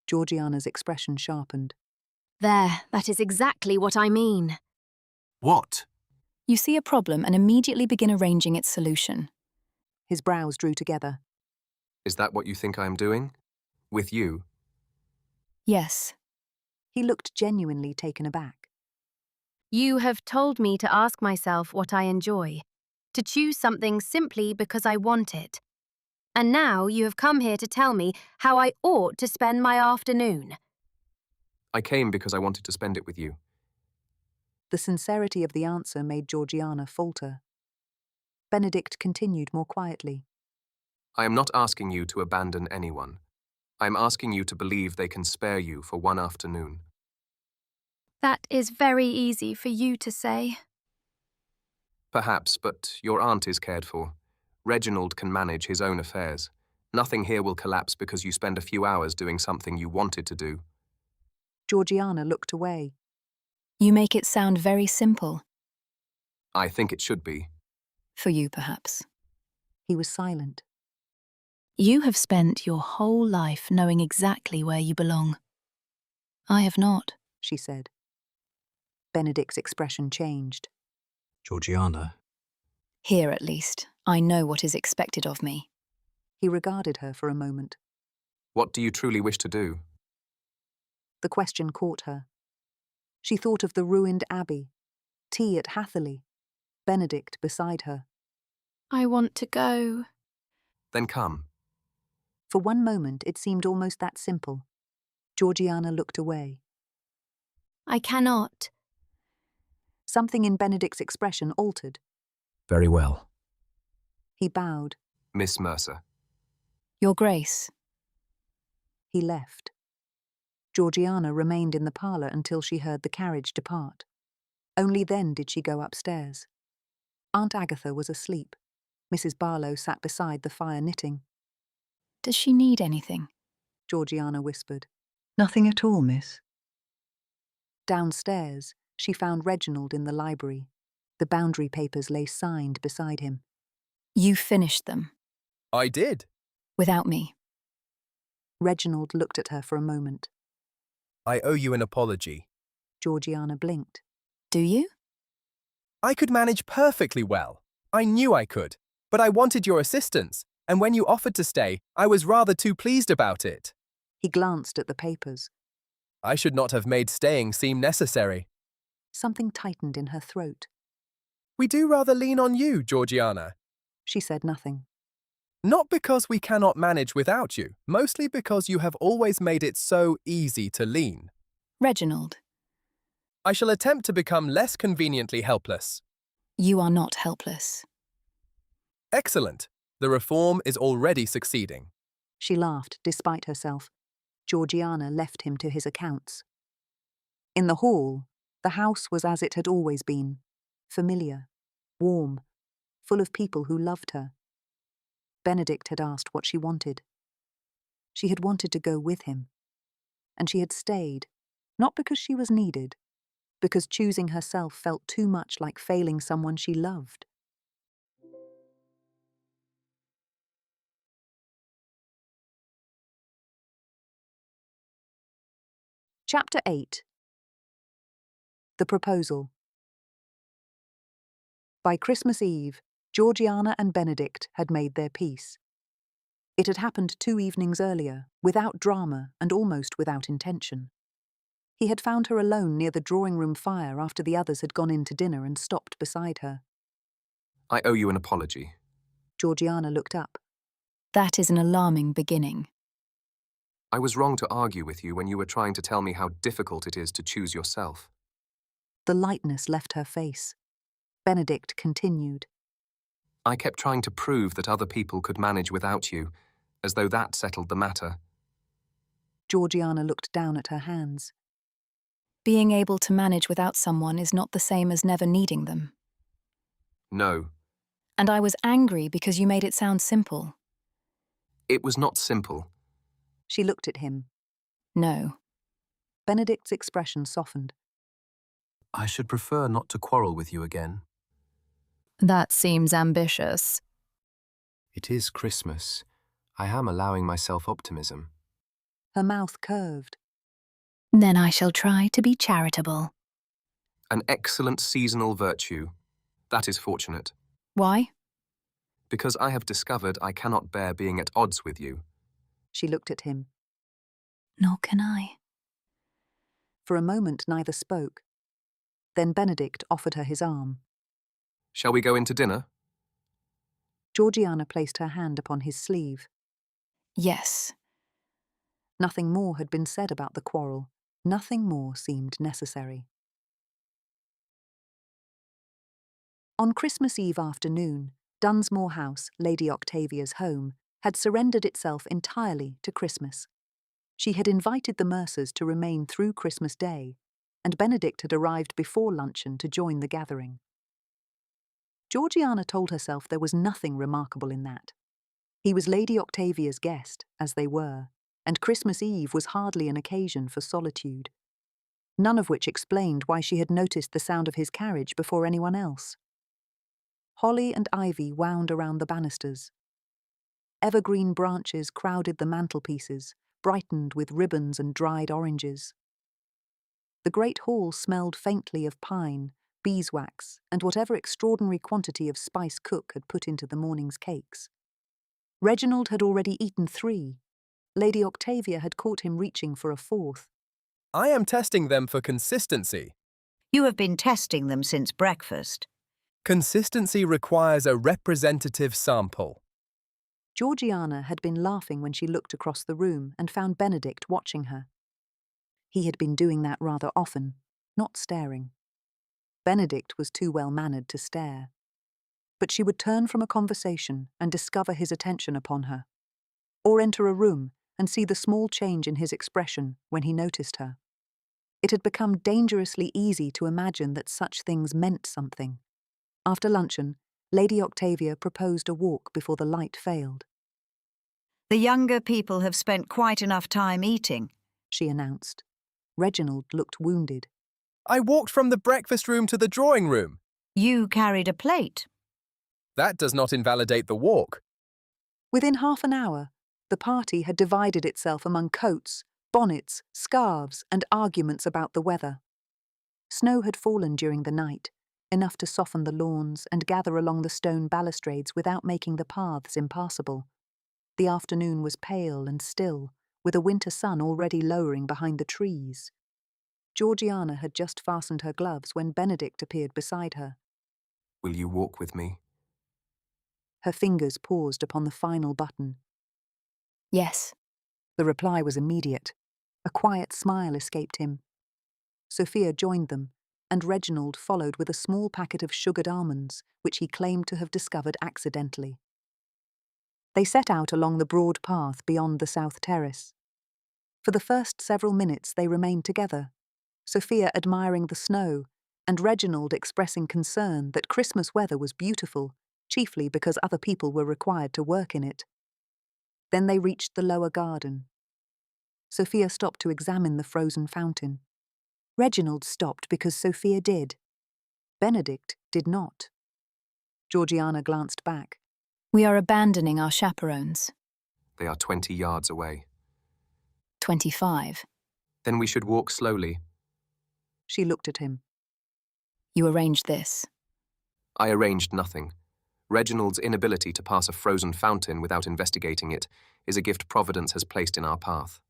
Georgiana's expression sharpened. There, that is exactly what I mean. What? You see a problem and immediately begin arranging its solution. His brows drew together. Is that what you think I am doing? With you? Yes. He looked genuinely taken aback. You have told me to ask myself what I enjoy, to choose something simply because I want it. And now you have come here to tell me how I ought to spend my afternoon. I came because I wanted to spend it with you. The sincerity of the answer made Georgiana falter. Benedict continued more quietly. I am not asking you to abandon anyone. I am asking you to believe they can spare you for one afternoon. That is very easy for you to say. Perhaps, but your aunt is cared for. Reginald can manage his own affairs. Nothing here will collapse because you spend a few hours doing something you wanted to do. Georgiana looked away. You make it sound very simple. I think it should be. For you, perhaps. He was silent. You have spent your whole life knowing exactly where you belong. I have not. She said. Benedict's expression changed. Georgiana, Here, at least, I know what is expected of me. He regarded her for a moment. What do you truly wish to do? The question caught her. She thought of the ruined abbey, tea at Hatherleigh, Benedict beside her. I want to go. Then come. For one moment it seemed almost that simple. Georgiana looked away. I cannot. Something in Benedict's expression altered. very well. He bowed. Miss Mercer. Your Grace. He left. Georgiana remained in the parlour until she heard the carriage depart. Only then did she go upstairs. Aunt Agatha was asleep. Mrs. Barlow sat beside the fire knitting. Does she need anything? Georgiana whispered. Nothing at all, miss. Downstairs, she found Reginald in the library. The boundary papers lay signed beside him. You finished them. I did. Without me. Reginald looked at her for a moment. I owe you an apology. Georgiana blinked. Do you? I could manage perfectly well. I knew I could. But I wanted your assistance, and when you offered to stay, I was rather too pleased about it. He glanced at the papers. I should not have made staying seem necessary. Something tightened in her throat. We do rather lean on you, Georgiana. She said nothing. Not because we cannot manage without you, mostly because you have always made it so easy to lean. Reginald, I shall attempt to become less conveniently helpless. you are not helpless. Excellent. The reform is already succeeding. She laughed, despite herself. Georgiana left him to his accounts. In the hall, the house was as it had always been, familiar, warm, full of people who loved her. Benedict had asked what she wanted. She had wanted to go with him. And she had stayed, not because she was needed, because choosing herself felt too much like failing someone she loved. Chapter 8. The Proposal. By Christmas Eve, Georgiana and Benedict had made their peace. It had happened 2 evenings earlier, without drama and almost without intention. He had found her alone near the drawing-room fire after the others had gone in to dinner and stopped beside her. I owe you an apology. Georgiana looked up. That is an alarming beginning. I was wrong to argue with you when you were trying to tell me how difficult it is to choose yourself. The lightness left her face. Benedict continued. I kept trying to prove that other people could manage without you, as though that settled the matter. Georgiana looked down at her hands. Being able to manage without someone is not the same as never needing them. No, And I was angry because you made it sound simple. it was not simple. She looked at him. No. Benedict's expression softened. I should prefer not to quarrel with you again. That seems ambitious. It is Christmas. I am allowing myself optimism. Her mouth curved. Then I shall try to be charitable. An excellent seasonal virtue. That is fortunate, Why? because I have discovered I cannot bear being at odds with you. She looked at him. Nor can I. For a moment neither spoke. Then Benedict offered her his arm. Shall we go in to dinner? Georgiana placed her hand upon his sleeve. Yes. Nothing more had been said about the quarrel. Nothing more seemed necessary. On Christmas Eve afternoon, Dunsmore House, Lady Octavia's home, had surrendered itself entirely to Christmas. She had invited the Mercers to remain through Christmas Day, and Benedict had arrived before luncheon to join the gathering. Georgiana told herself there was nothing remarkable in that. He was Lady Octavia's guest, as they were, and Christmas Eve was hardly an occasion for solitude. none of which explained why she had noticed the sound of his carriage before anyone else. Holly and ivy wound around the banisters. Evergreen branches crowded the mantelpieces, brightened with ribbons and dried oranges. The great hall smelled faintly of pine, beeswax, and whatever extraordinary quantity of spice cook had put into the morning's cakes. Reginald had already eaten 3. Lady Octavia had caught him reaching for a 4th. I am testing them for consistency. You have been testing them since breakfast. Consistency requires a representative sample. Georgiana had been laughing when she looked across the room and found Benedict watching her. He had been doing that rather often, not staring. Benedict was too well-mannered to stare. But she would turn from a conversation and discover his attention upon her, or enter a room and see the small change in his expression when he noticed her. It had become dangerously easy to imagine that such things meant something. After luncheon, Lady Octavia proposed a walk before the light failed. The younger people have spent quite enough time eating, she announced. Reginald looked wounded. I walked from the breakfast room to the drawing room. You carried a plate. That does not invalidate the walk. Within half an hour, the party had divided itself among coats, bonnets, scarves, and arguments about the weather. Snow had fallen during the night, enough to soften the lawns and gather along the stone balustrades without making the paths impassable. The afternoon was pale and still, with a winter sun already lowering behind the trees. Georgiana had just fastened her gloves when Benedict appeared beside her. Will you walk with me? Her fingers paused upon the final button. Yes. The reply was immediate. A quiet smile escaped him. Sophia joined them, and Reginald followed with a small packet of sugared almonds, which he claimed to have discovered accidentally. They set out along the broad path beyond the south terrace. For the first several minutes they remained together, Sophia admiring the snow, and Reginald expressing concern that Christmas weather was beautiful, chiefly because other people were required to work in it. Then they reached the lower garden. Sophia stopped to examine the frozen fountain. Reginald stopped because Sophia did. Benedict did not. Georgiana glanced back. We are abandoning our chaperones. They are 20 yards away. 25. Then we should walk slowly. She looked at him. You arranged this. I arranged nothing. Reginald's inability to pass a frozen fountain without investigating it is a gift Providence has placed in our path.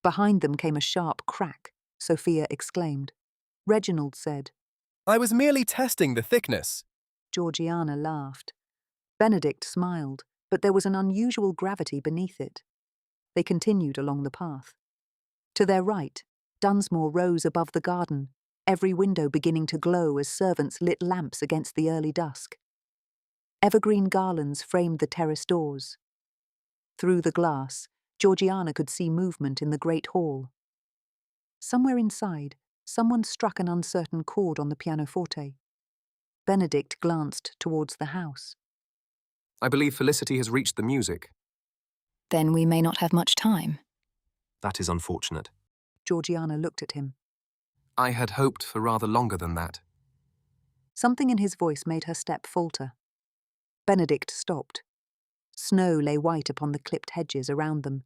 Behind them came a sharp crack, Sophia exclaimed. Reginald said, I was merely testing the thickness. Georgiana laughed. Benedict smiled, but there was an unusual gravity beneath it. They continued along the path. To their right, Dunsmore rose above the garden, every window beginning to glow as servants lit lamps against the early dusk. Evergreen garlands framed the terrace doors. Through the glass, Georgiana could see movement in the great hall. Somewhere inside, someone struck an uncertain chord on the pianoforte. Benedict glanced towards the house. I believe Felicity has reached the music. Then we may not have much time. That is unfortunate. Georgiana looked at him. I had hoped for rather longer than that. Something in his voice made her step falter. Benedict stopped. Snow lay white upon the clipped hedges around them.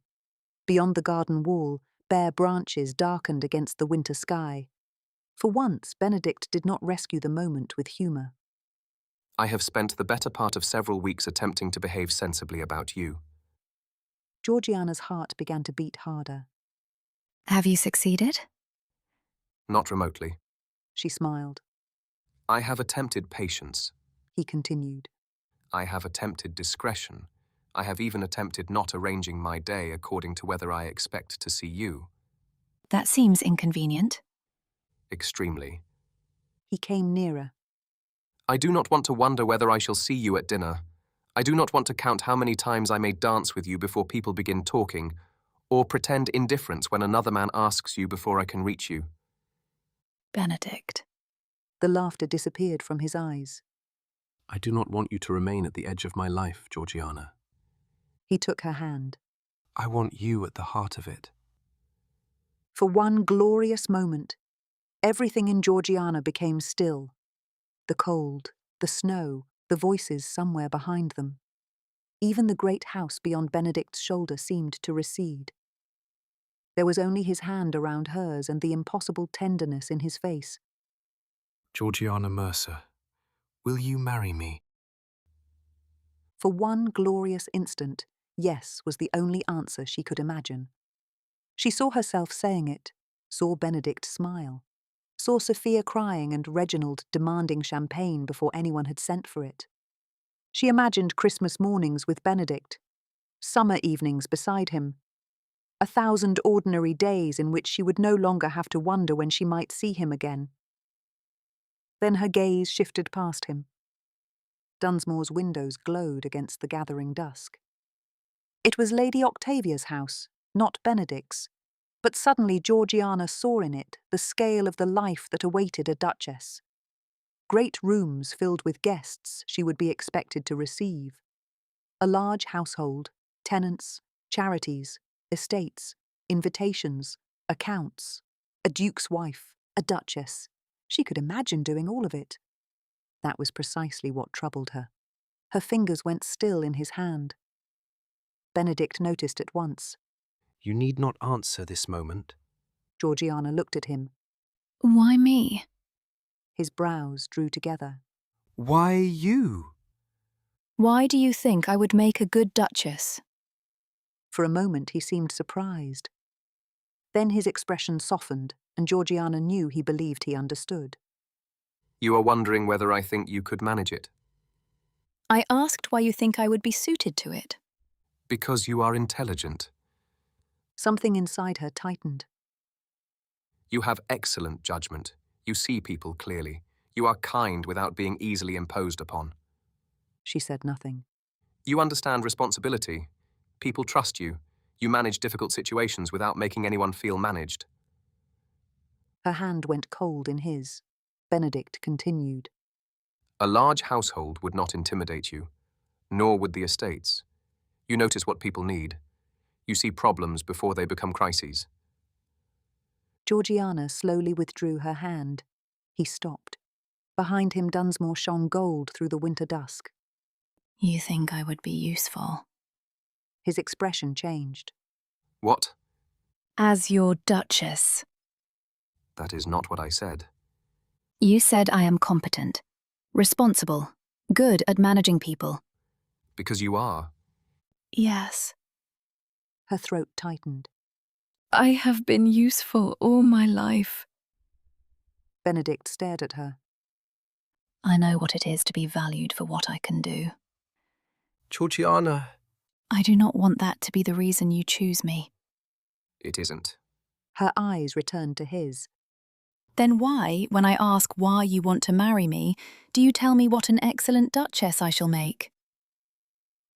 Beyond the garden wall, bare branches darkened against the winter sky. For once, Benedict did not rescue the moment with humour. I have spent the better part of several weeks attempting to behave sensibly about you. Georgiana's heart began to beat harder. Have you succeeded? Not remotely. She smiled. I have attempted patience. He continued. I have attempted discretion. I have even attempted not arranging my day according to whether I expect to see you. That seems inconvenient. Extremely. He came nearer. I do not want to wonder whether I shall see you at dinner. I do not want to count how many times I may dance with you before people begin talking, or pretend indifference when another man asks you before I can reach you. Benedict. The laughter disappeared from his eyes. I do not want you to remain at the edge of my life, Georgiana. He took her hand. I want you at the heart of it. For one glorious moment, everything in Georgiana became still. The cold, the snow, the voices somewhere behind them. Even the great house beyond Benedict's shoulder seemed to recede. There was only his hand around hers and the impossible tenderness in his face. Georgiana Mercer, will you marry me? For one glorious instant, yes was the only answer she could imagine. She saw herself saying it, saw Benedict smile, saw Sophia crying and Reginald demanding champagne before anyone had sent for it. She imagined Christmas mornings with Benedict, summer evenings beside him, 1,000 ordinary days in which she would no longer have to wonder when she might see him again. Then her gaze shifted past him. Dunsmore's windows glowed against the gathering dusk. It was Lady Octavia's house, not Benedict's, but suddenly Georgiana saw in it the scale of the life that awaited a duchess. Great rooms filled with guests she would be expected to receive. A large household, tenants, charities, estates, invitations, accounts, a duke's wife, a duchess. She could imagine doing all of it. That was precisely what troubled her. Her fingers went still in his hand. Benedict noticed at once. You need not answer this moment. Georgiana looked at him. Why me? His brows drew together. Why you? Why do you think I would make a good duchess? For a moment he seemed surprised. Then his expression softened, and Georgiana knew he believed he understood. You are wondering whether I think you could manage it. I asked why you think I would be suited to it. Because you are intelligent. Something inside her tightened. You have excellent judgment. You see people clearly. You are kind without being easily imposed upon. She said nothing. You understand responsibility. People trust you. You manage difficult situations without making anyone feel managed. Her hand went cold in his. Benedict continued. A large household would not intimidate you, nor would the estates. You notice what people need. You see problems before they become crises. Georgiana slowly withdrew her hand. He stopped. Behind him Dunsmore shone gold through the winter dusk. You think I would be useful? His expression changed. What? As your duchess. That is not what I said. You said I am competent, responsible, good at managing people. Because you are. Yes. Her throat tightened. I have been useful all my life. Benedict stared at her. I know what it is to be valued for what I can do. Georgiana. I do not want that to be the reason you choose me. It isn't. Her eyes returned to his. Then why, when I ask why you want to marry me, do you tell me what an excellent duchess I shall make?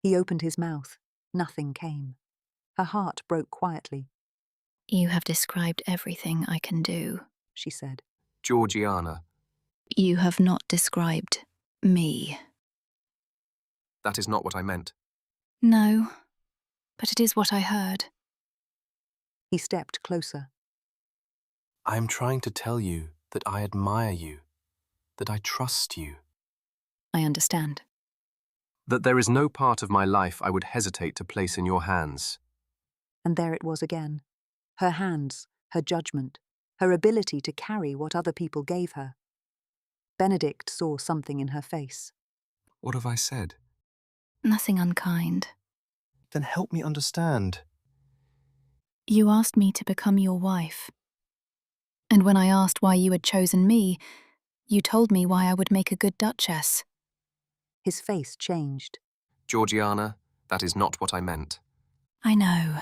He opened his mouth. Nothing came. Her heart broke quietly. You have described everything I can do, she said. Georgiana. You have not described me. That is not what I meant. No, but it is what I heard. He stepped closer. I am trying to tell you that I admire you, that I trust you. I understand. That there is no part of my life I would hesitate to place in your hands. And there it was again. Her hands, her judgment, her ability to carry what other people gave her. Benedict saw something in her face. What have I said? Nothing unkind. Then help me understand. You asked me to become your wife. And when I asked why you had chosen me, you told me why I would make a good duchess. His face changed. Georgiana, that is not what I meant. I know.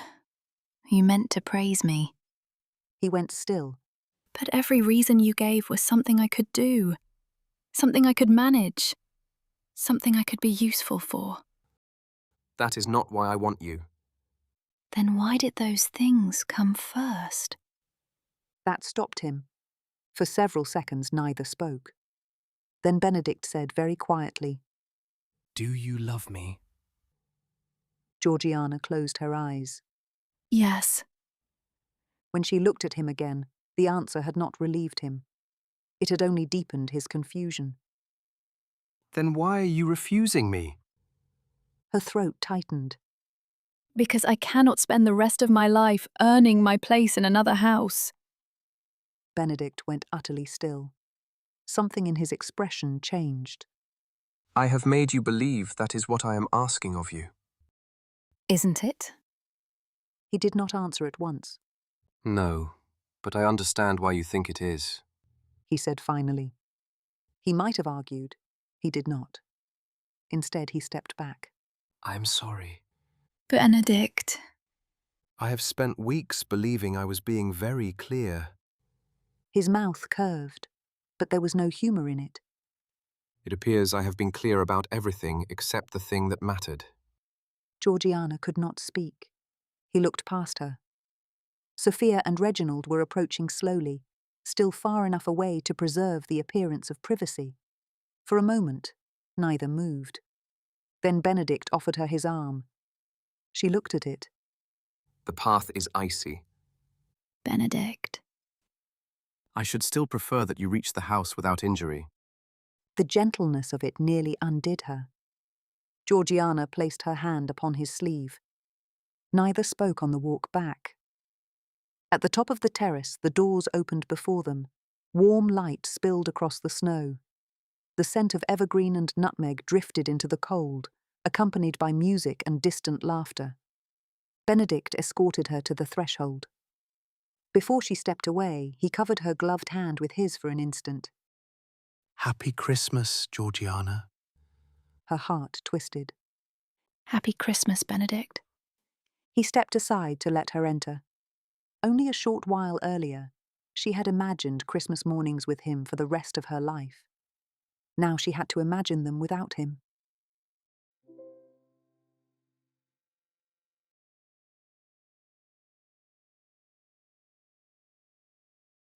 You meant to praise me. He went still. But every reason you gave was something I could do. Something I could manage. Something I could be useful for. That is not why I want you. Then why did those things come first? That stopped him. For several seconds neither spoke. Then Benedict said very quietly, Do you love me? Georgiana closed her eyes. Yes. When she looked at him again, the answer had not relieved him. It had only deepened his confusion. Then why are you refusing me? Her throat tightened. Because I cannot spend the rest of my life earning my place in another house. Benedict went utterly still. Something in his expression changed. I have made you believe that is what I am asking of you. Isn't it? He did not answer at once. No, but I understand why you think it is. He said finally. He might have argued. He did not. Instead, he stepped back. I am sorry. Benedict. I have spent weeks believing I was being very clear. His mouth curved, but there was no humour in it. It appears I have been clear about everything except the thing that mattered. Georgiana could not speak. He looked past her. Sophia and Reginald were approaching slowly, still far enough away to preserve the appearance of privacy. For a moment, neither moved. Then Benedict offered her his arm. She looked at it. The path is icy. Benedict. I should still prefer that you reach the house without injury. The gentleness of it nearly undid her. Georgiana placed her hand upon his sleeve. Neither spoke on the walk back. At the top of the terrace, the doors opened before them. Warm light spilled across the snow. The scent of evergreen and nutmeg drifted into the cold, accompanied by music and distant laughter. Benedict escorted her to the threshold. Before she stepped away, he covered her gloved hand with his for an instant. Happy Christmas, Georgiana. Her heart twisted. Happy Christmas, Benedict. He stepped aside to let her enter. Only a short while earlier, she had imagined Christmas mornings with him for the rest of her life. Now she had to imagine them without him.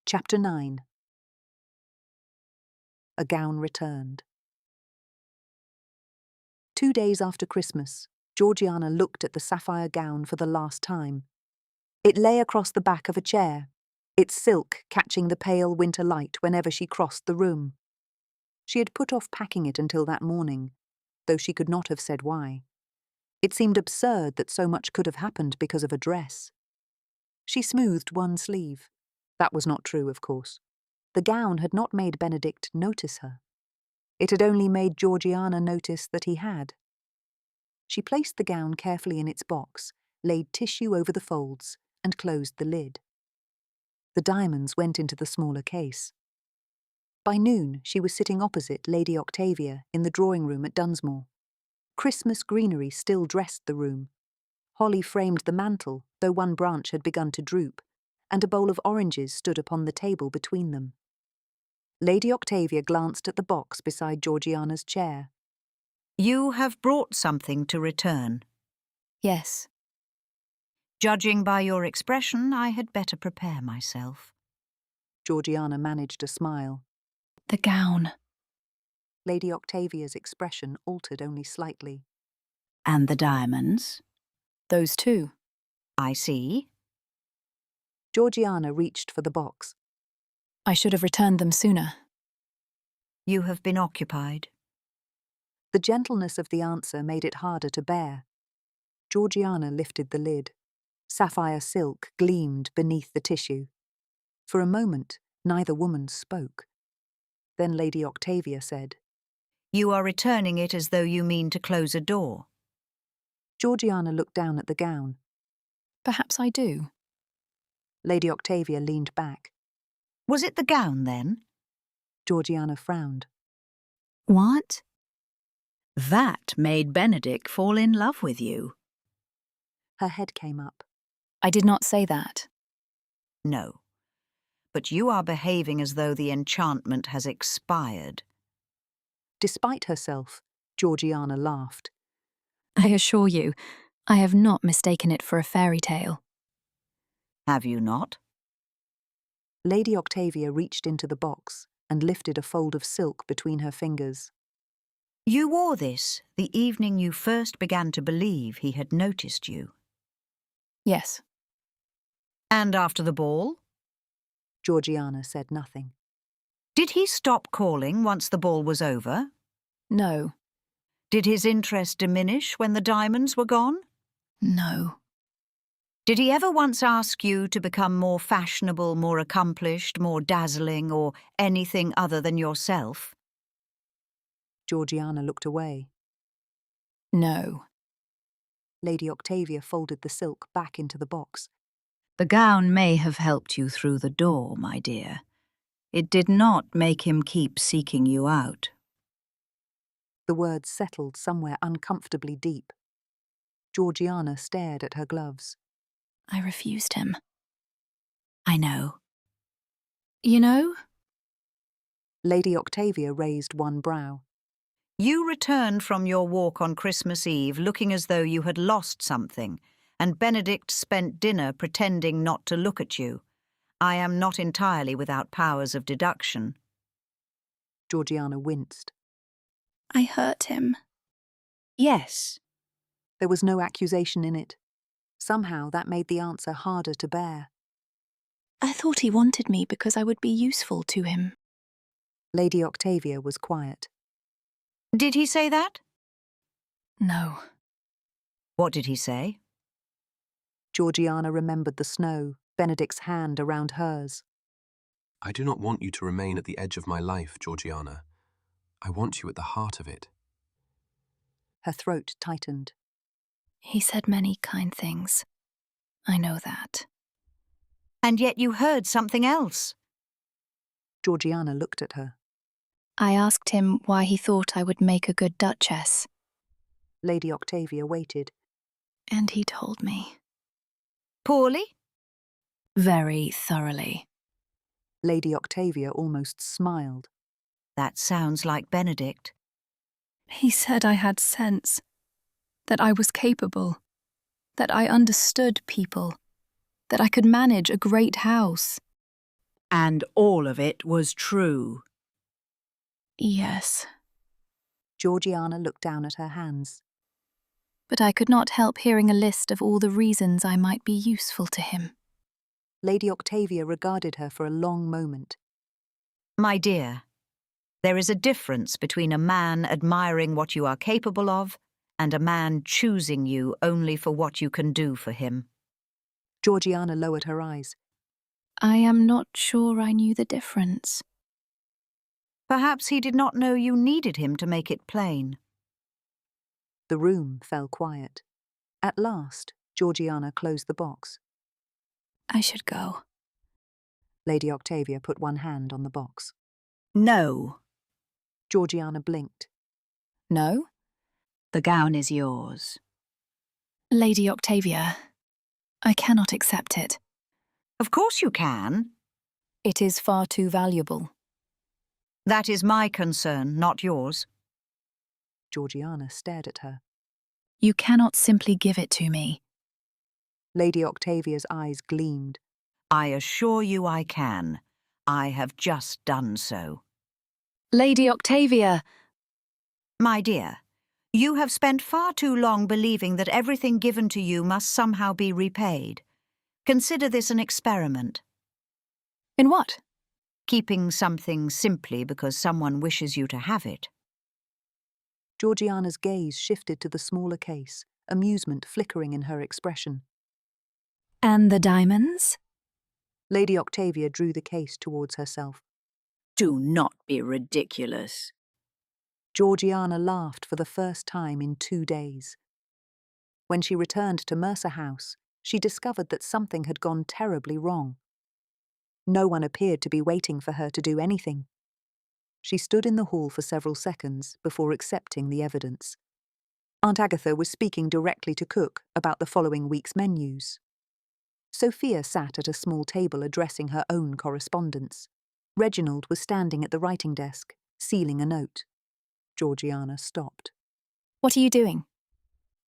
Chapter 9. A gown returned. 2 days after Christmas, Georgiana looked at the sapphire gown for the last time. It lay across the back of a chair, its silk catching the pale winter light whenever she crossed the room. She had put off packing it until that morning, though she could not have said why. It seemed absurd that so much could have happened because of a dress. She smoothed one sleeve. That was not true, of course. The gown had not made Benedict notice her. It had only made Georgiana notice that he had. She placed the gown carefully in its box, laid tissue over the folds, and closed the lid. The diamonds went into the smaller case. By noon, she was sitting opposite Lady Octavia in the drawing room at Dunsmore. Christmas greenery still dressed the room. Holly framed the mantel, though one branch had begun to droop, and a bowl of oranges stood upon the table between them. Lady Octavia glanced at the box beside Georgiana's chair. You have brought something to return. Yes. Judging by your expression, I had better prepare myself. Georgiana managed a smile. The gown. Lady Octavia's expression altered only slightly. And the diamonds? Those two. I see. Georgiana reached for the box. I should have returned them sooner. You have been occupied. The gentleness of the answer made it harder to bear. Georgiana lifted the lid. Sapphire silk gleamed beneath the tissue. For a moment, neither woman spoke. Then Lady Octavia said, You are returning it as though you mean to close a door. Georgiana looked down at the gown. Perhaps I do. Lady Octavia leaned back. Was it the gown, then? Georgiana frowned. What? That made Benedict fall in love with you. Her head came up. I did not say that. No. But you are behaving as though the enchantment has expired. Despite herself, Georgiana laughed. I assure you, I have not mistaken it for a fairy tale. Have you not? Lady Octavia reached into the box and lifted a fold of silk between her fingers. You wore this the evening you first began to believe he had noticed you. Yes. And after the ball? Georgiana said nothing. Did he stop calling once the ball was over? No. Did his interest diminish when the diamonds were gone? No. Did he ever once ask you to become more fashionable, more accomplished, more dazzling, or anything other than yourself? Georgiana looked away. No. Lady Octavia folded the silk back into the box. The gown may have helped you through the door, my dear. It did not make him keep seeking you out. The words settled somewhere uncomfortably deep. Georgiana stared at her gloves. I refused him. I know. You know? Lady Octavia raised one brow. You returned from your walk on Christmas Eve looking as though you had lost something, and Benedict spent dinner pretending not to look at you. I am not entirely without powers of deduction. Georgiana winced. I hurt him. Yes. There was no accusation in it. Somehow that made the answer harder to bear. I thought he wanted me because I would be useful to him. Lady Octavia was quiet. Did he say that? No. What did he say? Georgiana remembered the snow, Benedict's hand around hers. I do not want you to remain at the edge of my life, Georgiana. I want you at the heart of it. Her throat tightened. He said many kind things. I know that. And yet you heard something else. Georgiana looked at her. I asked him why he thought I would make a good duchess. Lady Octavia waited. And he told me. Poorly? Very thoroughly. Lady Octavia almost smiled. That sounds like Benedict. He said I had sense, that I was capable, that I understood people, that I could manage a great house. And all of it was true. Yes. Georgiana looked down at her hands. But I could not help hearing a list of all the reasons I might be useful to him. Lady Octavia regarded her for a long moment. My dear, there is a difference between a man admiring what you are capable of and a man choosing you only for what you can do for him. Georgiana lowered her eyes. I am not sure I knew the difference. Perhaps he did not know you needed him to make it plain. The room fell quiet. At last, Georgiana closed the box. I should go. Lady Octavia put one hand on the box. No. Georgiana blinked. No? The gown is yours. Lady Octavia, I cannot accept it. Of course you can. It is far too valuable. That is my concern, not yours. Georgiana stared at her. You cannot simply give it to me. Lady Octavia's eyes gleamed. I assure you I can. I have just done so. Lady Octavia! My dear, you have spent far too long believing that everything given to you must somehow be repaid. Consider this an experiment. In what? Keeping something simply because someone wishes you to have it. Georgiana's gaze shifted to the smaller case, amusement flickering in her expression. And the diamonds? Lady Octavia drew the case towards herself. Do not be ridiculous. Georgiana laughed for the first time in 2 days. When she returned to Mercer House, she discovered that something had gone terribly wrong. No one appeared to be waiting for her to do anything. She stood in the hall for several seconds before accepting the evidence. Aunt Agatha was speaking directly to Cook about the following week's menus. Sophia sat at a small table addressing her own correspondence. Reginald was standing at the writing desk, sealing a note. Georgiana stopped. What are you doing?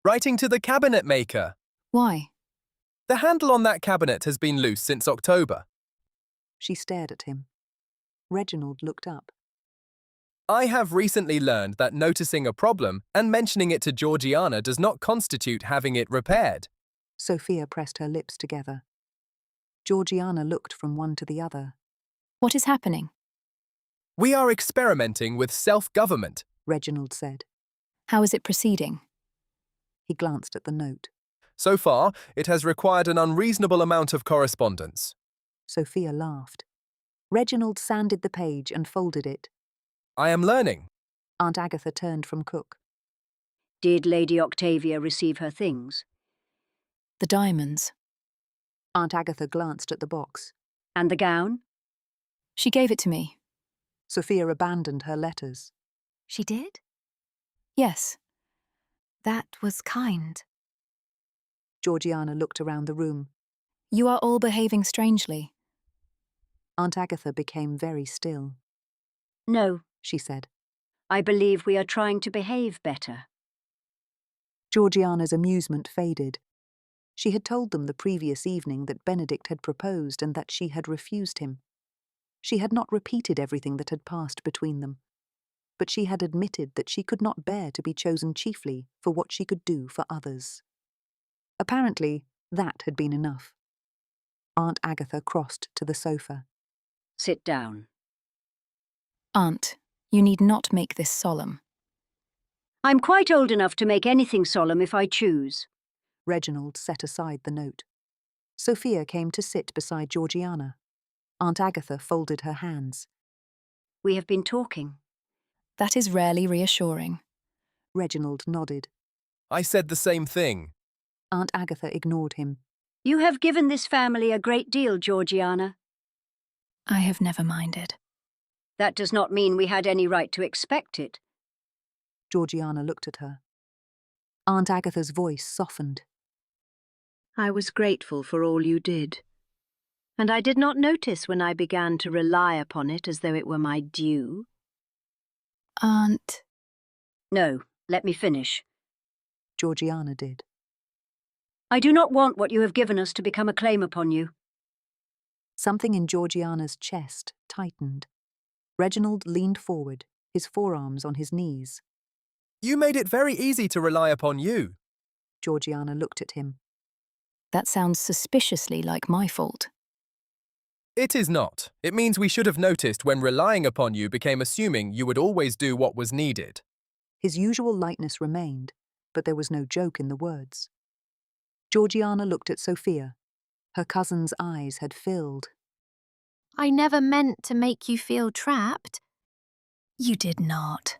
Writing to the cabinet maker. Why? The handle on that cabinet has been loose since October. She stared at him. Reginald looked up. I have recently learned that noticing a problem and mentioning it to Georgiana does not constitute having it repaired. Sophia pressed her lips together. Georgiana looked from one to the other. What is happening? We are experimenting with self-government, Reginald said. How is it proceeding? He glanced at the note. So far, it has required an unreasonable amount of correspondence. Sophia laughed. Reginald sanded the page and folded it. I am learning. Aunt Agatha turned from Cook. Did Lady Octavia receive her things? The diamonds. Aunt Agatha glanced at the box. And the gown? She gave it to me. Sophia abandoned her letters. She did? Yes. That was kind. Georgiana looked around the room. You are all behaving strangely. Aunt Agatha became very still. No, she said. I believe we are trying to behave better. Georgiana's amusement faded. She had told them the previous evening that Benedict had proposed and that she had refused him. She had not repeated everything that had passed between them, but she had admitted that she could not bear to be chosen chiefly for what she could do for others. Apparently, that had been enough. Aunt Agatha crossed to the sofa. Sit down. Aunt, you need not make this solemn. I'm quite old enough to make anything solemn if I choose. Reginald set aside the note. Sophia came to sit beside Georgiana. Aunt Agatha folded her hands. We have been talking. That is rarely reassuring. Reginald nodded. I said the same thing. Aunt Agatha ignored him. You have given this family a great deal, Georgiana. I have never minded. That does not mean we had any right to expect it. Georgiana looked at her. Aunt Agatha's voice softened. I was grateful for all you did. And I did not notice when I began to rely upon it as though it were my due. Aunt... No, let me finish. Georgiana did. I do not want what you have given us to become a claim upon you. Something in Georgiana's chest tightened. Reginald leaned forward, his forearms on his knees. You made it very easy to rely upon you. Georgiana looked at him. That sounds suspiciously like my fault. It is not. It means we should have noticed when relying upon you became assuming you would always do what was needed. His usual lightness remained, but there was no joke in the words. Georgiana looked at Sophia. Her cousin's eyes had filled. I never meant to make you feel trapped. You did not.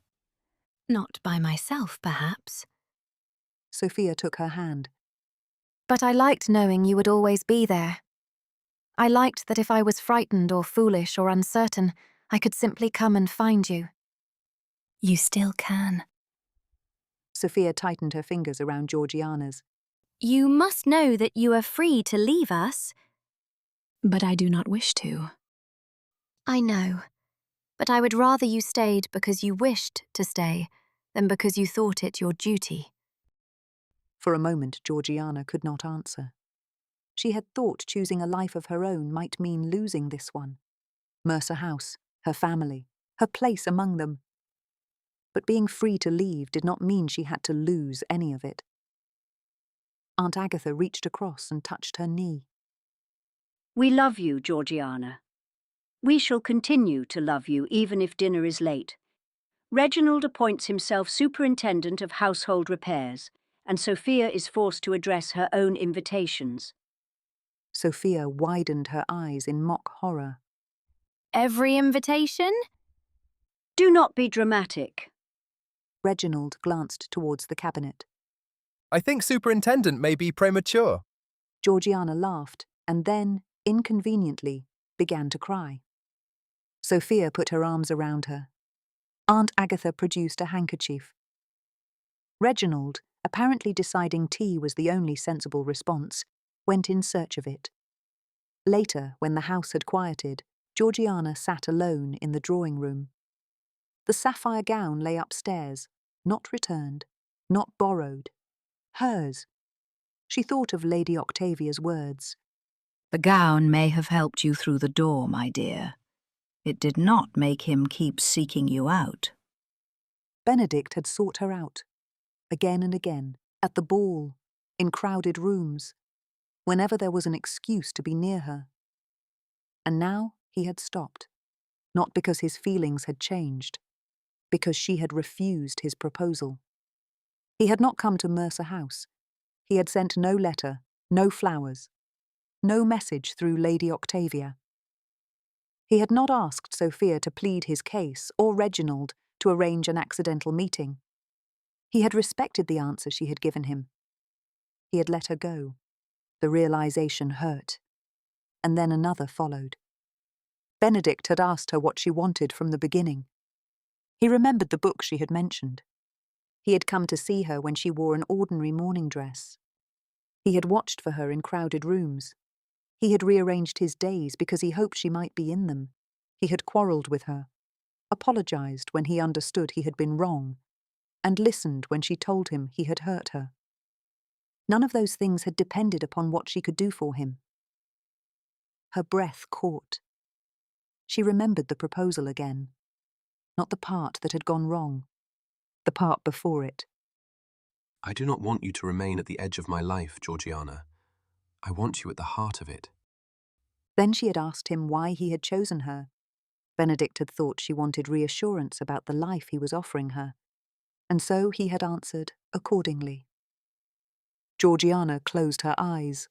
Not by myself, perhaps. Sophia took her hand. But I liked knowing you would always be there. I liked that if I was frightened or foolish or uncertain, I could simply come and find you. You still can. Sophia tightened her fingers around Georgiana's. You must know that you are free to leave us. But I do not wish to. I know. But I would rather you stayed because you wished to stay than because you thought it your duty. For a moment, Georgiana could not answer. She had thought choosing a life of her own might mean losing this one. Mercer House, her family, her place among them. But being free to leave did not mean she had to lose any of it. Aunt Agatha reached across and touched her knee. We love you, Georgiana. We shall continue to love you even if dinner is late. Reginald appoints himself superintendent of household repairs, and Sophia is forced to address her own invitations. Sophia widened her eyes in mock horror. Every invitation? Do not be dramatic. Reginald glanced towards the cabinet. I think superintendent may be premature. Georgiana laughed and then, inconveniently, began to cry. Sophia put her arms around her. Aunt Agatha produced a handkerchief. Reginald, apparently deciding tea was the only sensible response, went in search of it. Later, when the house had quieted, Georgiana sat alone in the drawing room. The sapphire gown lay upstairs, not returned, not borrowed. Hers. She thought of Lady Octavia's words. The gown may have helped you through the door, my dear. It did not make him keep seeking you out. Benedict had sought her out, again and again, at the ball, in crowded rooms. Whenever there was an excuse to be near her, And now he had stopped, not because his feelings had changed, because she had refused his proposal. He had not come to Mercer House. He had sent no letter, no flowers, no message through Lady Octavia. He had not asked Sophia to plead his case or Reginald to arrange an accidental meeting. He had respected the answer she had given him. He had let her go. The realization hurt. And then another followed. Benedict had asked her what she wanted from the beginning. He remembered the book she had mentioned. He had come to see her when she wore an ordinary morning dress. He had watched for her in crowded rooms. He had rearranged his days because he hoped she might be in them. He had quarrelled with her, apologized when he understood he had been wrong, and listened when she told him he had hurt her. None of those things had depended upon what she could do for him. Her breath caught. She remembered the proposal again, not the part that had gone wrong, the part before it. I do not want you to remain at the edge of my life, Georgiana. I want you at the heart of it. Then she had asked him why he had chosen her. Benedict had thought she wanted reassurance about the life he was offering her, and so he had answered accordingly. Georgiana closed her eyes.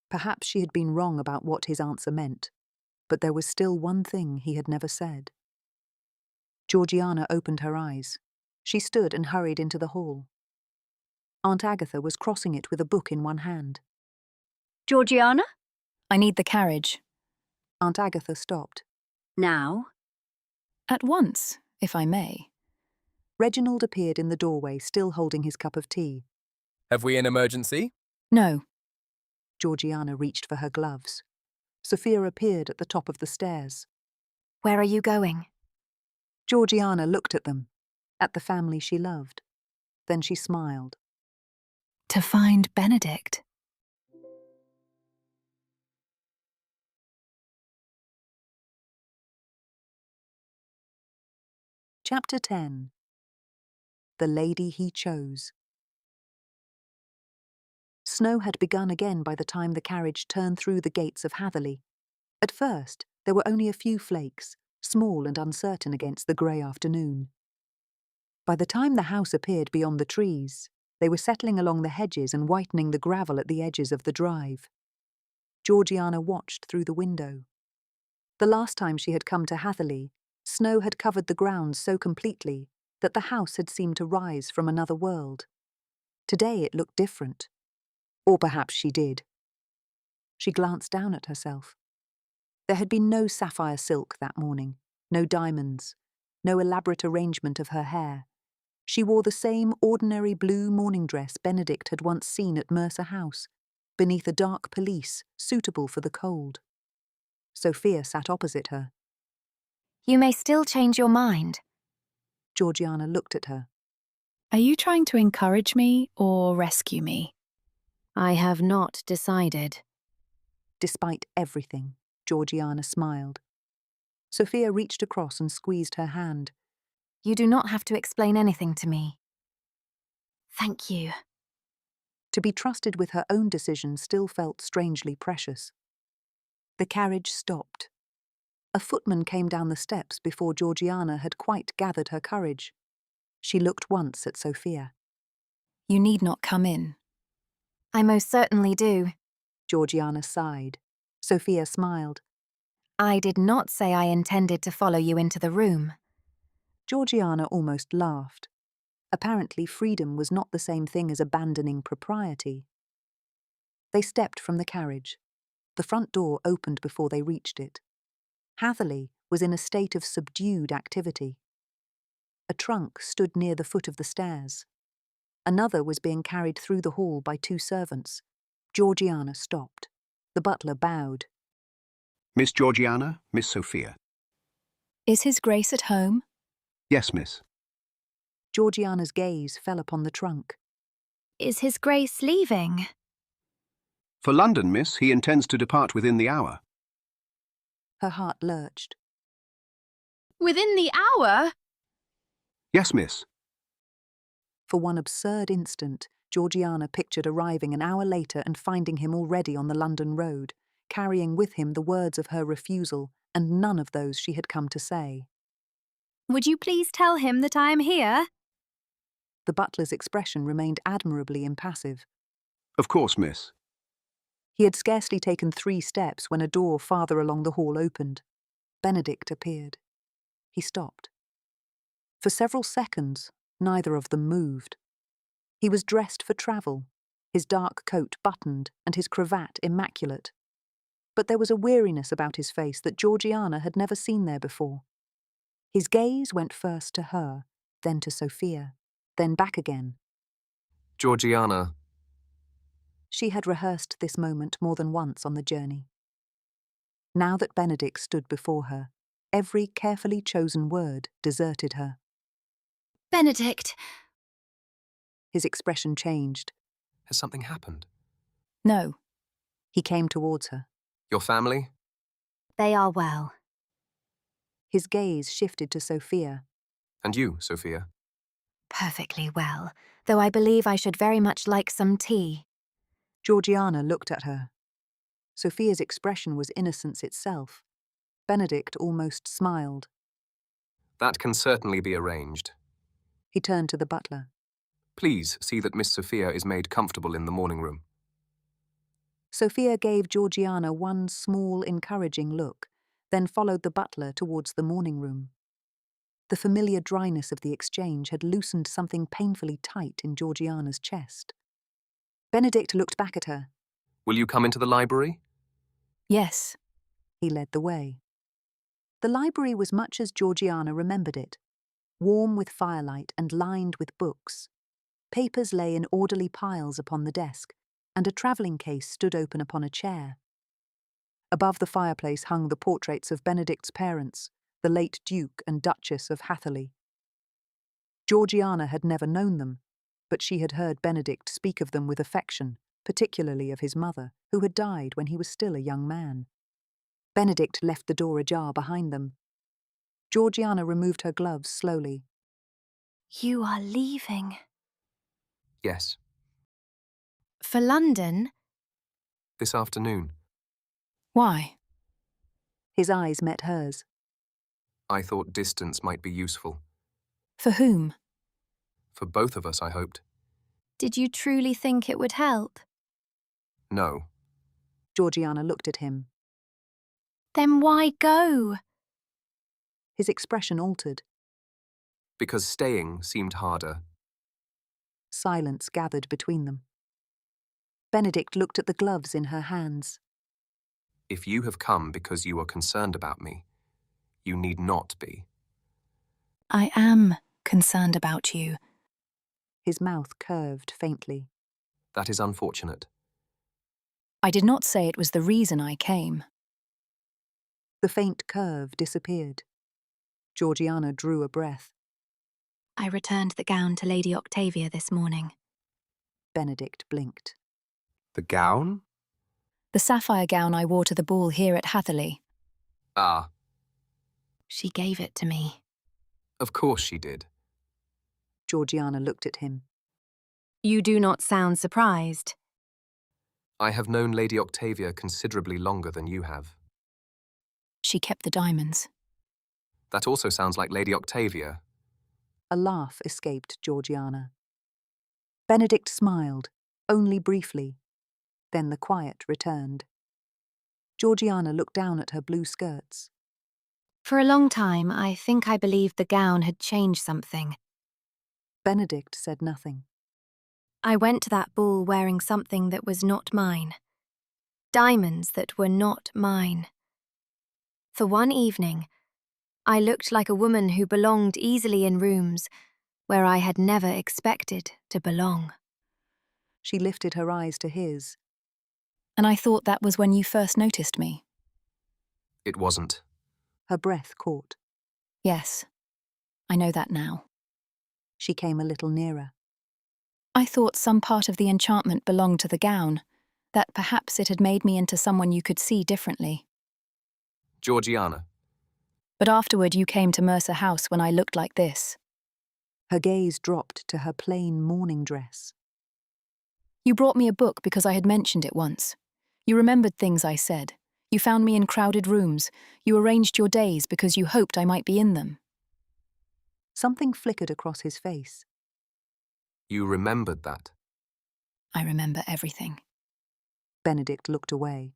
Perhaps she had been wrong about what his answer meant, but there was still one thing he had never said. Georgiana opened her eyes. She stood and hurried into the hall. Aunt Agatha was crossing it with a book in one hand. Georgiana? I need the carriage. Aunt Agatha stopped. Now? At once, if I may. Reginald appeared in the doorway, still holding his cup of tea. Have we an emergency? No. Georgiana reached for her gloves. Sophia appeared at the top of the stairs. Where are you going? Georgiana looked at them, at the family she loved. Then she smiled. To find Benedict. Chapter 10. The Lady He Chose. Snow had begun again by the time the carriage turned through the gates of Hatherleigh. At first, there were only a few flakes, small and uncertain against the grey afternoon. By the time the house appeared beyond the trees, they were settling along the hedges and whitening the gravel at the edges of the drive. Georgiana watched through the window. The last time she had come to Hatherleigh, snow had covered the grounds so completely that the house had seemed to rise from another world. Today it looked different. Or perhaps she did. She glanced down at herself. There had been no sapphire silk that morning, no diamonds, no elaborate arrangement of her hair. She wore the same ordinary blue morning dress Benedict had once seen at Mercer House, beneath a dark pelisse suitable for the cold. Sophia sat opposite her. You may still change your mind. Georgiana looked at her. Are you trying to encourage me or rescue me? I have not decided. Despite everything, Georgiana smiled. Sophia reached across and squeezed her hand. You do not have to explain anything to me. Thank you. To be trusted with her own decision still felt strangely precious. The carriage stopped. A footman came down the steps before Georgiana had quite gathered her courage. She looked once at Sophia. You need not come in. I most certainly do. Georgiana sighed. Sophia smiled. I did not say I intended to follow you into the room. Georgiana almost laughed. Apparently freedom was not the same thing as abandoning propriety. They stepped from the carriage. The front door opened before they reached it. Hatherleigh was in a state of subdued activity. A trunk stood near the foot of the stairs. Another was being carried through the hall by two servants. Georgiana stopped. The butler bowed. Miss Georgiana, Miss Sophia. Is His Grace at home? Yes, miss. Georgiana's gaze fell upon the trunk. Is His Grace leaving? For London, miss, he intends to depart within the hour. Her heart lurched. Within the hour? Yes, miss. For one absurd instant, Georgiana pictured arriving an hour later and finding him already on the London road, carrying with him the words of her refusal and none of those she had come to say. Would you please tell him that I am here? The butler's expression remained admirably impassive. Of course, miss. He had scarcely taken 3 steps when a door farther along the hall opened. Benedict appeared. He stopped. For several seconds, neither of them moved. He was dressed for travel, his dark coat buttoned and his cravat immaculate. But there was a weariness about his face that Georgiana had never seen there before. His gaze went first to her, then to Sophia, then back again. Georgiana. She had rehearsed this moment more than once on the journey. Now that Benedict stood before her, every carefully chosen word deserted her. Benedict! His expression changed. Has something happened? No. He came towards her. Your family? They are well. His gaze shifted to Sophia. And you, Sophia? Perfectly well, though I believe I should very much like some tea. Georgiana looked at her. Sophia's expression was innocence itself. Benedict almost smiled. That can certainly be arranged. He turned to the butler. Please see that Miss Sophia is made comfortable in the morning room. Sophia gave Georgiana one small, encouraging look, then followed the butler towards the morning room. The familiar dryness of the exchange had loosened something painfully tight in Georgiana's chest. Benedict looked back at her. Will you come into the library? Yes. He led the way. The library was much as Georgiana remembered it, warm with firelight and lined with books. Papers lay in orderly piles upon the desk, and a travelling case stood open upon a chair. Above the fireplace hung the portraits of Benedict's parents, the late Duke and Duchess of Hatherleigh. Georgiana had never known them, but she had heard Benedict speak of them with affection, particularly of his mother, who had died when he was still a young man. Benedict left the door ajar behind them. Georgiana removed her gloves slowly. You are leaving. Yes. For London? This afternoon. Why? His eyes met hers. I thought distance might be useful. For whom? For both of us, I hoped. Did you truly think it would help? No. Georgiana looked at him. Then why go? His expression altered. Because staying seemed harder. Silence gathered between them. Benedict looked at the gloves in her hands. If you have come because you are concerned about me, you need not be. I am concerned about you. His mouth curved faintly. That is unfortunate. I did not say it was the reason I came. The faint curve disappeared. Georgiana drew a breath. I returned the gown to Lady Octavia this morning. Benedict blinked. The gown? The sapphire gown I wore to the ball here at Hatherleigh. Ah, She gave it to me. of course she did. Georgiana looked at him. You do not sound surprised. I have known Lady Octavia considerably longer than you have. She kept the diamonds. That also sounds like Lady Octavia. A laugh escaped Georgiana. Benedict smiled, only briefly. Then the quiet returned. Georgiana looked down at her blue skirts. For a long time, I think I believed the gown had changed something. Benedict said nothing. I went to that ball wearing something that was not mine. Diamonds that were not mine. For one evening, I looked like a woman who belonged easily in rooms where I had never expected to belong. She lifted her eyes to his. And I thought that was when you first noticed me. It wasn't. Her breath caught. Yes, I know that now. She came a little nearer. I thought some part of the enchantment belonged to the gown, that perhaps it had made me into someone you could see differently. Georgiana. But afterward you came to Mercer House when I looked like this. Her gaze dropped to her plain morning dress. You brought me a book because I had mentioned it once. You remembered things I said. You found me in crowded rooms. You arranged your days because you hoped I might be in them. Something flickered across his face. You remembered that. I remember everything. Benedict looked away.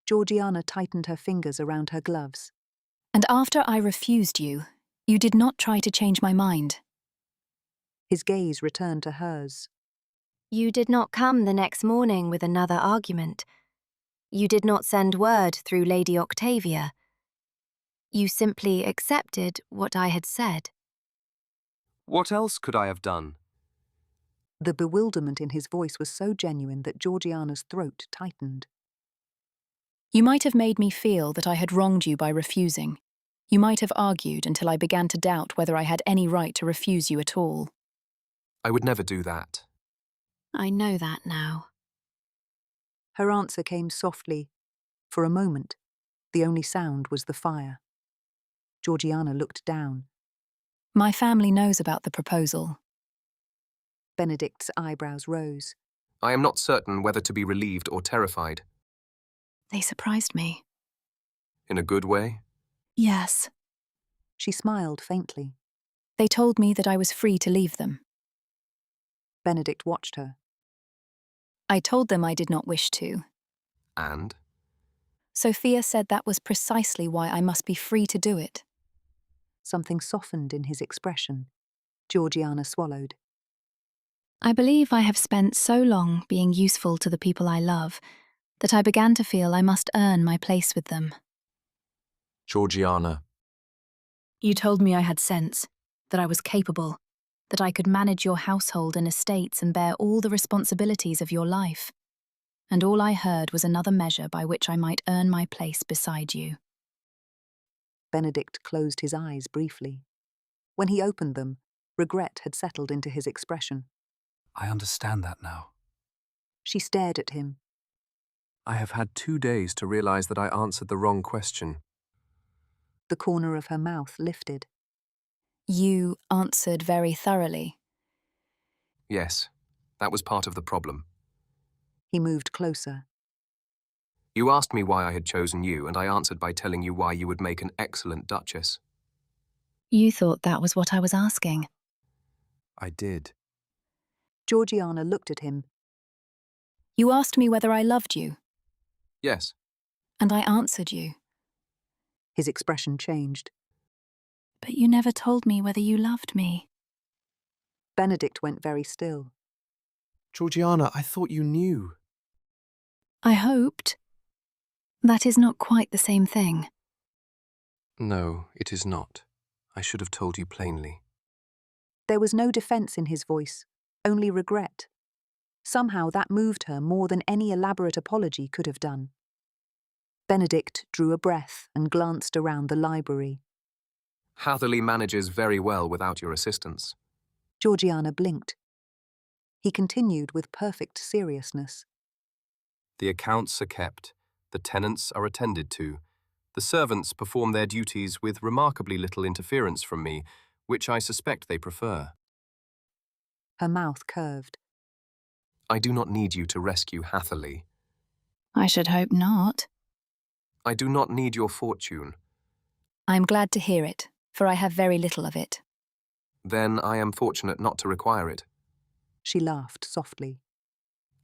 Georgiana tightened her fingers around her gloves. And after I refused you, you did not try to change my mind. His gaze returned to hers. You did not come the next morning with another argument. You did not send word through Lady Octavia. You simply accepted what I had said. What else could I have done? The bewilderment in his voice was so genuine that Georgiana's throat tightened. You might have made me feel that I had wronged you by refusing. You might have argued until I began to doubt whether I had any right to refuse you at all. I would never do that. I know that now. Her answer came softly. For a moment, the only sound was the fire. Georgiana looked down. My family knows about the proposal. Benedict's eyebrows rose. I am not certain whether to be relieved or terrified. They surprised me. In a good way? Yes. She smiled faintly. They told me that I was free to leave them. Benedict watched her. I told them I did not wish to. And? Sophia said that was precisely why I must be free to do it. Something softened in his expression. Georgiana swallowed. I believe I have spent so long being useful to the people I love that I began to feel I must earn my place with them. Georgiana. You told me I had sense, that I was capable, that I could manage your household and estates and bear all the responsibilities of your life. And all I heard was another measure by which I might earn my place beside you. Benedict closed his eyes briefly. When he opened them, regret had settled into his expression. I understand that now. She stared at him. I have had 2 days to realize that I answered the wrong question. The corner of her mouth lifted. You answered very thoroughly. Yes, that was part of the problem. He moved closer. You asked me why I had chosen you, and I answered by telling you why you would make an excellent Duchess. You thought that was what I was asking. I did. Georgiana looked at him. You asked me whether I loved you. Yes. And I answered you. His expression changed. But you never told me whether you loved me. Benedict went very still. Georgiana, I thought you knew. I hoped. That is not quite the same thing. No, it is not. I should have told you plainly. There was no defense in his voice, only regret. Somehow that moved her more than any elaborate apology could have done. Benedict drew a breath and glanced around the library. Hatherleigh manages very well without your assistance. Georgiana blinked. He continued with perfect seriousness. The accounts are kept, the tenants are attended to, the servants perform their duties with remarkably little interference from me, which I suspect they prefer. Her mouth curved. I do not need you to rescue Hatherleigh. I should hope not. I do not need your fortune. I am glad to hear it, for I have very little of it. Then I am fortunate not to require it. She laughed softly.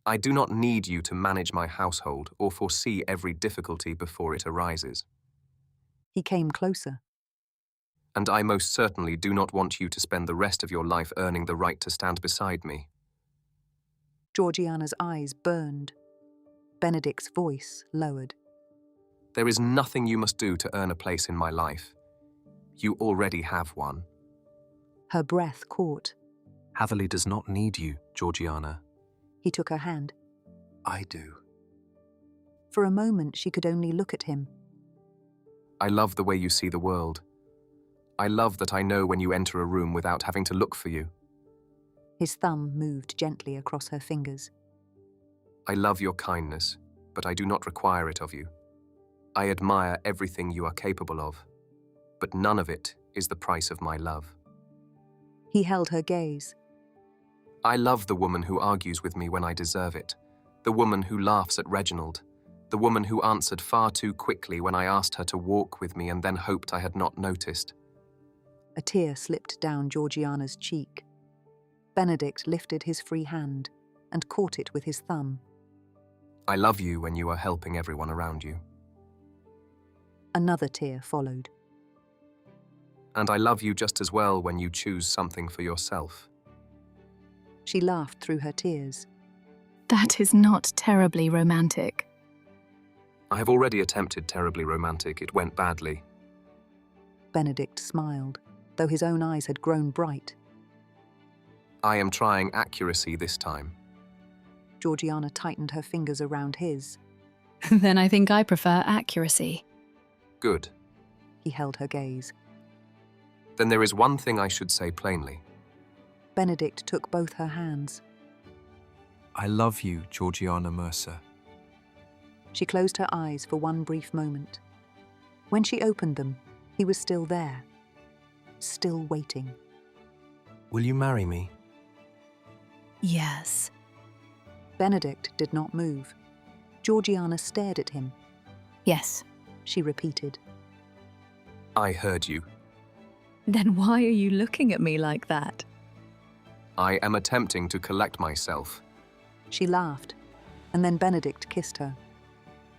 I do not need you to manage my household or foresee every difficulty before it arises. He came closer. And I most certainly do not want you to spend the rest of your life earning the right to stand beside me. Georgiana's eyes burned. Benedict's voice lowered. There is nothing you must do to earn a place in my life. You already have one. Her breath caught. Hatherleigh does not need you, Georgiana. He took her hand. I do. For a moment she could only look at him. I love the way you see the world. I love that I know when you enter a room without having to look for you. His thumb moved gently across her fingers. I love your kindness, but I do not require it of you. I admire everything you are capable of, but none of it is the price of my love. He held her gaze. I love the woman who argues with me when I deserve it, the woman who laughs at Reginald, The woman who answered far too quickly when I asked her to walk with me and then hoped I had not noticed. A tear slipped down Georgiana's cheek. Benedict lifted his free hand and caught it with his thumb. I love you when you are helping everyone around you. Another tear followed. And I love you just as well when you choose something for yourself. She laughed through her tears. That is not terribly romantic. I have already attempted terribly romantic. It went badly. Benedict smiled, though his own eyes had grown bright. I am trying accuracy this time. Georgiana tightened her fingers around his. Then I think I prefer accuracy. Good. He held her gaze. Then there is one thing I should say plainly. Benedict took both her hands. I love you, Georgiana Mercer. She closed her eyes for one brief moment. When she opened them, he was still there, still waiting. Will you marry me? Yes. Benedict did not move. Georgiana stared at him. Yes. She repeated. I heard you. Then why are you looking at me like that? I am attempting to collect myself. She laughed, and then Benedict kissed her.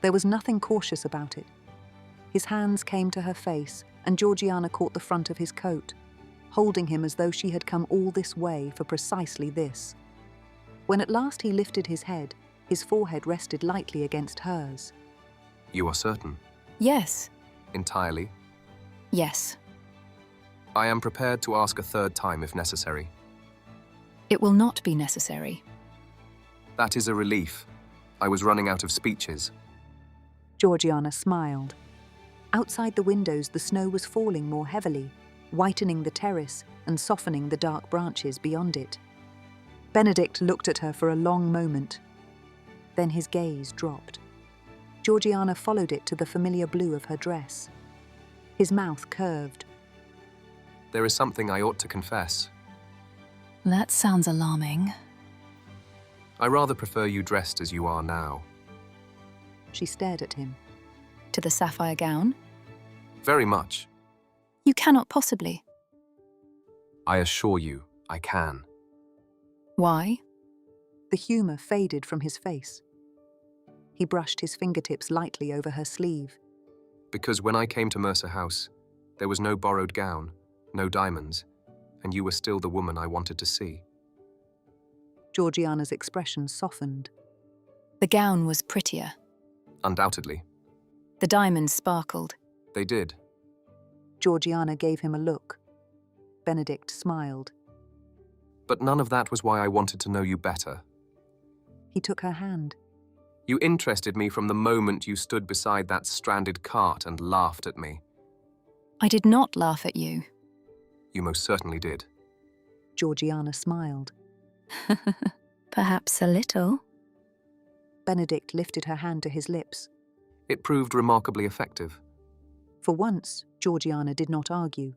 There was nothing cautious about it. His hands came to her face, and Georgiana caught the front of his coat, holding him as though she had come all this way for precisely this. When at last he lifted his head, his forehead rested lightly against hers. You are certain? Yes. Entirely? Yes. I am prepared to ask a third time if necessary. It will not be necessary. That is a relief. I was running out of speeches. Georgiana smiled. Outside the windows, the snow was falling more heavily, whitening the terrace and softening the dark branches beyond it. Benedict looked at her for a long moment. Then his gaze dropped. Georgiana followed it to the familiar blue of her dress. His mouth curved. There is something I ought to confess. That sounds alarming. I rather prefer you dressed as you are now. She stared at him. To the sapphire gown? Very much. You cannot possibly. I assure you, I can. Why? The humour faded from his face. He brushed his fingertips lightly over her sleeve. Because when I came to Mercer House, there was no borrowed gown, no diamonds, and you were still the woman I wanted to see. Georgiana's expression softened. The gown was prettier. Undoubtedly. The diamonds sparkled. They did. Georgiana gave him a look. Benedict smiled. But none of that was why I wanted to know you better. He took her hand. You interested me from the moment you stood beside that stranded cart and laughed at me. I did not laugh at you. You most certainly did. Georgiana smiled. Perhaps a little. Benedict lifted her hand to his lips. It proved remarkably effective. For once, Georgiana did not argue.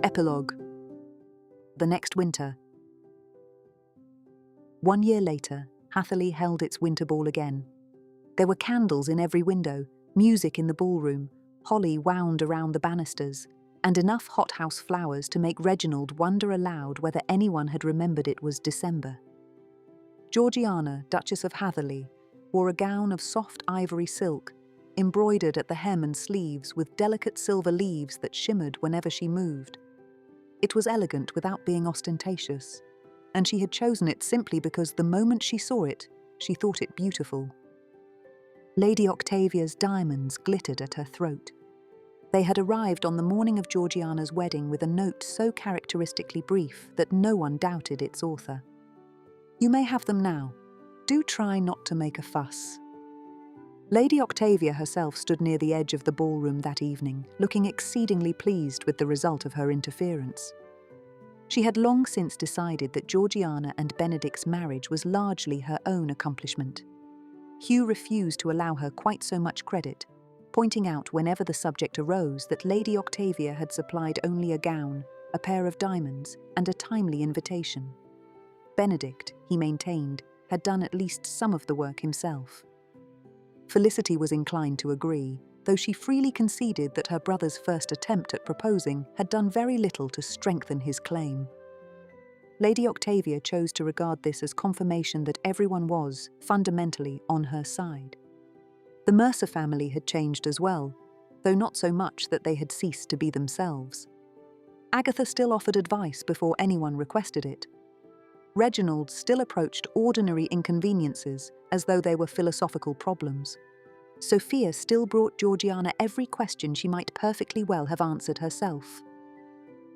Epilogue. The next winter. 1 year later, Hatherleigh held its winter ball again. There were candles in every window, music in the ballroom, holly wound around the banisters, and enough hothouse flowers to make Reginald wonder aloud whether anyone had remembered it was December. Georgiana, Duchess of Hatherleigh, wore a gown of soft ivory silk, embroidered at the hem and sleeves with delicate silver leaves that shimmered whenever she moved. It was elegant without being ostentatious, and she had chosen it simply because the moment she saw it, she thought it beautiful. Lady Octavia's diamonds glittered at her throat. They had arrived on the morning of Georgiana's wedding with a note so characteristically brief that no one doubted its author. You may have them now. Do try not to make a fuss. Lady Octavia herself stood near the edge of the ballroom that evening, looking exceedingly pleased with the result of her interference. She had long since decided that Georgiana and Benedict's marriage was largely her own accomplishment. Hugh refused to allow her quite so much credit, pointing out whenever the subject arose that Lady Octavia had supplied only a gown, a pair of diamonds, and a timely invitation. Benedict, he maintained, had done at least some of the work himself. Felicity was inclined to agree, though she freely conceded that her brother's first attempt at proposing had done very little to strengthen his claim. Lady Octavia chose to regard this as confirmation that everyone was, fundamentally, on her side. The Mercer family had changed as well, though not so much that they had ceased to be themselves. Agatha still offered advice before anyone requested it. Reginald still approached ordinary inconveniences as though they were philosophical problems. Sophia still brought Georgiana every question she might perfectly well have answered herself.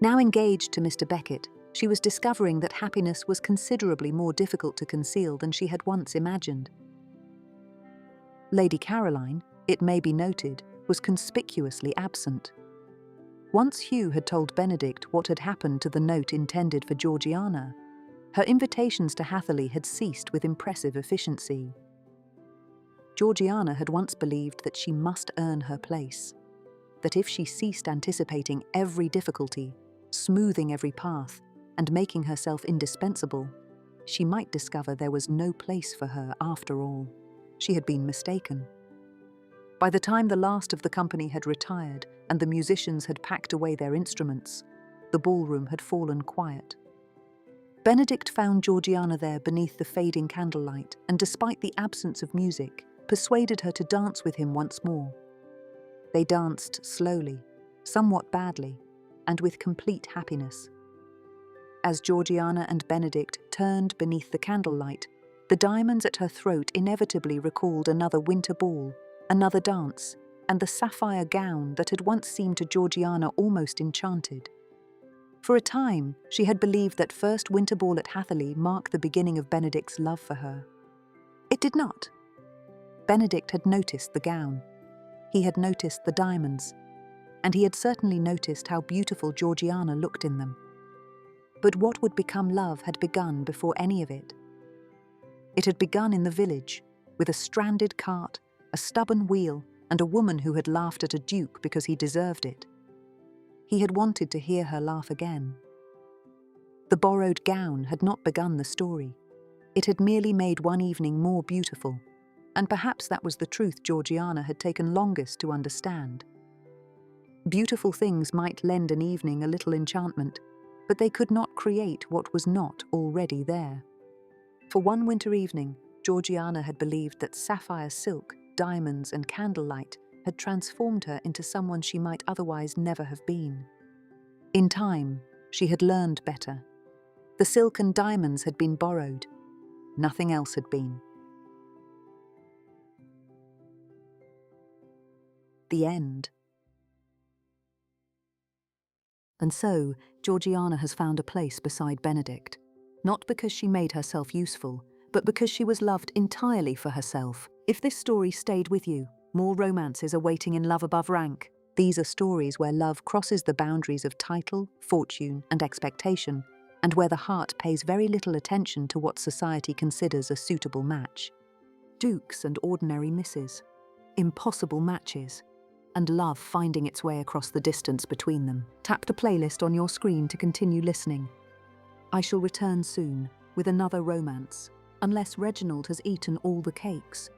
Now engaged to Mr. Beckett, she was discovering that happiness was considerably more difficult to conceal than she had once imagined. Lady Caroline, it may be noted, was conspicuously absent. Once Hugh had told Benedict what had happened to the note intended for Georgiana, her invitations to Hatherleigh had ceased with impressive efficiency. Georgiana had once believed that she must earn her place, that if she ceased anticipating every difficulty, smoothing every path, and making herself indispensable, she might discover there was no place for her after all. She had been mistaken. By the time the last of the company had retired and the musicians had packed away their instruments, the ballroom had fallen quiet. Benedict found Georgiana there beneath the fading candlelight and, despite the absence of music, persuaded her to dance with him once more. They danced slowly, somewhat badly, and with complete happiness. As Georgiana and Benedict turned beneath the candlelight, the diamonds at her throat inevitably recalled another winter ball, another dance, and the sapphire gown that had once seemed to Georgiana almost enchanted. For a time, she had believed that first winter ball at Hatherleigh marked the beginning of Benedict's love for her. It did not. Benedict had noticed the gown. He had noticed the diamonds, and he had certainly noticed how beautiful Georgiana looked in them. But what would become love had begun before any of it. It had begun in the village, with a stranded cart, a stubborn wheel, and a woman who had laughed at a duke because he deserved it. He had wanted to hear her laugh again. The borrowed gown had not begun the story. It had merely made one evening more beautiful, and perhaps that was the truth Georgiana had taken longest to understand. Beautiful things might lend an evening a little enchantment, but they could not create what was not already there. For one winter evening, Georgiana had believed that sapphire silk, diamonds, and candlelight had transformed her into someone she might otherwise never have been. In time, she had learned better. The silk and diamonds had been borrowed. Nothing else had been. The end. And so, Georgiana has found a place beside Benedict, not because she made herself useful, but because she was loved entirely for herself. If this story stayed with you, more romances are waiting in Love Above Rank. These are stories where love crosses the boundaries of title, fortune, and expectation, and where the heart pays very little attention to what society considers a suitable match. Dukes and ordinary misses, impossible matches, and love finding its way across the distance between them. Tap the playlist on your screen to continue listening. I shall return soon with another romance, unless Reginald has eaten all the cakes.